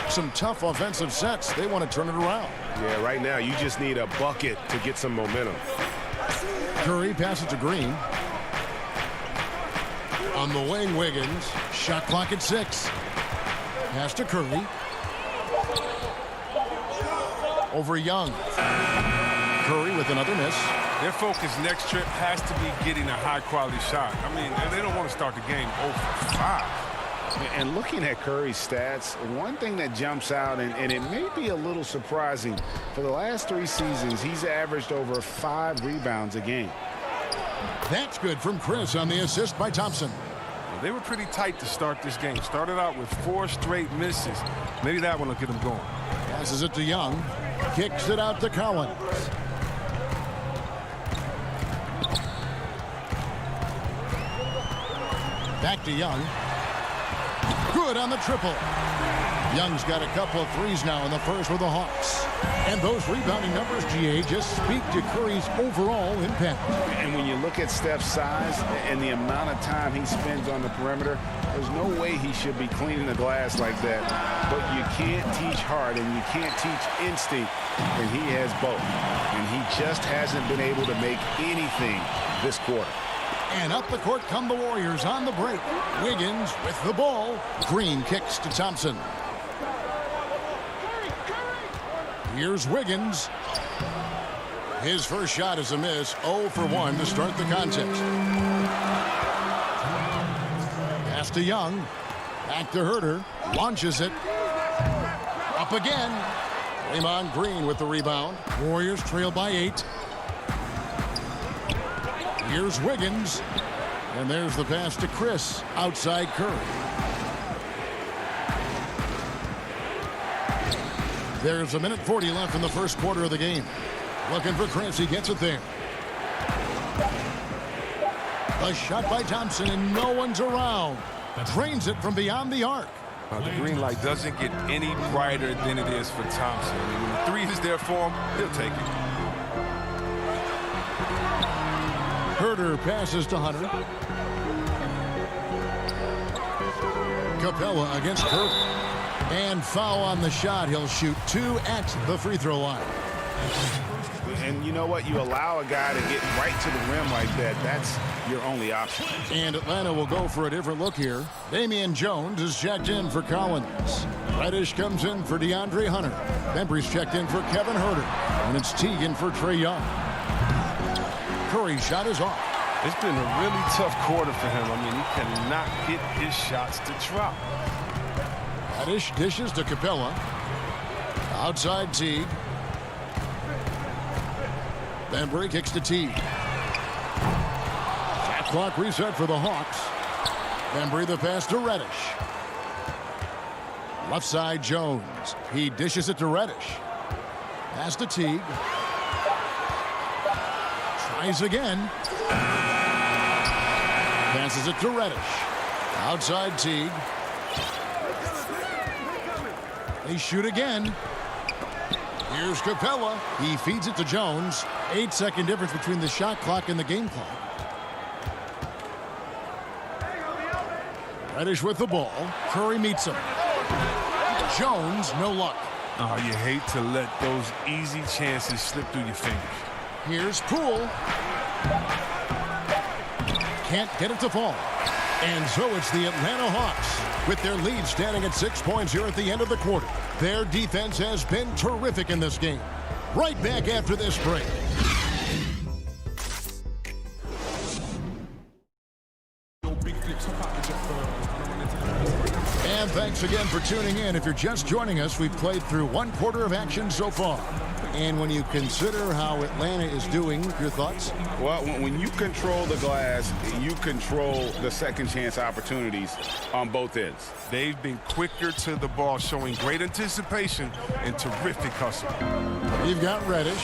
Some tough offensive sets. They want to turn it around. Yeah, right now you just need a bucket to get some momentum. Curry passes to Green. On the wing, Wiggins. Shot clock at 6. Pass to Curry. Over Young. Curry with another miss. Their focus next trip has to be getting a high-quality shot. I mean, they don't want to start the game 0 for 5. And looking at Curry's stats, one thing that jumps out, and it may be a little surprising, for the last 3 seasons, he's averaged over 5 rebounds a game. That's good from Chris on the assist by Thompson. Well, they were pretty tight to start this game. Started out with 4 straight misses. Maybe that one will get them going. Passes it to Young. Kicks it out to Collins. Back to Young. Good on the triple. Young's got a couple of threes now in the first with the Hawks. And those rebounding numbers, GA, just speak to Curry's overall impact. And when you look at Steph's size and the amount of time he spends on the perimeter, there's no way he should be cleaning the glass like that. But you can't teach heart and you can't teach instinct, and he has both. And he just hasn't been able to make anything this quarter. And up the court come the Warriors on the break. Wiggins with the ball. Green kicks to Thompson. Here's Wiggins. His first shot is a miss. 0 for 1 to start the contest. Pass to Young. Back to Herter. Launches it. Up again. Draymond Green with the rebound. Warriors trail by 8. Here's Wiggins. And there's the pass to Chris. Outside Curry. There's 1:40 left in the first quarter of the game. Looking for Chris. He gets it there. A shot by Thompson, and no one's around. Drains it from beyond the arc. The green light doesn't get any brighter than it is for Thompson. I mean, when the 3 is there for him, he'll take it. Herter passes to Hunter. Capella against Curry. And foul on the shot. He'll shoot 2 at the free throw line. And you know what? You allow a guy to get right to the rim like that. That's your only option. And Atlanta will go for a different look here. Damian Jones is checked in for Collins. Reddish comes in for DeAndre Hunter. Bembry's checked in for Kevin Huerter. And it's Teagan for Trae Young. Curry's shot is off. It's been a really tough quarter for him. I mean, he cannot get his shots to drop. Reddish dishes to Capella. Outside Teague. Bembry kicks to Teague. Shot clock reset for the Hawks. Bembry the pass to Reddish. Left side Jones. He dishes it to Reddish. Pass to Teague. Tries again. Passes it to Reddish. Outside Teague. They shoot again. Here's Capella. He feeds it to Jones. 8-second difference between the shot clock and the game clock. Reddish with the ball. Curry meets him. Jones, no luck. Oh, you hate to let those easy chances slip through your fingers. Here's Poole. Can't get it to fall. And so it's the Atlanta Hawks with their lead standing at 6 points here at the end of the quarter. Their defense has been terrific in this game. Right back after this break. And thanks again for tuning in. If you're just joining us, we've played through one quarter of action so far. And when you consider how Atlanta is doing, your thoughts? Well, when you control the glass, you control the second chance opportunities on both ends. They've been quicker to the ball, showing great anticipation and terrific hustle. You've got Reddish,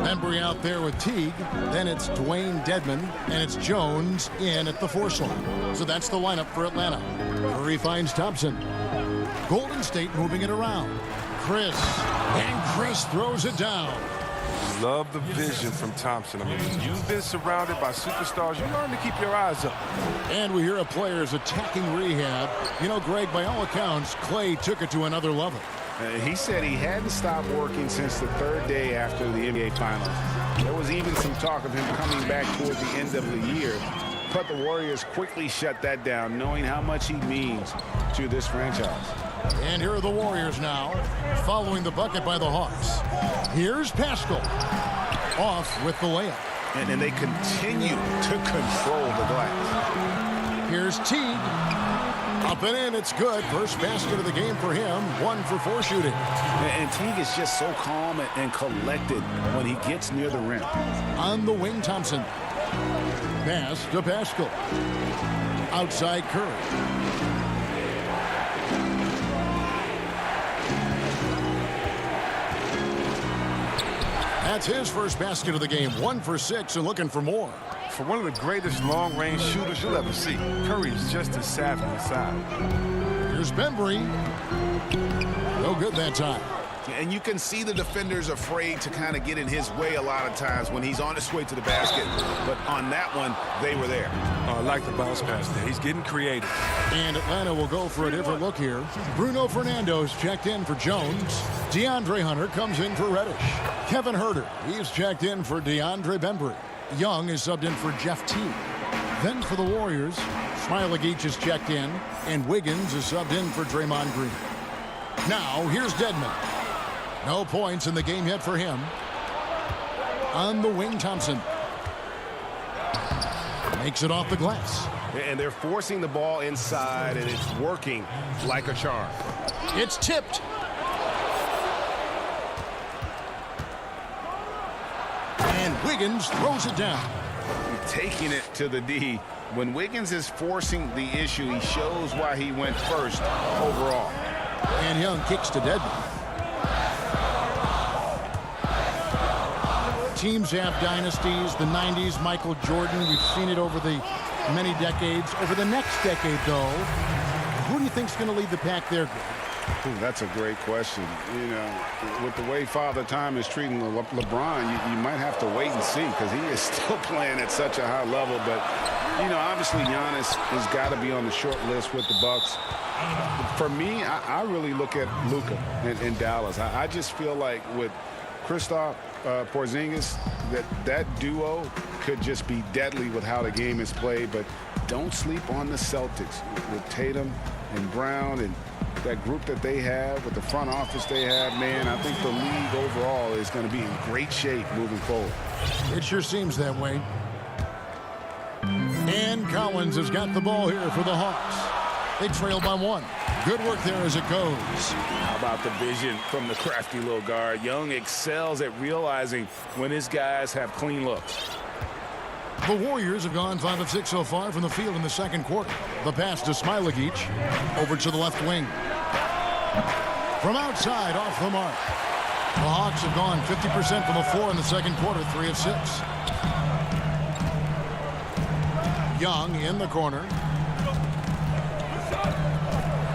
Bembry out there with Teague, then it's Dwayne Dedmon, and it's Jones in at the 4 slot. So that's the lineup for Atlanta. Curry finds Thompson. Golden State moving it around. Chris throws it down. Love the vision from Thompson. I mean, when you've been surrounded by superstars, you learn to keep your eyes up. And we hear of players attacking rehab. You know, Greg, by all accounts, Clay took it to another level. He said he hadn't stopped working since the 3rd day after the NBA Finals. There was even some talk of him coming back toward the end of the year. But the Warriors quickly shut that down, knowing how much he means to this franchise. And here are the Warriors now, following the bucket by the Hawks. Here's Pascal, off with the layup. And they continue to control the glass. Here's Teague. Up and in, it's good. First basket of the game for him, 1 for 4 shooting. And Teague is just so calm and collected when he gets near the rim. On the wing, Thompson. Pass to Pascal. Outside Curry. That's his first basket of the game, 1 for 6 and looking for more. For one of the greatest long-range shooters you'll ever see, Curry is just as savvy inside. Here's Bembry. No good that time. And you can see the defenders afraid to kind of get in his way a lot of times when he's on his way to the basket. But on that one, they were there. I like the bounce pass there. He's getting creative. And Atlanta will go for a different look here. Bruno Fernando's checked in for Jones. DeAndre Hunter comes in for Reddish. Kevin Huerter, he's checked in for DeAndre Bembry. Young is subbed in for Jeff Teague. Then for the Warriors, Smailagic is checked in, and Wiggins is subbed in for Draymond Green. Now, here's Dedmon. No points in the game yet for him. On the wing, Thompson. Makes it off the glass. And they're forcing the ball inside, and it's working like a charm. It's tipped. And Wiggins throws it down. Taking it to the D. When Wiggins is forcing the issue, he shows why he went first overall. And Young kicks to Dedmon. Teams have dynasties. The 90s, Michael Jordan. We've seen it over the many decades. Over the next decade, though, who do you think's going to lead the pack there, Greg? Ooh, that's a great question. You know, with the way Father Time is treating LeBron, you might have to wait and see because he is still playing at such a high level. But, you know, obviously Giannis has got to be on the short list with the Bucks. For me, I really look at Luka in Dallas. I just feel like with Kristaps Porzingis, that duo could just be deadly with how the game is played, but don't sleep on the Celtics with Tatum and Brown and that group that they have with the front office they have. Man, I think the league overall is going to be in great shape moving forward. It sure seems that way. And Collins has got the ball here for the Hawks. They trail by 1. Good work there as it goes. How about the vision from the crafty little guard? Young excels at realizing when his guys have clean looks. The Warriors have gone 5 of 6 so far from the field in the second quarter. The pass to Smailagic over to the left wing. From outside, off the mark. The Hawks have gone 50% from the floor in the second quarter, 3 of 6. Young in the corner.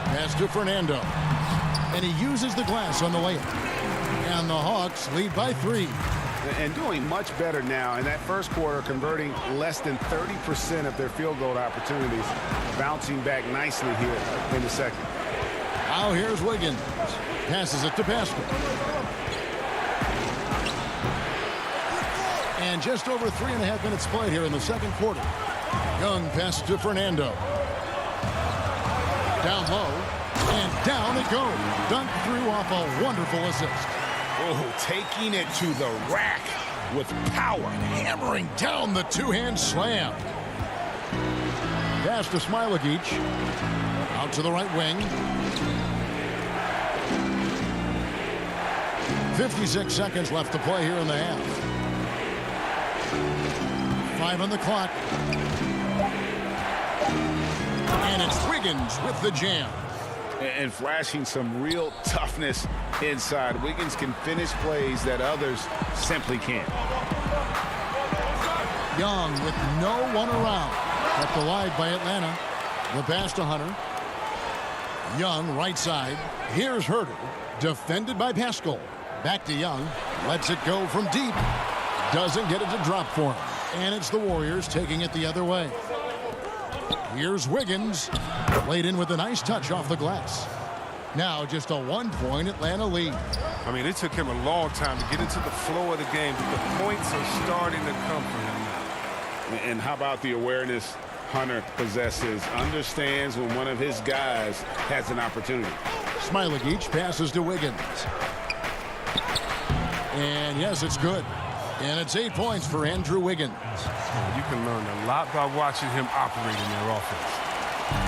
Pass to Fernando. And he uses the glass on the layup. And the Hawks lead by 3. And doing much better now in that first quarter, converting less than 30% of their field goal opportunities, bouncing back nicely here in the second. Now here's Wiggins. Passes it to Pascal. And just over 3.5 minutes played here in the second quarter. Young pass to Fernando. Down low. And down it goes. Dunked through off a wonderful assist. Oh, taking it to the rack with power. Hammering down the two-hand slam. Pass to Smailagic. Out to the right wing. 56 seconds left to play here in the half. 5 on the clock. And it's Wiggins with the jam. And flashing some real toughness inside. Wiggins can finish plays that others simply can't. Young with no one around. Kept alive by Atlanta. The pass to Hunter. Young right side. Here's Herter. Defended by Pascal. Back to Young. Lets it go from deep. Doesn't get it to drop for him. And it's the Warriors taking it the other way. Here's Wiggins. Laid in with a nice touch off the glass. Now just a 1-point Atlanta lead. I mean, it took him a long time to get into the flow of the game, but the points are starting to come for him now. And how about the awareness Hunter possesses? Understands when one of his guys has an opportunity. Smailagic passes to Wiggins. And yes, it's good. And it's 8 points for Andrew Wiggins. You can learn a lot by watching him operate in their offense.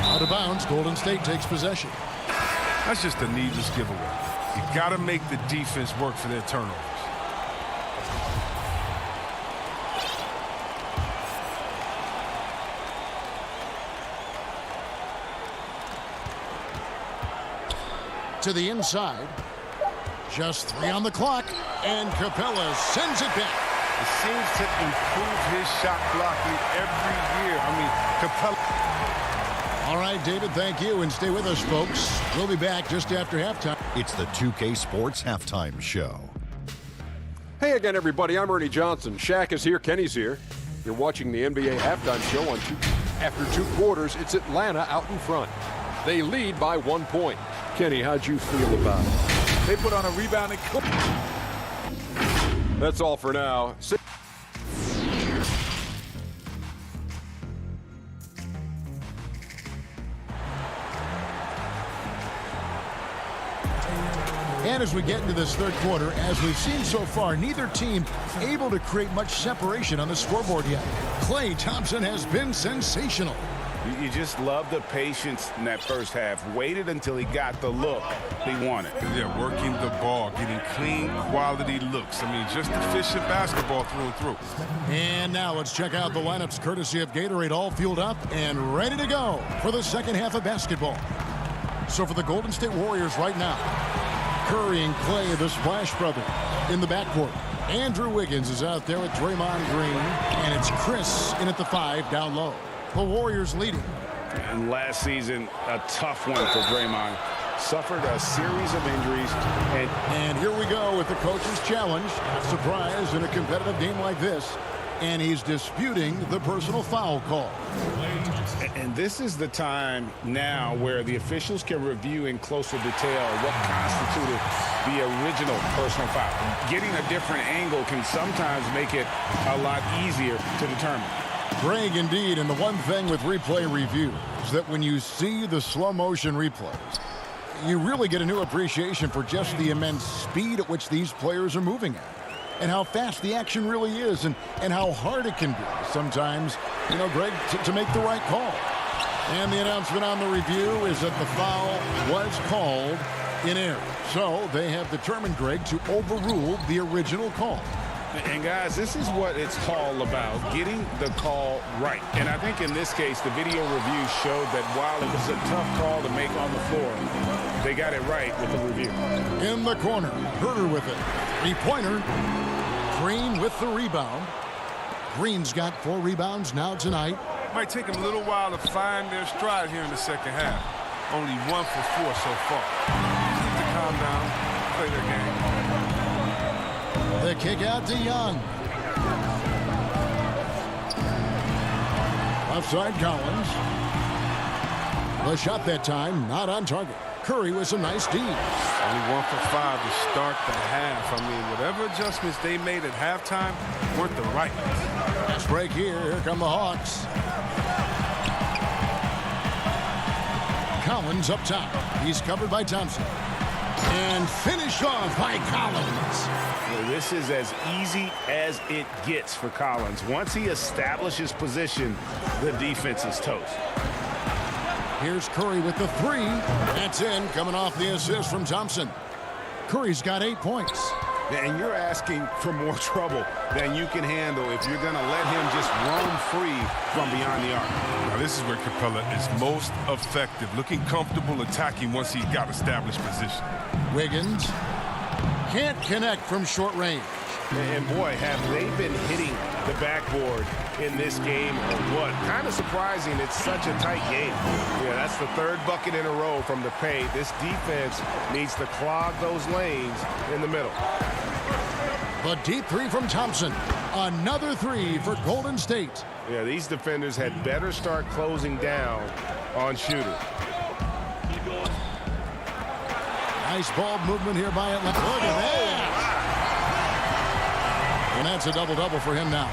Out of bounds, Golden State takes possession. That's just a needless giveaway. You got to make the defense work for their turnovers. To the inside. Just 3 on the clock. And Capella sends it back. It seems to improve his shot blocking every year. I mean, Capella. All right, David, thank you. And stay with us, folks. We'll be back just after halftime. It's the 2K Sports Halftime Show. Hey again, everybody. I'm Ernie Johnson. Shaq is here. Kenny's here. You're watching the NBA Halftime Show on after 2 quarters. It's Atlanta out in front. They lead by 1 point. Kenny, how'd you feel about it? They put on a rebounding. That's all for now. And as we get into this third quarter, as we've seen so far, neither team able to create much separation on the scoreboard yet. Klay Thompson has been sensational. You just love the patience in that first half. Waited until he got the look he wanted. Yeah, working the ball, getting clean, quality looks. I mean, just efficient basketball through and through. And now let's check out the lineups courtesy of Gatorade, all fueled up and ready to go for the second half of basketball. So for the Golden State Warriors right now, Curry and Klay, the Splash Brothers, in the backcourt. Andrew Wiggins is out there with Draymond Green, and it's Chris in at the 5 down low. The Warriors leading. And last season, a tough one for Draymond. Suffered a series of injuries. And here we go with the coach's challenge. Not surprised in a competitive game like this. and he's disputing the personal foul call. And this is the time now where the officials can review in closer detail what constituted the original personal foul. Getting a different angle can sometimes make it a lot easier to determine. Greg, indeed, and the one thing with replay review is that when you see the slow motion replays, you really get a new appreciation for just the immense speed at which these players are moving at, and how fast the action really is, and how hard it can be sometimes, you know, Greg, to make the right call. And the announcement on the review is that the foul was called in error. So they have determined, Greg, to overrule the original call. And guys, this is what it's all about, getting the call right. And I think in this case, the video review showed that while it was a tough call to make on the floor, they got it right with the review. In the corner, Herder with it. Three-pointer. Green with the rebound. Green's got 4 rebounds now tonight. Might take them a little while to find their stride here in the second half. Only 1 for 4 so far. Need to calm down, play their game. The kick out to Young. Offside Collins. The shot that time not on target. Curry with some nice D. Only 1 for 5 to start the half. I mean, whatever adjustments they made at halftime weren't the right ones. Let's break here. Here come the Hawks. Collins up top. He's covered by Thompson. And finished off by Collins. Well, this is as easy as it gets for Collins. Once he establishes position, the defense is toast. Here's Curry with the 3. That's in, coming off the assist from Thompson. Curry's got 8 points. And you're asking for more trouble than you can handle if you're going to let him just roam free from beyond the arc. Now, this is where Capella is most effective, looking comfortable attacking once he's got established position. Wiggins can't connect from short range. And boy, have they been hitting the backboard in this game or what? Kind of surprising it's such a tight game. Yeah, that's the 3rd bucket in a row from the paint. This defense needs to clog those lanes in the middle. The deep 3 from Thompson. Another 3 for Golden State. Yeah, these defenders had better start closing down on shooters. Nice ball movement here by Atlanta. Look at that. And that's a double-double for him now.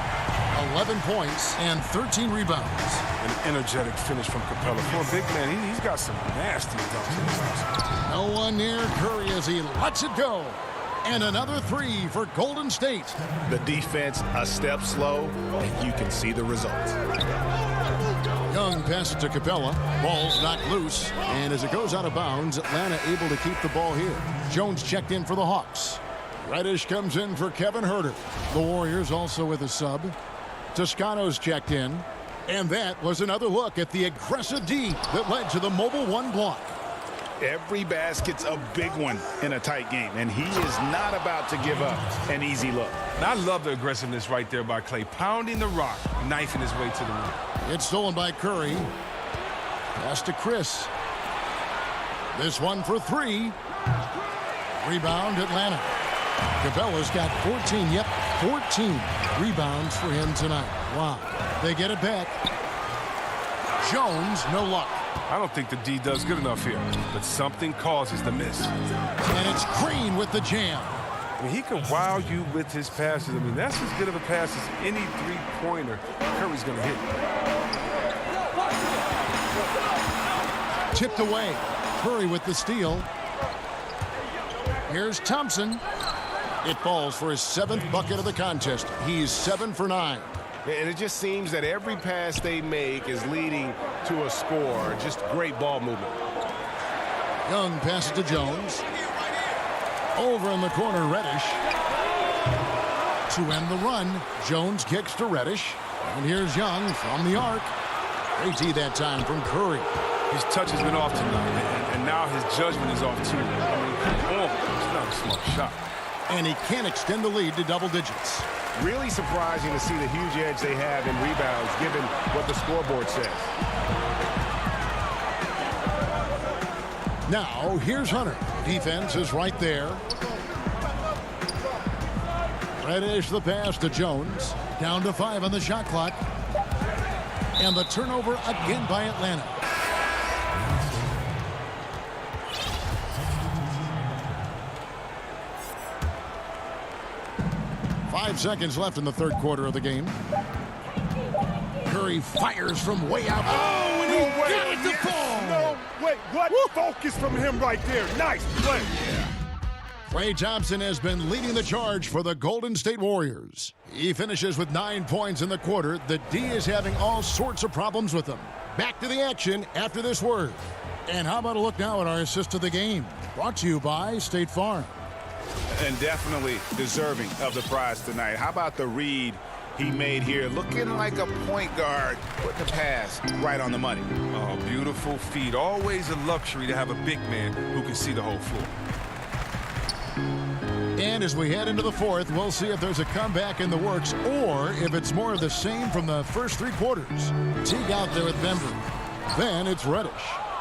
11 points and 13 rebounds. An energetic finish from Capella. For a big man, he's got some nasty dunks. No one near Curry as he lets it go. And another 3 for Golden State. The defense a step slow, and you can see the results. Young passes to Capella. Ball's knocked loose. And as it goes out of bounds, Atlanta able to keep the ball here. Jones checked in for the Hawks. Reddish comes in for Kevin Herter. The Warriors also with a sub. Toscano's checked in. And that was another look at the aggressive D that led to the mobile 1 block. Every basket's a big one in a tight game, and he is not about to give up an easy look. And I love the aggressiveness right there by Clay, pounding the rock, knifing his way to the rim. It's stolen by Curry. Pass to Chris. This one for 3. Rebound Atlanta. Capella's got 14. Yep, 14 rebounds for him tonight. Wow. They get it back. Jones, no luck. I don't think the D does good enough here, but something causes the miss. And it's Green with the jam. I mean, he can wow you with his passes. I mean, that's as good of a pass as any three-pointer Curry's going to hit. Tipped away. Curry with the steal. Here's Thompson. It falls for his 7th bucket of the contest. He's 7 for 9. And it just seems that every pass they make is leading to a score. Just great ball movement. Young passes to Jones. Over in the corner, Reddish. To end the run, Jones kicks to Reddish. And here's Young from the arc. Great D that time from Curry. His touch has been off tonight, and now his judgment is off too. I mean, come on, it's not a smart shot. And he can't extend the lead to double digits. Really surprising to see the huge edge they have in rebounds, given what the scoreboard says. Now, here's Hunter. Defense is right there. Reddish the pass to Jones. Down to 5 on the shot clock. And the turnover again by Atlanta. Five seconds left in the third quarter of the game. Curry fires from way out. Oh, and he got it to fall. No, wait, what? Focus from him right there. Nice play. Klay Thompson has been leading the charge for the Golden State Warriors. He finishes with 9 points in the quarter. The D is having all sorts of problems with him. Back to the action after this word. And how about a look now at our assist of the game? Brought to you by State Farm. And definitely deserving of the prize tonight. How about the read he made here? Looking like a point guard. Put the pass right on the money. Oh, beautiful feed. Always a luxury to have a big man who can see the whole floor. And as we head into the fourth, we'll see if there's a comeback in the works or if it's more of the same from the first 3 quarters. Teague out there with Bembry. Then it's Reddish.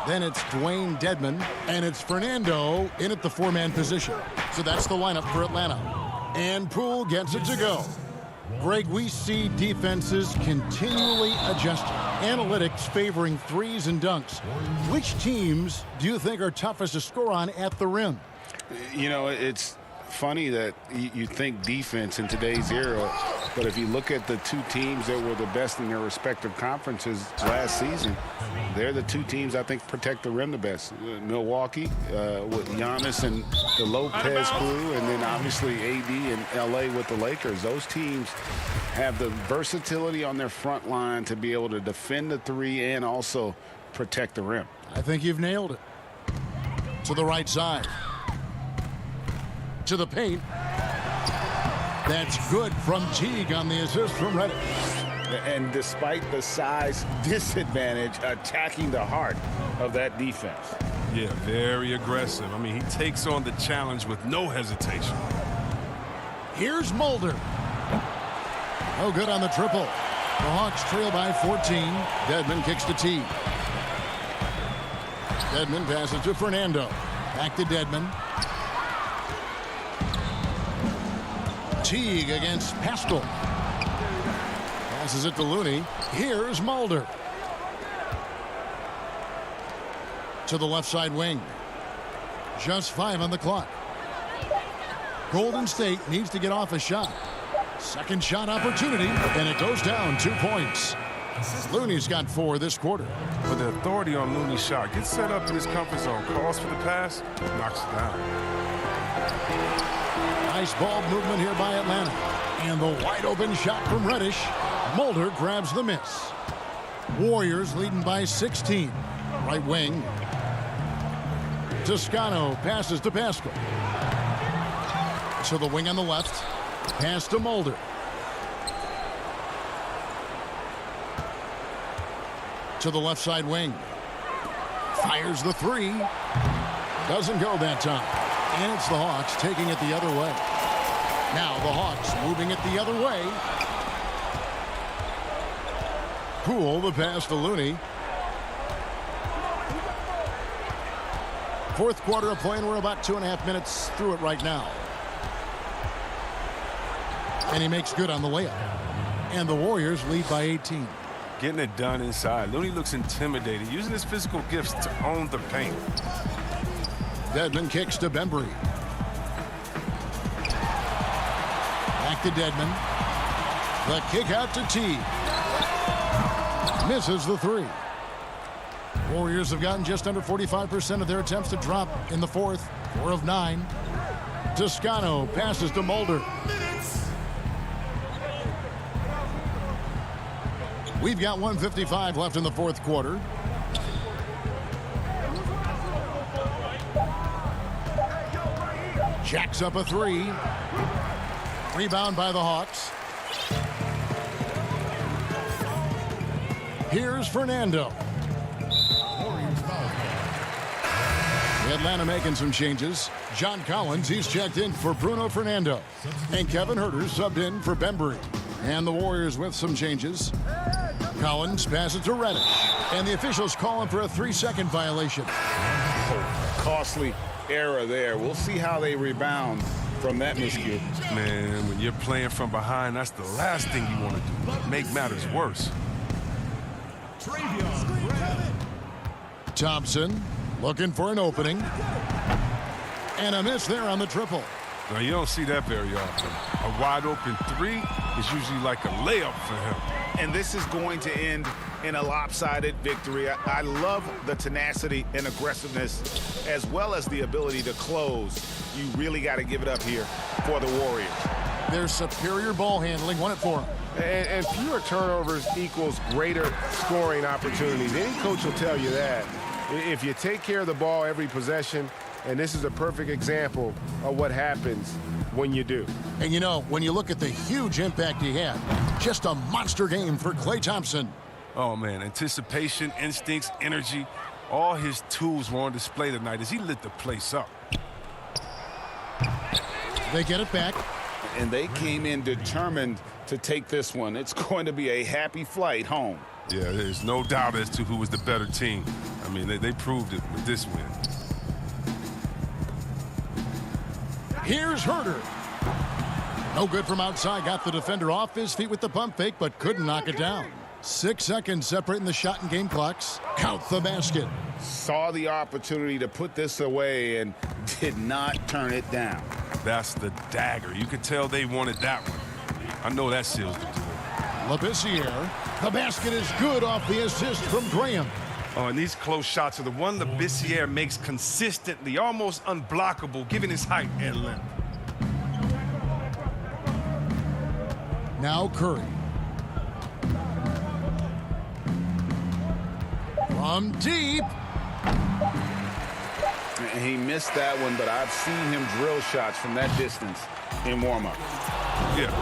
Then it's Dwayne Dedmon. And it's Fernando in at the 4-man position. So that's the lineup for Atlanta. And Poole gets it to go. Greg, we see defenses continually adjusting. Analytics favoring threes and dunks. Which teams do you think are toughest to score on at the rim? You know, it's funny that you think defense in today's era, but if you look at the 2 teams that were the best in their respective conferences last season, they're the 2 teams I think protect the rim the best. Milwaukee with Giannis and the Lopez crew, and then obviously AD and LA with the Lakers. Those teams have the versatility on their front line to be able to defend the 3 and also protect the rim. I think you've nailed it. To the right side. To the paint. That's good from Teague on the assist from Reddish. And despite the size disadvantage, attacking the heart of that defense. Yeah, very aggressive. I mean, he takes on the challenge with no hesitation. Here's Mulder. No good on the triple. The Hawks trail by 14. Dedmon kicks to Teague. Dedmon passes to Fernando. Back to Dedmon. Teague against Pascal. Passes it to Looney. Here's Mulder. To the left side wing. Just 5 on the clock. Golden State needs to get off a shot. Second shot opportunity, and it goes down 2 points. Looney's got 4 this quarter. But the authority on Looney's shot gets set up in his comfort zone, calls for the pass, knocks it down. Nice ball movement here by Atlanta. And the wide open shot from Reddish. Mulder grabs the miss. Warriors leading by 16. Right wing. Toscano passes to Pascal. To the wing on the left. Pass to Mulder. To the left side wing. Fires the 3. Doesn't go that time. And it's the Hawks taking it the other way. Now the Hawks moving it the other way. Poole the pass to Looney. Fourth quarter of play, and we're about 2.5 minutes through it right now. And he makes good on the layup. And the Warriors lead by 18. Getting it done inside. Looney looks intimidated, using his physical gifts to own the paint. Dedmon kicks to Bembry. Back to Dedmon. The kick out to Teague. Misses the 3. Warriors have gotten just under 45% of their attempts to drop in the fourth. 4 of 9. Toscano passes to Mulder. We've got 1:55 left in the fourth quarter. Jacks up a 3. Rebound by the Hawks. Here's Fernando. Atlanta making some changes. John Collins, he's checked in for Bruno Fernando. And Kevin Huerter subbed in for Bembry. And the Warriors with some changes. Collins passes to Reddish. And the officials call him for a 3-second violation. Costly error there. We'll see how they rebound from that miscue. Man, when you're playing from behind, that's the last thing you want to do. Make matters worse. Thompson looking for an opening. And a miss there on the triple. Now, you don't see that very often. A wide open three is usually like a layup for him. And this is going to end in a lopsided victory. I love the tenacity and aggressiveness, as well as the ability to close. You really got to give it up here for the Warriors. Their superior ball handling won it for them. And fewer turnovers equals greater scoring opportunities. Any coach will tell you that. If you take care of the ball every possession, and this is a perfect example of what happens when you do. And you know, when you look at the huge impact he had, just a monster game for Klay Thompson. Oh, man, anticipation, instincts, energy, all his tools were on display tonight as he lit the place up. They get it back. And they came in determined to take this one. It's going to be a happy flight home. Yeah, there's no doubt as to who was the better team. I mean, they proved it with this win. Here's Herder. No good from outside. Got the defender off his feet with the pump fake, but couldn't knock it down. 6 seconds separating the shot and game clocks. Count the basket. Saw the opportunity to put this away and did not turn it down. That's the dagger. You could tell they wanted that one. I know that seals the deal. Labissiere. The basket is good off the assist from Graham. Oh, and these close shots are the one Labissiere makes consistently, almost unblockable, given his height and length. Now Curry. From deep. And he missed that one, but I've seen him drill shots from that distance in warm-up. Yeah,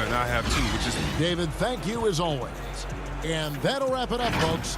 and I have too, which is... David, thank you as always. And that'll wrap it up, folks.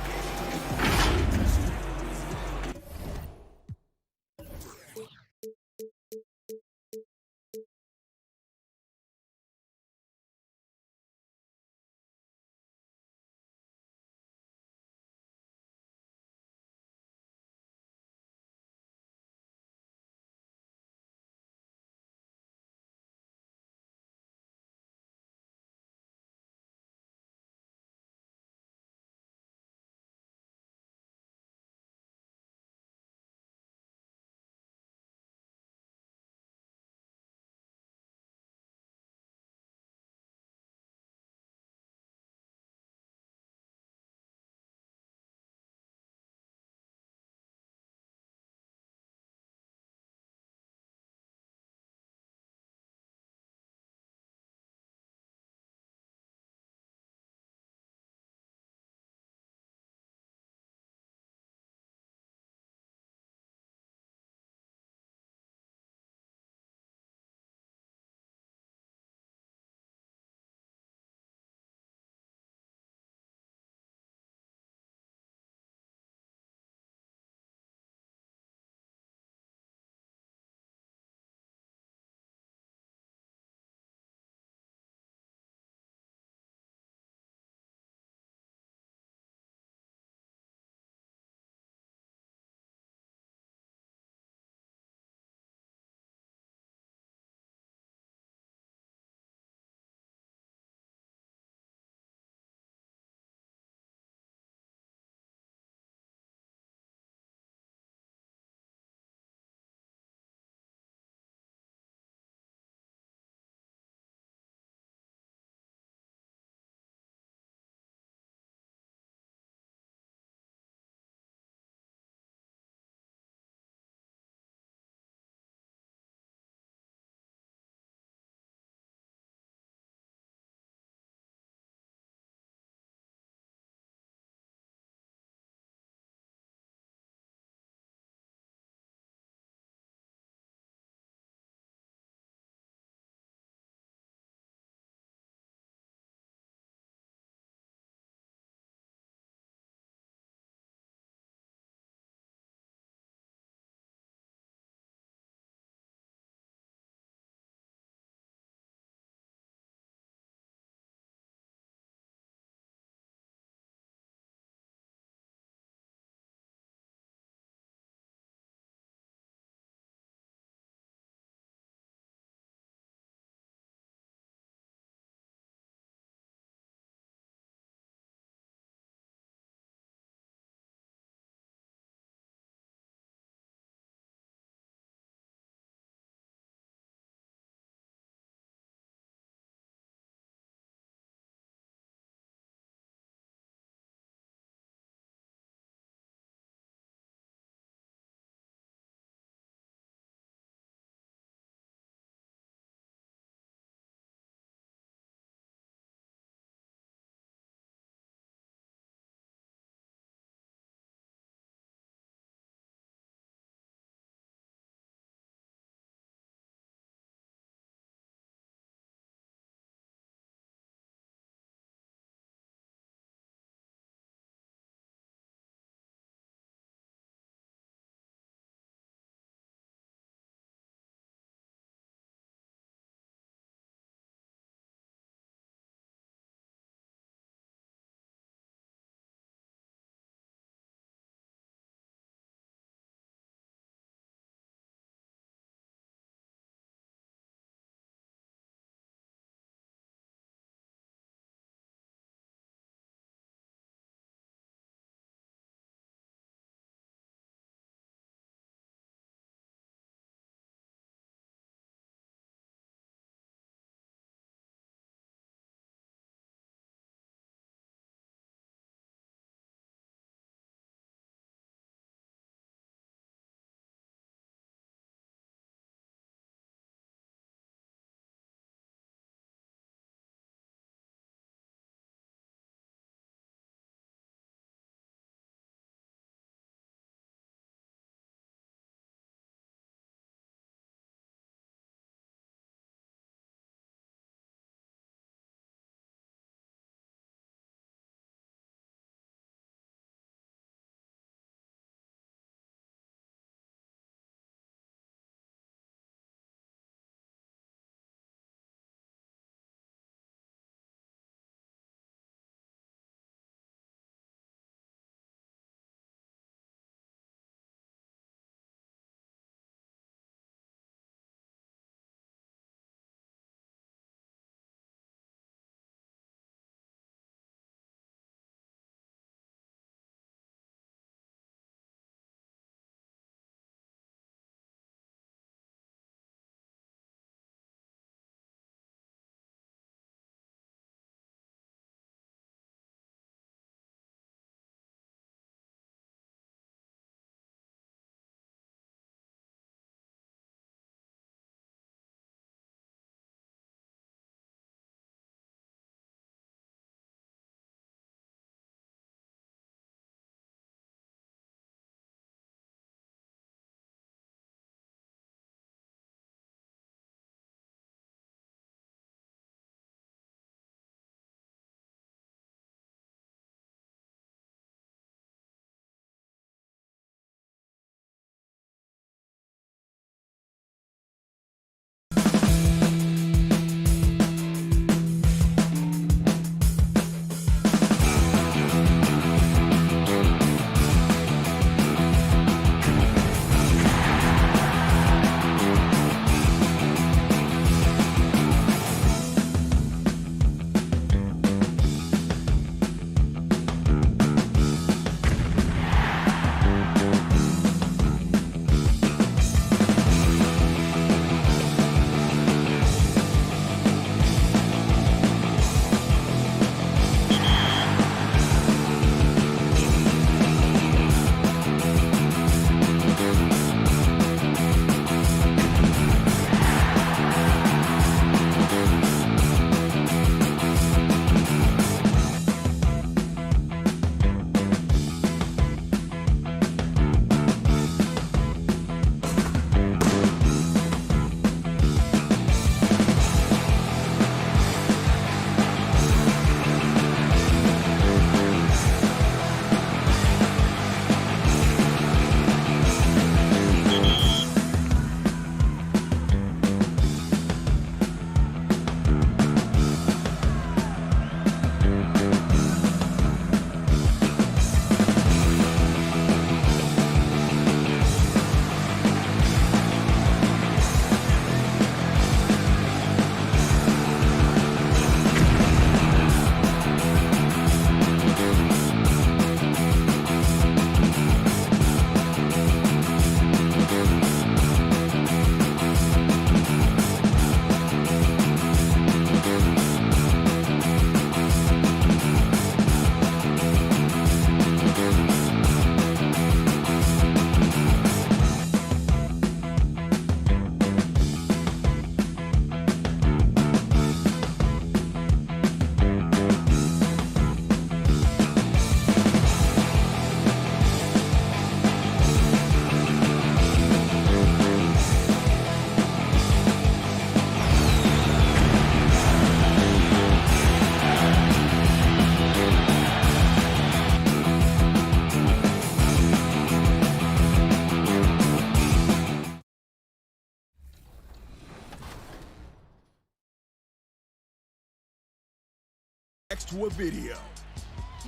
Next to a video.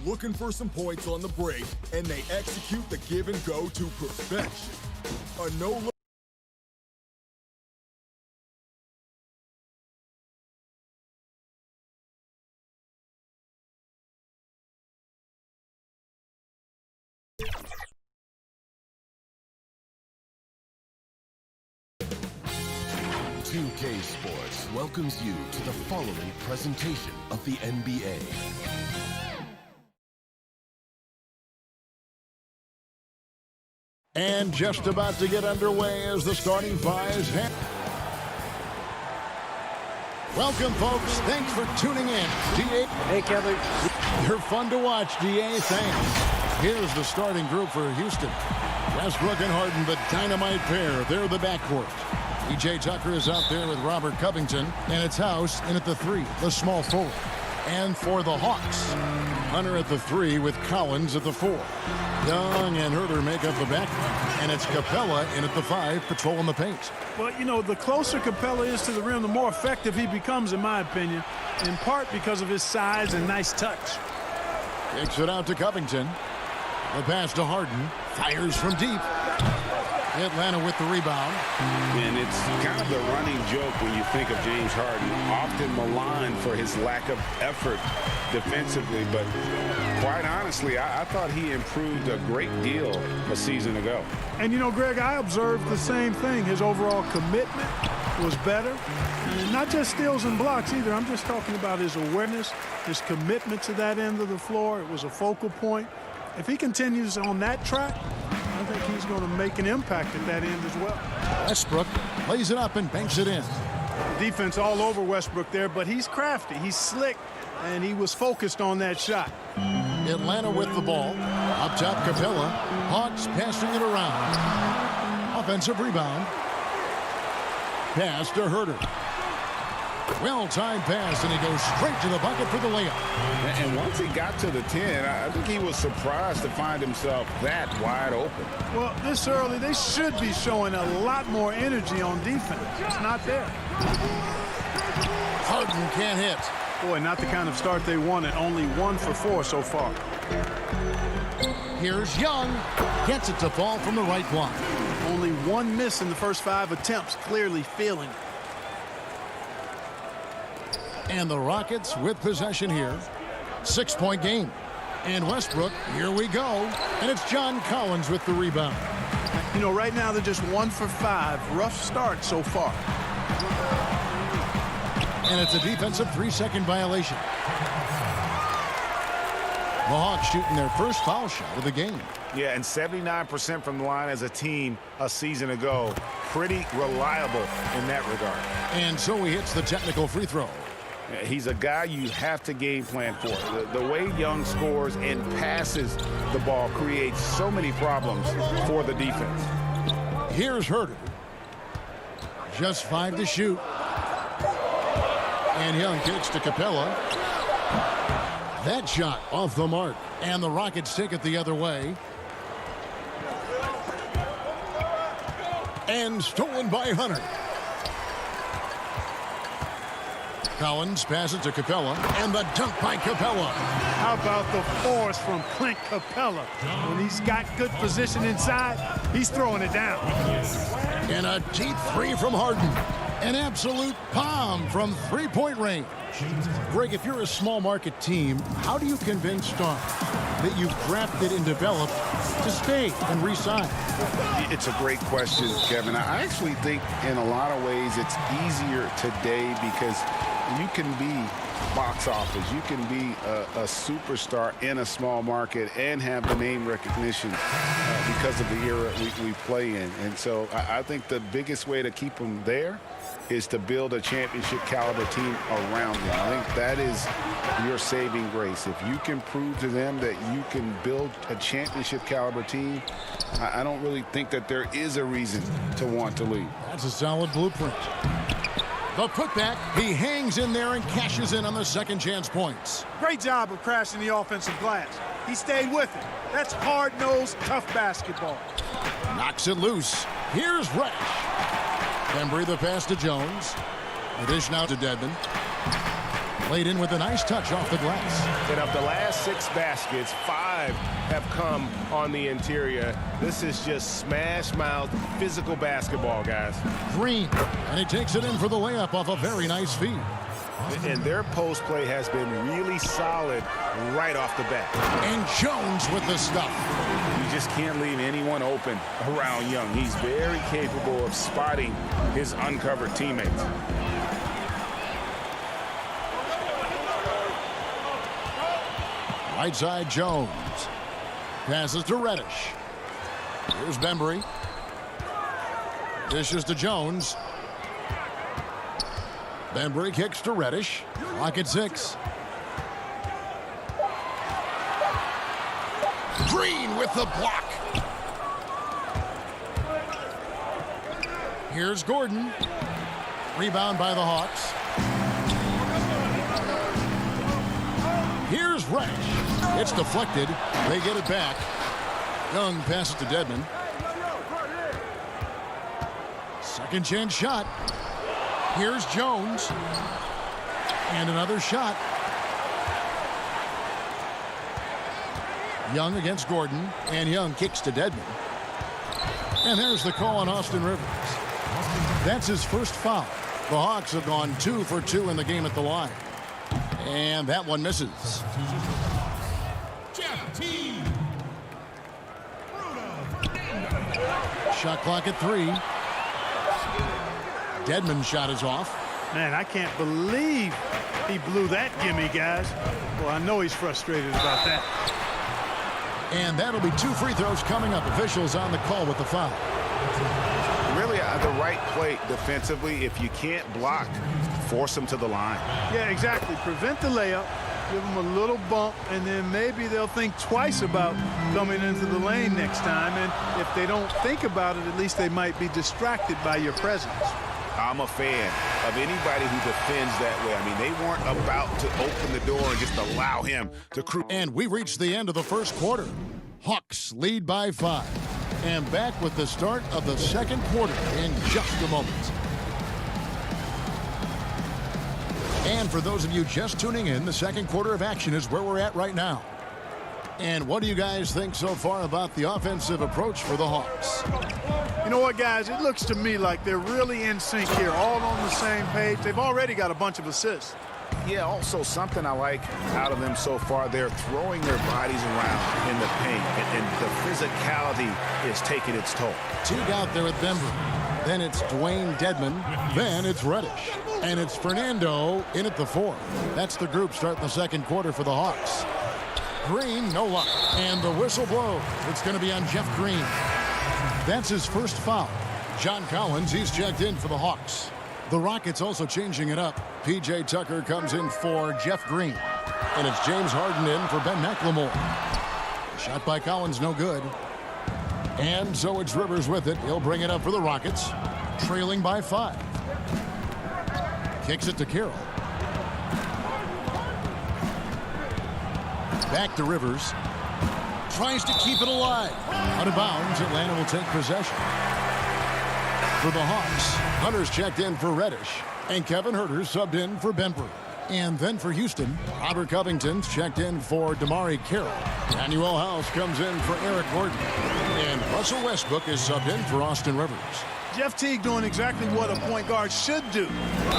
Looking for some points on the break, and they execute the give and go to perfection. A no-look. CLA Sports welcomes you to the following presentation of the NBA. And just about to get underway as the starting fives head. Welcome, folks. Thanks for tuning in. DA. Hey, Kevin. You're fun to watch, DA. Thanks. Here's the starting group for Houston. Westbrook and Harden, the dynamite pair. They're the backcourt. E.J. Tucker is out there with Robert Covington, and it's House in at the 3, the small forward. And for the Hawks, Hunter at the 3 with Collins at the 4. Young and Herter make up the back, and it's Capella in at the 5, patrolling the paint. Well, you know, the closer Capella is to the rim, the more effective he becomes, in my opinion, in part because of his size and nice touch. Kicks it out to Covington. The pass to Harden. Fires from deep. Atlanta with the rebound. And it's kind of the running joke when you think of James Harden, often maligned for his lack of effort defensively, but quite honestly, I thought he improved a great deal a season ago. And you know, Greg, I observed the same thing. His overall commitment was better. And not just steals and blocks either. I'm just talking about his awareness, his commitment to that end of the floor. It was a focal point. If he continues on that track, I think he's going to make an impact at that end as well. Westbrook lays it up and banks it in. Defense all over Westbrook there, but he's crafty. He's slick, and he was focused on that shot. Atlanta with the ball. Up top, Capella. Hawks passing it around. Offensive rebound. Pass to Herter. Well-timed pass, and he goes straight to the bucket for the layup. And once he got to the 10, I think he was surprised to find himself that wide open. Well, this early, they should be showing a lot more energy on defense. It's not there. Harden can't hit. Boy, not the kind of start they wanted. Only 1 for 4 so far. Here's Young. Gets it to fall from the right block. Only 1 miss in the first 5 attempts. Clearly feeling it. And the Rockets with possession here. 6-point game. And Westbrook, here we go. And it's John Collins with the rebound. You know, right now they're just 1 for 5. Rough start so far. And it's a defensive 3-second violation. The Hawks shooting their first foul shot of the game. Yeah, and 79% from the line as a team a season ago. Pretty reliable in that regard. And so he hits the technical free throw. He's a guy you have to game plan for. The way Young scores and passes the ball creates so many problems for the defense. Here's Herter. Just 5 to shoot. And Young kicks to Capella. That shot off the mark. And the Rockets take it the other way. And stolen by Hunter. Collins passes to Capella, and the dunk by Capella. How about the force from Clint Capella? When he's got good position inside, he's throwing it down. And a deep 3 from Harden. An absolute bomb from 3-point range. Greg, if you're a small market team, how do you convince stars that you've drafted and developed to stay and re-sign? It's a great question, Kevin. I actually think in a lot of ways it's easier today because you can be box office. You can be a superstar in a small market and have the name recognition because of the era we play in. And so I think the biggest way to keep them there is to build a championship caliber team around them. I think that is your saving grace. If you can prove to them that you can build a championship caliber team, I don't really think that there is a reason to want to leave. That's a solid blueprint. The putback, he hangs in there and cashes in on the second chance points. Great job of crashing the offensive glass. He stayed with it. That's hard-nosed, tough basketball. Knocks it loose. Here's Resch. Embry the pass to Jones. The dish now to Dedmon. Laid in with a nice touch off the glass. And of the last 6 baskets, 5 have come on the interior. This is just smash mouth physical basketball, guys. Green, and he takes it in for the layup off a very nice feed. And their post play has been really solid right off the bat. And Jones with the stuff. You just can't leave anyone open around Young. He's very capable of spotting his uncovered teammates. Right side, Jones. Passes to Reddish. Here's Bembry. Dishes to Jones. Bembry kicks to Reddish. Clock at 6. Green with the block. Here's Gordon. Rebound by the Hawks. Here's Reddish. It's deflected. They get it back. Young passes to Dedmon. Second chance shot. Here's Jones. And another shot. Young against Gordon. And Young kicks to Dedmon. And there's the call on Austin Rivers. That's his first foul. The Hawks have gone 2 for 2 in the game at the line. And that one misses. Shot clock at 3. Dedmon's shot is off. Man, I can't believe he blew that gimme, guys. Well, I know he's frustrated about that. And that'll be 2 free throws coming up. Officials on the call with the foul. Really, the right play defensively. If you can't block, force them to the line. Yeah, exactly. Prevent the layup. Give them a little bump, and then maybe they'll think twice about coming into the lane next time. And if they don't think about it, at least they might be distracted by your presence. I'm a fan of anybody who defends that way. I mean, they weren't about to open the door and just allow him to cruise. And we reached the end of the first quarter. Hawks lead by 5. And back with the start of the second quarter in just a moment. And for those of you just tuning in, the second quarter of action is where we're at right now. And what do you guys think so far about the offensive approach for the Hawks? You know what, guys? It looks to me like they're really in sync here, all on the same page. They've already got a bunch of assists. Yeah, also something I like out of them so far, they're throwing their bodies around in the paint, and the physicality is taking its toll. Teague out there at Bembry. Then it's Dwayne Dedmon. Then it's Reddish. And it's Fernando in at the 4. That's the group starting the second quarter for the Hawks. Green, no luck. And the whistle blows. It's going to be on Jeff Green. That's his first foul. John Collins, he's checked in for the Hawks. The Rockets also changing it up. P.J. Tucker comes in for Jeff Green. And it's James Harden in for Ben McLemore. Shot by Collins, no good. And so it's Rivers with it. He'll bring it up for the Rockets. Trailing by 5. Kicks it to Carroll. Back to Rivers. Tries to keep it alive. Out of bounds, Atlanta will take possession. For the Hawks, Hunter's checked in for Reddish. And Kevin Huerter subbed in for Bembry. And then for Houston, Robert Covington's checked in for Damari Carroll. Emmanuel House comes in for Eric Gordon. And Russell Westbrook is subbed in for Austin Rivers. Jeff Teague doing exactly what a point guard should do,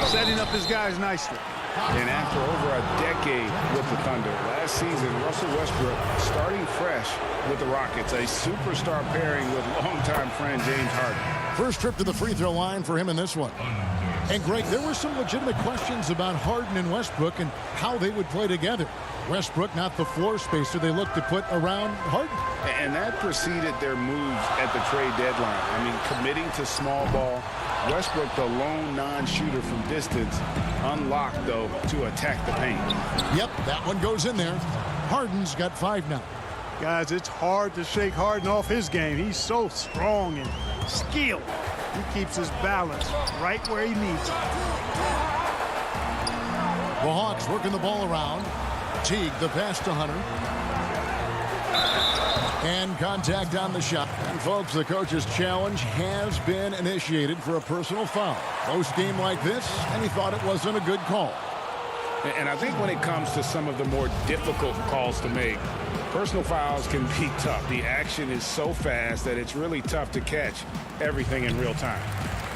setting up his guys nicely. And after over a decade with the Thunder, last season, Russell Westbrook starting fresh with the Rockets, a superstar pairing with longtime friend James Harden. First trip to the free throw line for him in this one. And Greg, there were some legitimate questions about Harden and Westbrook and how they would play together. Westbrook not the floor spacer they look to put around Harden. And that preceded their moves at the trade deadline. I mean, committing to small ball. Westbrook, the lone non-shooter from distance, unlocked, though, to attack the paint. Yep, that one goes in there. Harden's got 5 now. Guys, it's hard to shake Harden off his game. He's so strong and skilled. He keeps his balance right where he needs it. The Hawks working the ball around. Teague, the pass to Hunter. And contact on the shot. And folks, the coach's challenge has been initiated for a personal foul. Post game like this, and he thought it wasn't a good call. And I think when it comes to some of the more difficult calls to make, personal fouls can be tough. The action is so fast that it's really tough to catch everything in real time.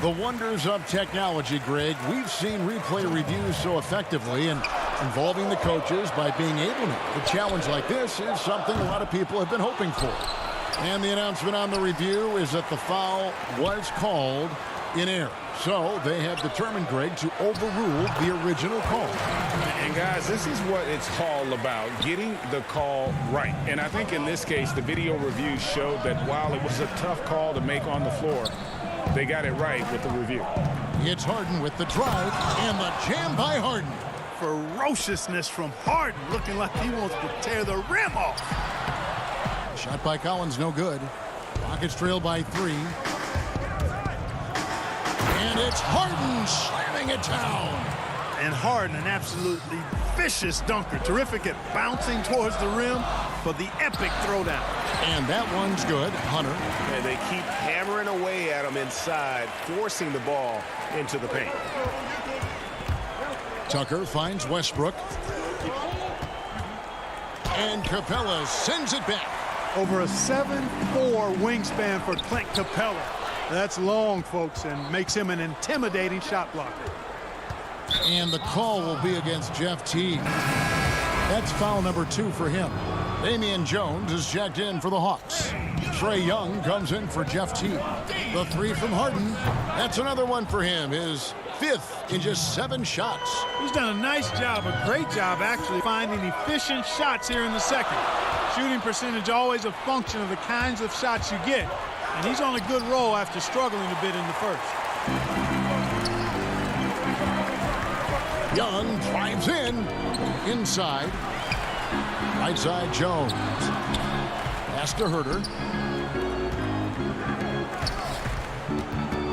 The wonders of technology, Greg. We've seen replay reviews so effectively, and involving the coaches by being able to. A challenge like this is something a lot of people have been hoping for. And the announcement on the review is that the foul was called in error. So they have determined, Greg, to overrule the original call. And guys, this is what it's all about, getting the call right. And I think in this case, the video review showed that while it was a tough call to make on the floor, they got it right with the review. It's Harden with the drive and the jam by Harden. Ferociousness from Harden, looking like he wants to tear the rim off. Shot by Collins, no good. Rockets trail by 3. And it's Harden slamming it down. And Harden, an absolutely vicious dunker. Terrific at bouncing towards the rim for the epic throwdown. And that one's good. Hunter. And they keep hammering away at him inside, forcing the ball into the paint. Tucker finds Westbrook. And Capella sends it back. Over a 7'4" wingspan for Clint Capella. That's long, folks, and makes him an intimidating shot blocker. And the call will be against Jeff Teague. That's foul number 2 for him. Damian Jones is checked in for the Hawks. Trae Young comes in for Jeff Teague. The 3 from Harden. That's another one for him. His 5th in just 7 shots. He's done a nice job, a great job, actually, finding efficient shots here in the second. Shooting percentage always a function of the kinds of shots you get. And he's on a good roll after struggling a bit in the first. Young drives in. Inside. Right side, Jones. Pass to Herter.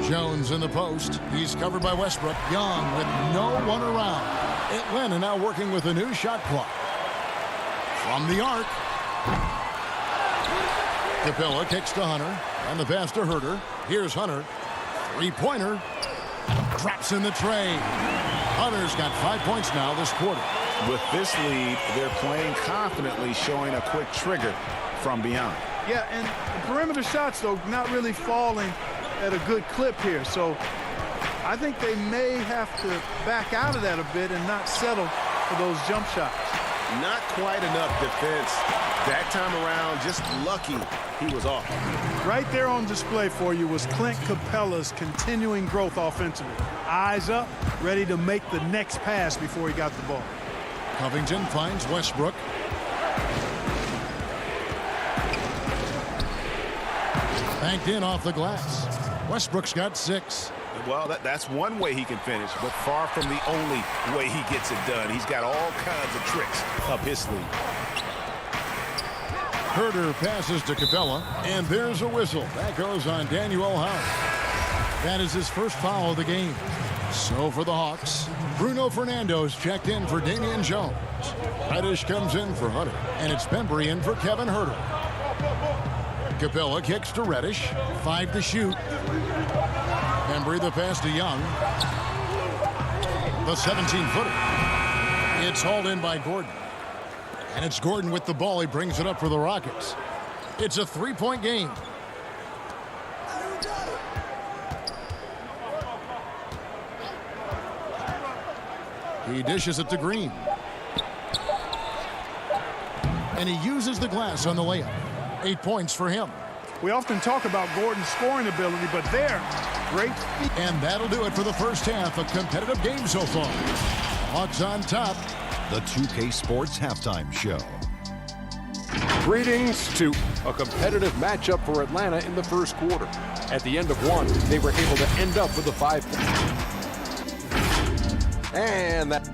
Jones in the post. He's covered by Westbrook. Young with no one around. Atlanta now working with a new shot clock. From the arc. Capella kicks to Hunter. And the pass to Herter. Here's Hunter. 3-pointer. Drops in the tray. Hunter's got 5 points now this quarter. With this lead, they're playing confidently, showing a quick trigger from beyond. Yeah, and the perimeter shots, though, not really falling at a good clip here. So I think they may have to back out of that a bit and not settle for those jump shots. Not quite enough defense that time around. Just lucky he was off. Right there on display for you was Clint Capella's continuing growth offensively. Eyes up, ready to make the next pass before he got the ball. Covington finds Westbrook. Banked in off the glass. Westbrook's got 6. Well, that's one way he can finish, but far from the only way he gets it done. He's got all kinds of tricks up his sleeve. Herter passes to Capella, and there's a whistle. That goes on Daniel House. That is his first foul of the game. So for the Hawks, Bruno Fernando's checked in for Damian Jones. Reddish comes in for Hunter, and it's Bembry in for Kevin Herter. Capella kicks to Reddish. 5 to shoot. Bembry the pass to Young. The 17-footer. It's hauled in by Gordon. And it's Gordon with the ball. He brings it up for the Rockets. It's a 3-point game. He dishes it to Green. And he uses the glass on the layup. 8 points for him. We often talk about Gordon's scoring ability, but there, great. And that'll do it for the first half. A competitive game so far. Hawks on top. The 2K Sports Halftime Show. Greetings to a competitive matchup for Atlanta in the first quarter. At the end of one, they were able to end up with a 5 point. And that.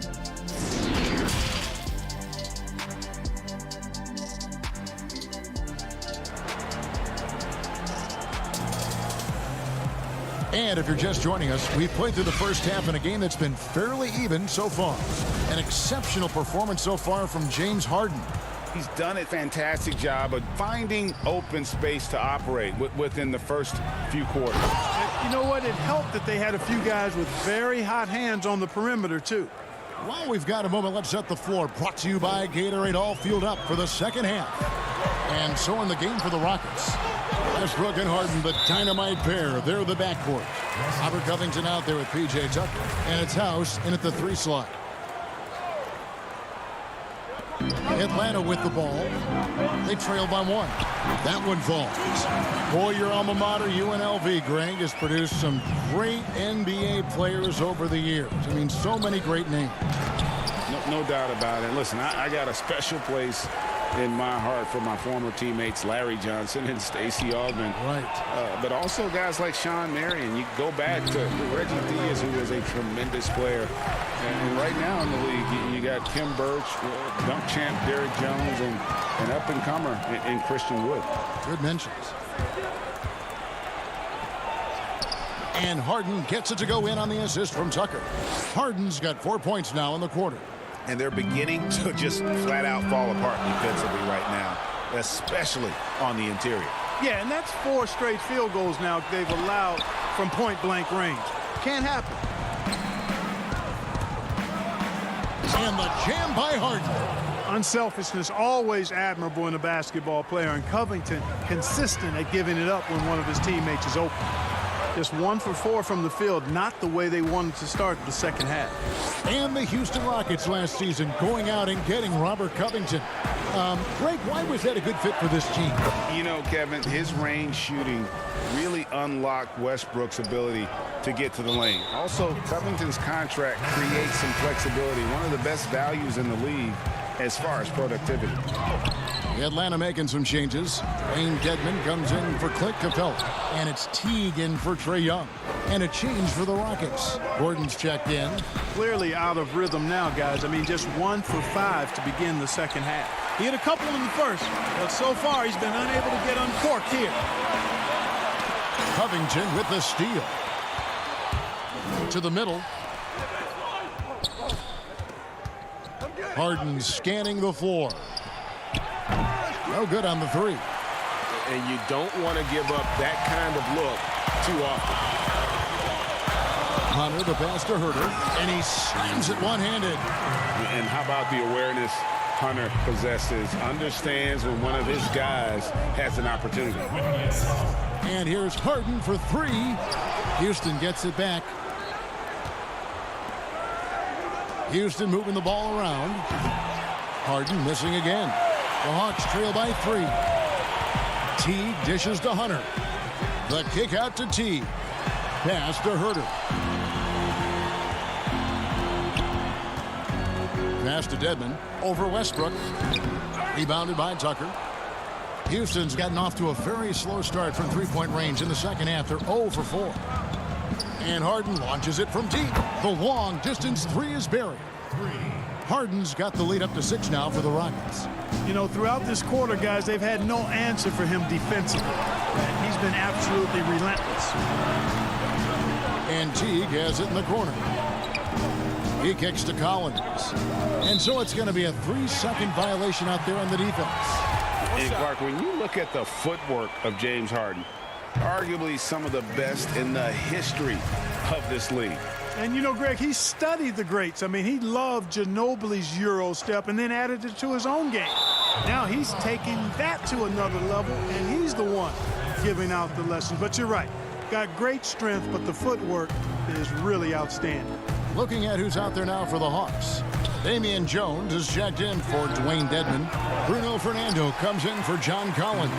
And if you're just joining us, we've played through the first half in a game that's been fairly even so far. An exceptional performance so far from James Harden. He's done a fantastic job of finding open space to operate within the first few quarters. You know what? It helped that they had a few guys with very hot hands on the perimeter, too. While we've got a moment, let's set the floor. Brought to you by Gatorade. All fueled up for the second half. And so in the game for the Rockets. Westbrook and Harden, the dynamite pair. They're the backcourt. Robert Covington out there with P.J. Tucker. And it's House in at the 3 slot. Atlanta with the ball. They trail by 1. That one falls. Boy, your alma mater, UNLV, Greg, has produced some great NBA players over the years. I mean, so many great names. No doubt about it. Listen, I got a special place in my heart for my former teammates Larry Johnson and Stacey Augmon. Right. But also guys like Sean Marion. You go back to Reggie Diaz, who was a tremendous player. And right now in the league, you got Kim Birch, dunk champ Derrick Jones, and an up-and-comer in Christian Wood. Good mentions. And Harden gets it to go in on the assist from Tucker. Harden's got 4 points now in the quarter. And they're beginning to just flat out fall apart defensively right now, especially on the interior. Yeah, and that's 4 straight field goals now they've allowed from point-blank range. Can't happen. And the jam by Harden. Unselfishness always admirable in a basketball player, and Covington consistent at giving it up when one of his teammates is open. Just 1 for 4 from the field, not the way they wanted to start the second half. And the Houston Rockets last season going out and getting Robert Covington. Greg, why was that a good fit for this team? You know, Kevin, his range shooting really unlocked Westbrook's ability to get to the lane. Also, Covington's contract creates some flexibility, one of the best values in the league as far as productivity. Atlanta making some changes. Wayne Dedmon comes in for Clint Capella. And it's Teague in for Trae Young. And a change for the Rockets. Gordon's checked in. Clearly out of rhythm now, guys. I mean, just 1 for 5 to begin the second half. He had a couple in the first, but so far he's been unable to get uncorked here. Covington with the steal. To the middle. Harden scanning the floor. No good on the 3. And you don't want to give up that kind of look too often. Hunter, the pass to Herter, and he slams it one-handed. And how about the awareness Hunter possesses, understands when one of his guys has an opportunity. And here's Harden for 3. Houston gets it back. Houston moving the ball around. Harden missing again. The Hawks trail by 3. Teague dishes to Hunter. The kick out to Teague. Pass to Herter. Pass to Dedmon. Over Westbrook. Rebounded by Tucker. Houston's gotten off to a very slow start from 3-point range in the second half. They're 0 for 4. And Harden launches it from deep. The long distance 3 is buried. Harden's got the lead up to 6 now for the Rockets. You know, throughout this quarter, guys, they've had no answer for him defensively. He's been absolutely relentless. And Teague has it in the corner. He kicks to Collins. And so it's going to be a 3-second violation out there on the defense. And Clark, when you look at the footwork of James Harden, arguably some of the best in the history of this league. And, you know, Greg, he studied the greats. I mean, he loved Ginobili's Euro step and then added it to his own game. Now he's taking that to another level, and he's the one giving out the lessons. But you're right. Got great strength, but the footwork is really outstanding. Looking at who's out there now for the Hawks. Damian Jones is checked in for Dwayne Dedmon. Bruno Fernando comes in for John Collins.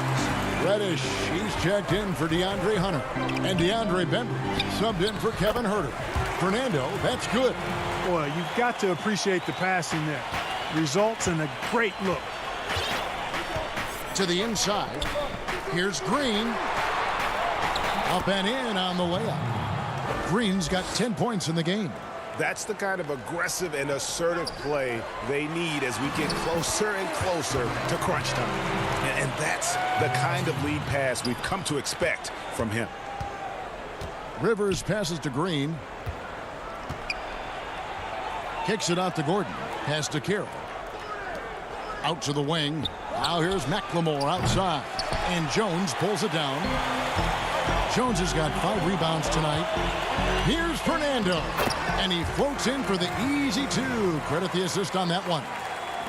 Reddish, he's checked in for DeAndre Hunter. And DeAndre Bembry subbed in for Kevin Herter. Fernando, that's good. Boy, you've got to appreciate the passing there. Results in a great look. To the inside. Here's Green. Up and in on the layup. Green's got 10 points in the game. That's the kind of aggressive and assertive play they need as we get closer and closer to crunch time. And that's the kind of lead pass we've come to expect from him. Rivers passes to Green. Kicks it out to Gordon. Pass to Carroll. Out to the wing. Now here's McLemore outside. And Jones pulls it down. Jones has got 5 rebounds tonight. Here's Fernando, and he floats in for the easy 2. Credit the assist on that one.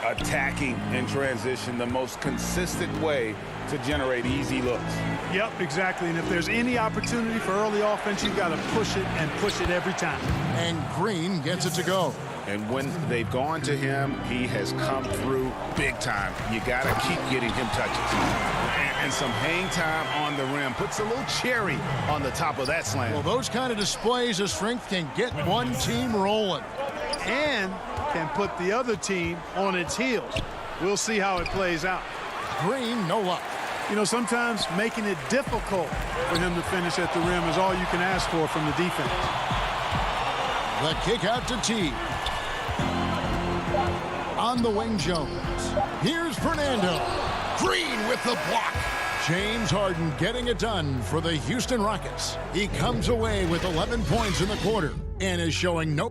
Attacking in transition, the most consistent way to generate easy looks. Yep, exactly. And if there's any opportunity for early offense, you've got to push it and push it every time. And Green gets it to go. And when they've gone to him, he has come through big time. You got to keep getting him touches. And some hang time on the rim. Puts a little cherry on the top of that slam. Well, those kind of displays of strength can get one team rolling. And can put the other team on its heels. We'll see how it plays out. Green, no luck. You know, sometimes making it difficult for him to finish at the rim is all you can ask for from the defense. The kick out to T. On the wing, Jones. Here's Fernando. Green with the block. James Harden getting it done for the Houston Rockets. He comes away with 11 points in the quarter and is showing no...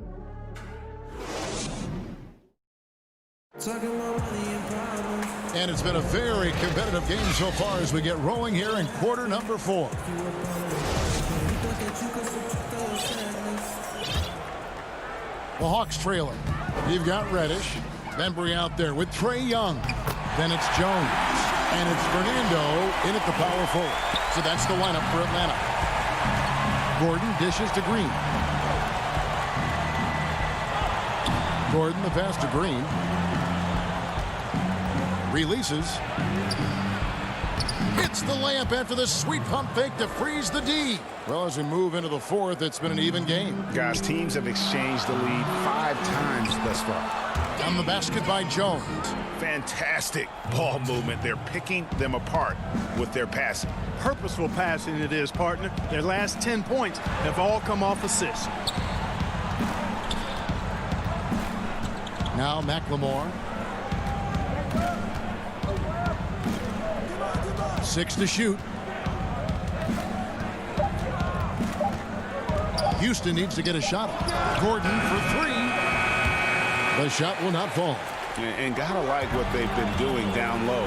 And it's been a very competitive game so far as we get rolling here in quarter number 4. The Hawks trailing. You've got Reddish. Bembry out there with Trae Young. Then it's Jones. And it's Fernando in at the power forward. So that's the lineup for Atlanta. Gordon dishes to Green. Gordon the pass to Green. Releases. Hits the layup after the sweet pump fake to freeze the D. Well, as we move into the 4th, it's been an even game. Guys, teams have exchanged the lead 5 times thus far. On the basket by Jones. Fantastic ball movement. They're picking them apart with their passing. Purposeful passing it is, partner. Their last 10 points have all come off assists. Now McLemore. 6 to shoot. Houston needs to get a shot. Gordon for 3. The shot will not fall. And gotta like what they've been doing down low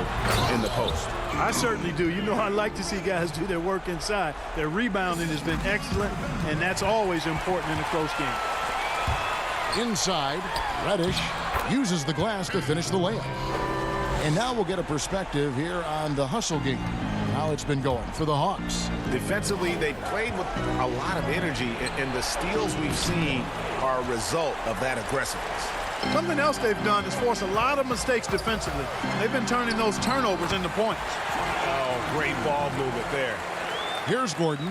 in the post. I certainly do. You know, I like to see guys do their work inside. Their rebounding has been excellent, and that's always important in a close game. Inside, Reddish uses the glass to finish the layup. And now we'll get a perspective here on the hustle game, how it's been going for the Hawks. Defensively, they played with a lot of energy, and the steals we've seen are a result of that aggressiveness. Something else they've done is force a lot of mistakes defensively. They've been turning those turnovers into points. Oh, great ball movement there. Here's Gordon.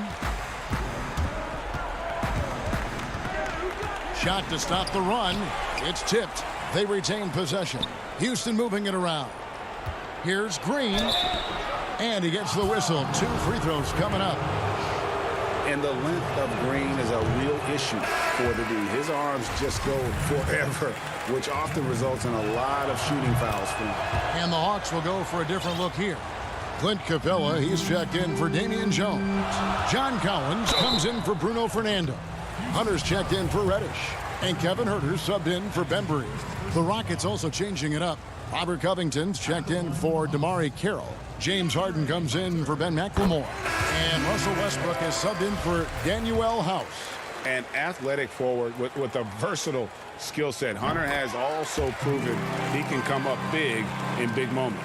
Shot to stop the run. It's tipped. They retain possession. Houston moving it around. Here's Green. And he gets the whistle. 2 free throws coming up. And the length of Green is a real issue for the D. His arms just go forever, which often results in a lot of shooting fouls for him. And the Hawks will go for a different look here. Clint Capella, he's checked in for Damian Jones. John Collins comes in for Bruno Fernando. Hunter's checked in for Reddish. And Kevin Huerter subbed in for Bembry. The Rockets also changing it up. Robert Covington's checked in for Damari Carroll. James Harden comes in for Ben McLemore. And Russell Westbrook is subbed in for Danuel House. An athletic forward with a versatile skill set. Hunter has also proven he can come up big in big moments.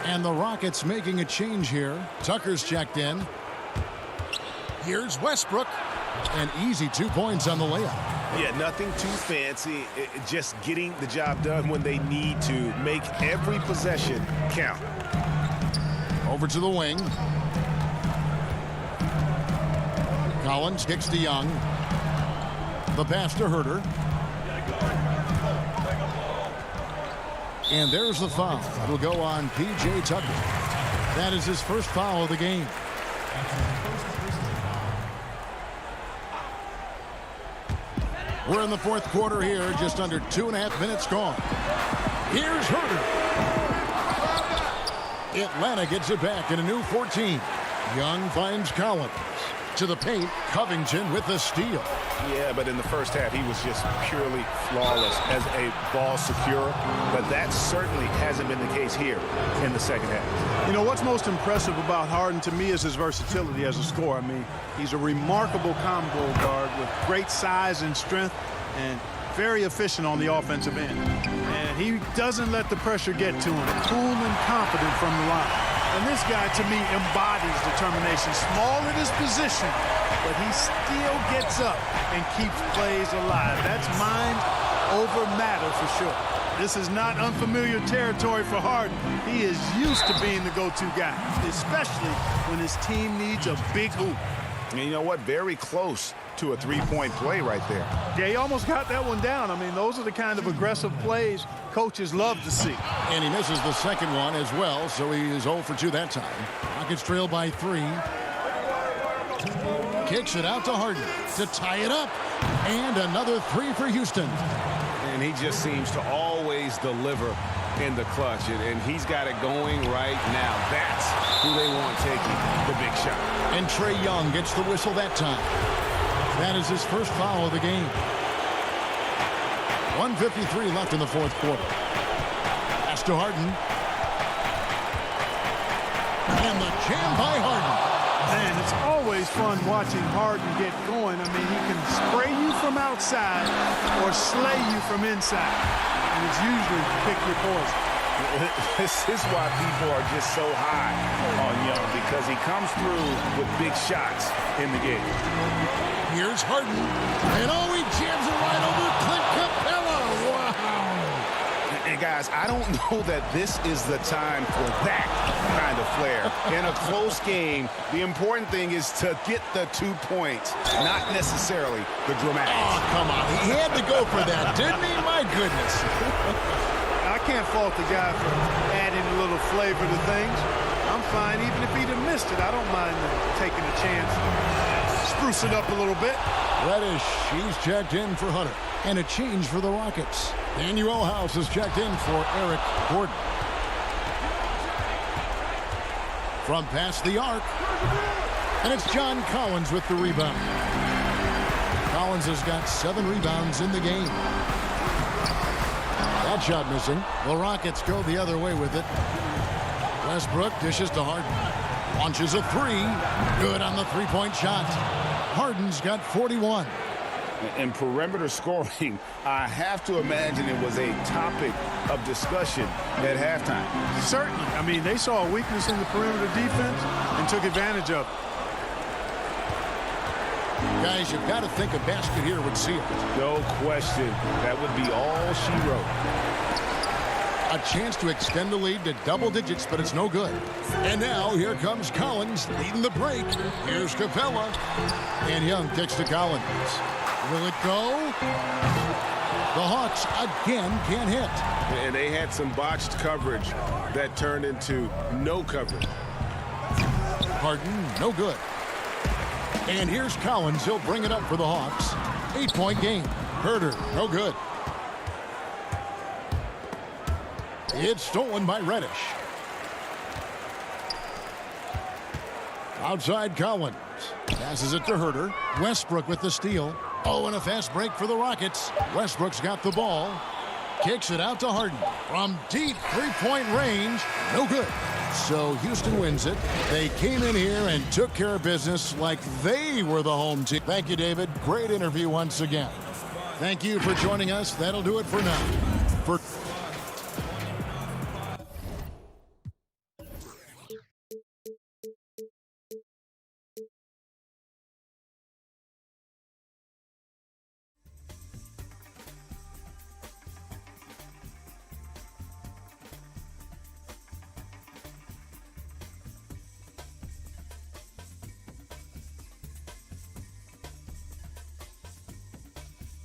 And the Rockets making a change here. Tucker's checked in. Here's Westbrook. An easy 2 points on the layup. Yeah, nothing too fancy. Just getting the job done when they need to. Make every possession count. Over to the wing. Collins kicks to Young. The pass to Huerter. And there's the foul. It'll go on P.J. Tucker. That is his first foul of the game. We're in the 4th quarter here, just under 2.5 minutes gone. Here's Huerter. Atlanta gets it back in a new 14. Young finds Collins. To the paint, Covington with the steal. Yeah, but in the first half, he was just purely flawless as a ball securer. But that certainly hasn't been the case here in the second half. You know, what's most impressive about Harden to me is his versatility as a scorer. I mean, he's a remarkable combo guard with great size and strength and very efficient on the offensive end. And he doesn't let the pressure get to him. Cool and confident from the line. And this guy, to me, embodies determination. Small in his position, but he still gets up and keeps plays alive. That's mind over matter for sure. This is not unfamiliar territory for Harden. He is used to being the go-to guy, especially when his team needs a big hoop. And you know what? Very close to a three-point play right there. Yeah, he almost got that one down. I mean, those are the kind of aggressive plays coaches love to see. And he misses the second one as well, so he is 0 for 2 that time. Rockets trail by 3. Kicks it out to Harden to tie it up. And another 3 for Houston. And he just seems to always deliver in the clutch, and he's got it going right now. That's who they want taking the big shot. And Trae Young gets the whistle that time. That is his first foul of the game. 1:53 left in the fourth quarter. Pass to Harden. And the jam by Harden. Man, it's always fun watching Harden get going. I mean, he can spray you from outside or slay you from inside. And it's usually pick your poison. This is why people are just so high on Young, because he comes through with big shots in the game. Here's Harden. And oh, he jams it right over Clint Capella. Wow. And guys, I don't know that this is the time for that kind of flair. In a close game, the important thing is to get the 2 points, not necessarily the dramatics. Oh, come on. He had to go for that, didn't he? My goodness. I can't fault the guy for adding a little flavor to things. I'm fine. Even if he'd have missed it, I don't mind taking a chance. Spruce it up a little bit. Reddish, he's checked in for Hunter. And a change for the Rockets. Daniel House is checked in for Eric Gordon. From past the arc. And it's John Collins with the rebound. Collins has got 7 rebounds in the game. That shot missing. The Rockets go the other way with it. Westbrook dishes to Harden. Launches a 3. Good on the three-point shot. Harden's got 41. And perimeter scoring, I have to imagine it was a topic of discussion at halftime. Certainly. I mean, they saw a weakness in the perimeter defense and took advantage of it. Guys, you've got to think a basket here would seal it. No question. That would be all she wrote. A chance to extend the lead to double digits, but it's no good. And now here comes Collins leading the break. Here's Capella. And Young kicks to Collins. Will it go? The Hawks again can't hit. And they had some botched coverage that turned into no coverage. Harden, no good. And here's Collins. He'll bring it up for the Hawks. 8-point game. Herter, no good. It's stolen by Reddish. Outside Collins. Passes it to Herter. Westbrook with the steal. Oh, and a fast break for the Rockets. Westbrook's got the ball. Kicks it out to Harden. From deep three-point range. No good. So Houston wins it. They came in here and took care of business like they were the home team. Thank you, David. Great interview once again. Thank you for joining us. That'll do it for now.